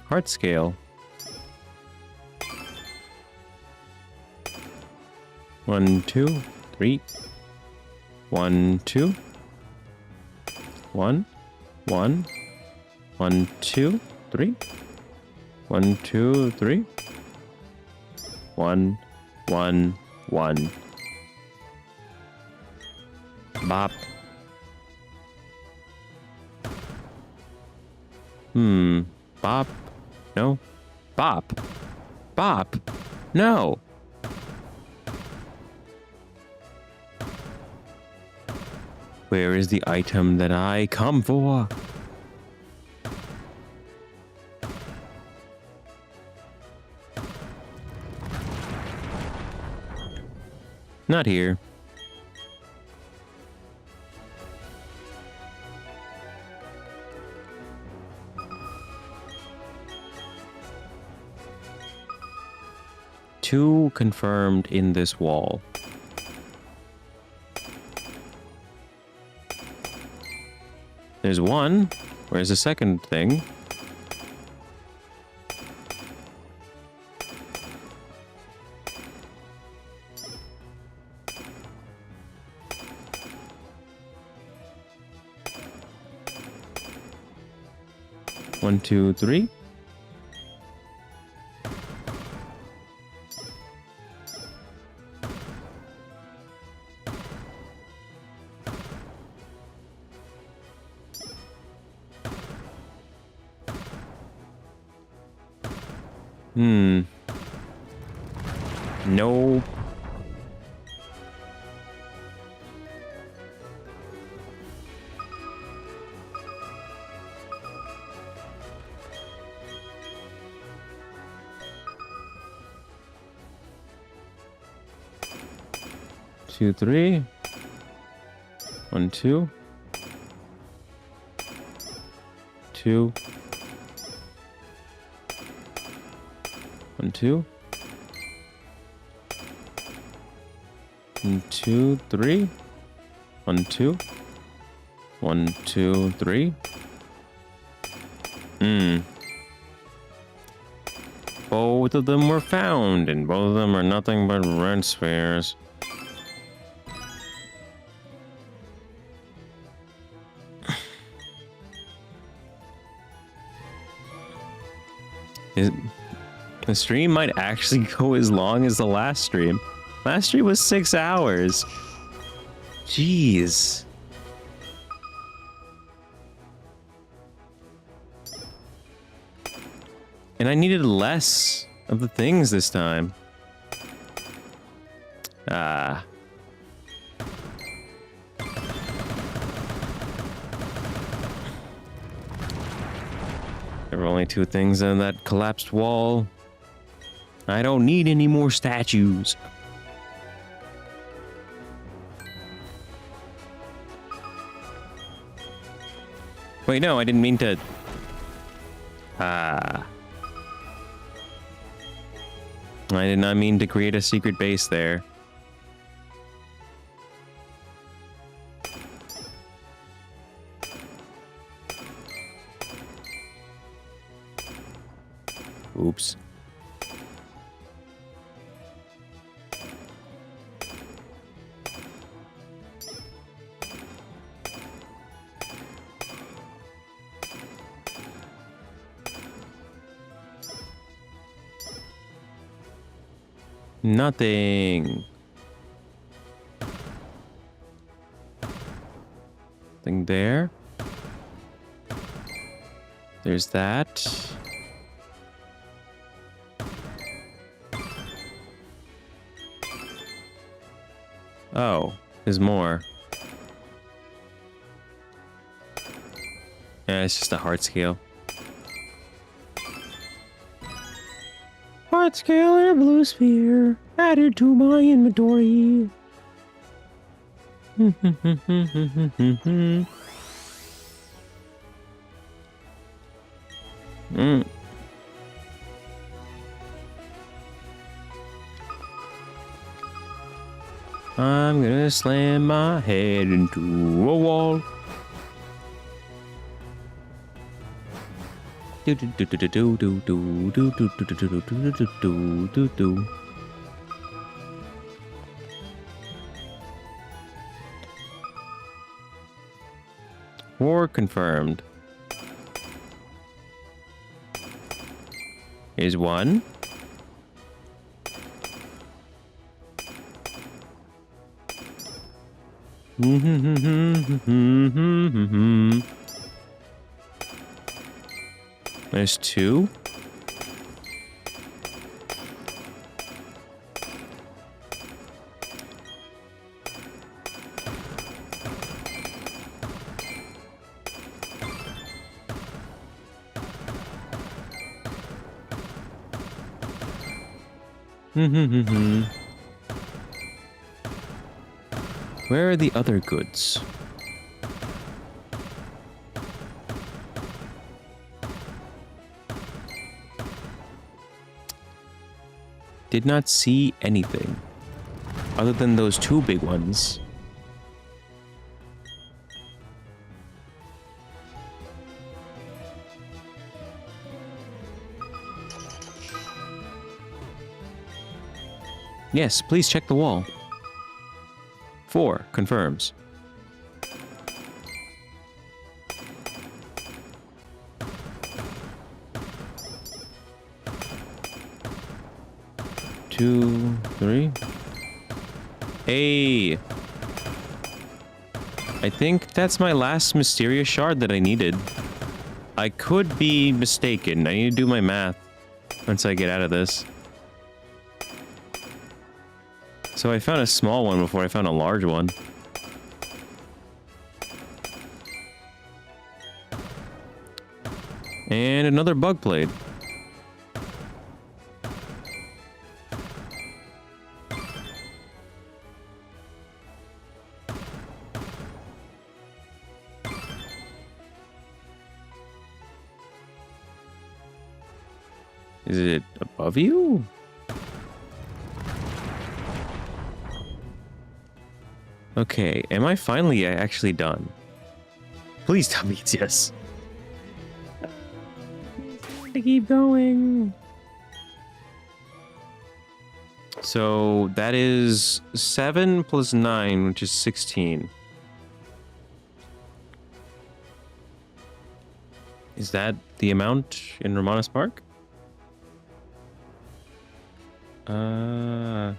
Heart scale. 1, 2, 3. 1, 2. 1, 1. 1, 2, 3. 1, 2, 3. 1, 1, 1. Bop. Bop. No. Bop. Bop. No. Where is the item that I come for? Not here. Two confirmed in this wall. There's one. Where's the second thing? One, two, three. Nope. Two, three. One, two. Two. One, two. One, two, three. One, two. One, two, three. Both of them were found, and both of them are nothing but red spheres. The stream might actually go as long as the last stream. Last stream was 6 hours. Jeez. And I needed less of the things this time. Ah. There were only 2 things on that collapsed wall. I don't need any more statues. Wait, no, I didn't mean to... Ah. I did not mean to create a secret base there. Oops. Nothing. Nothing there. There's that. Oh, there's more. Yeah, it's just a heart scale. Heart scale and a blue sphere added to my inventory. I'm gonna slam my head into a wall. Do do do do do do do do do do do do do do do do. War confirmed. Here's one. There's two. Where are the other goods? Did not see anything other than those 2 big ones. Yes, please check the wall. 4 confirms. Two, 3. Hey! I think that's my last mysterious shard that I needed. I could be mistaken. I need to do my math once I get out of this. So I found a small one before I found a large one. And another bug blade. Is it above you? Okay, am I finally actually done? Please tell me it's yes. To keep going. So that is 7 plus 9, which is 16. Is that the amount in Ramanas Park? How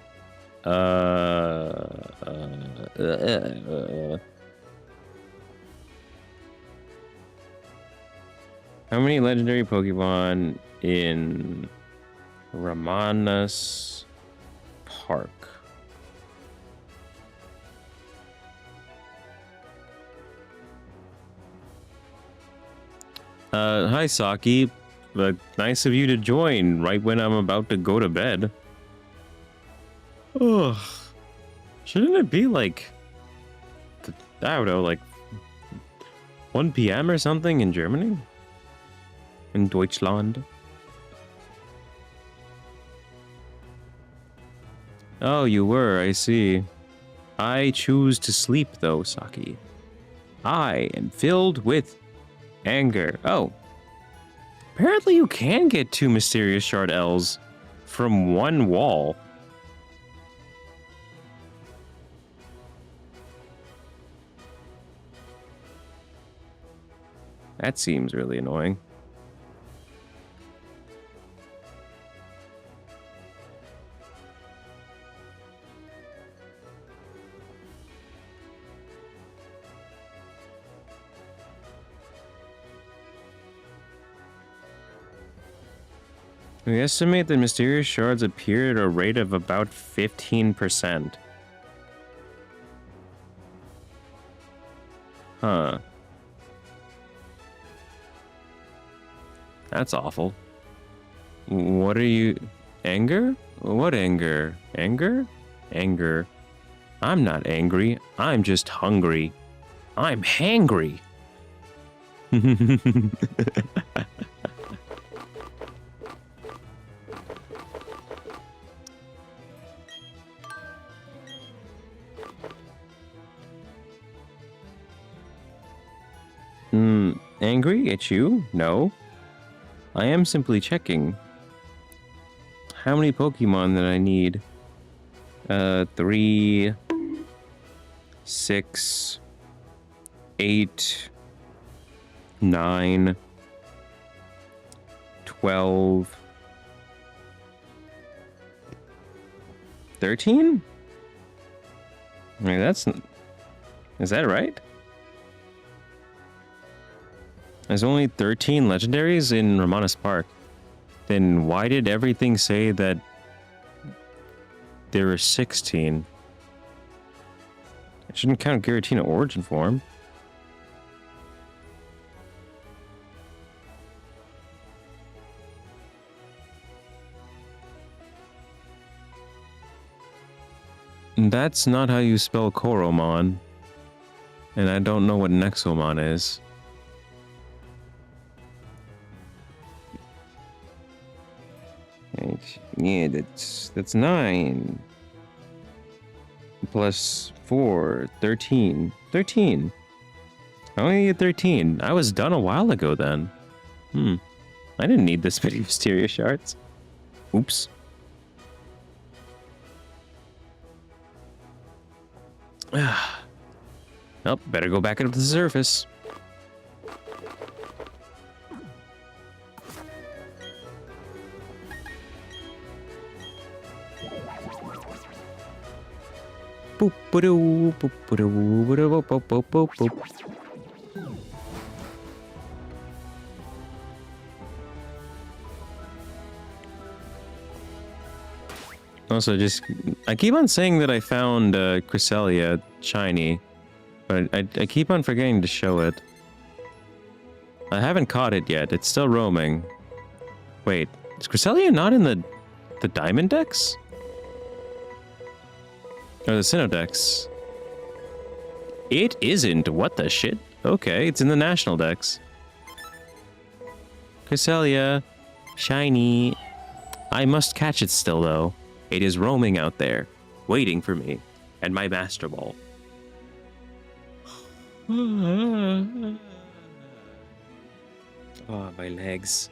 many legendary Pokemon in Ramanas Park? Hi Saki, but nice of you to join right when I'm about to go to bed. Ugh. Shouldn't it be like, I don't know, like 1 p.m. or something in Germany? In Deutschland? Oh, you were, I see. I choose to sleep though, Saki. I am filled with anger. Oh. Apparently you can get 2 mysterious shard L's from 1 wall. That seems really annoying. We estimate that mysterious shards appear at a rate of about 15%. Huh. That's awful. What are you... Anger? What anger? Anger? Anger. I'm not angry. I'm just hungry. I'm hangry. Angry at you? No. I am simply checking how many Pokemon that I need. 3, 6, 8, 9, 12, 13? I mean, that's... Is that right? There's only 13 legendaries in Ramanas Park. Then why did everything say that there were 16? I shouldn't count Giratina Origin Form. That's not how you spell Koromon. And I don't know what Nexomon is. Yeah, that's 9. Plus 4, 13. 13. I only need 13. I was done a while ago then. I didn't need this many mysterious shards. Oops. Oh, better go back up to the surface. Boop, ba-doo, boop, ba-doo, ba-doo, boop, boop, boop, boop, boop. Also, I keep on saying that I found Cresselia shiny, but I keep on forgetting to show it. I haven't caught it yet. It's still roaming. Wait, is Cresselia not in the Diamond Dex? Or the Sinnoh Dex? It isn't. What the shit? Okay, it's in the National Dex. Cresselia, shiny. I must catch it still, though. It is roaming out there, waiting for me and my Master Ball. Oh, my legs.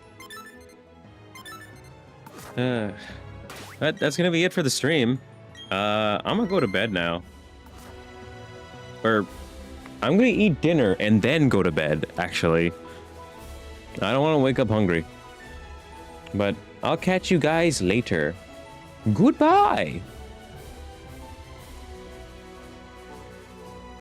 That's gonna be it for the stream. I'm gonna go to bed now. Or, I'm gonna eat dinner and then go to bed, actually. I don't want to wake up hungry. But I'll catch you guys later. Goodbye!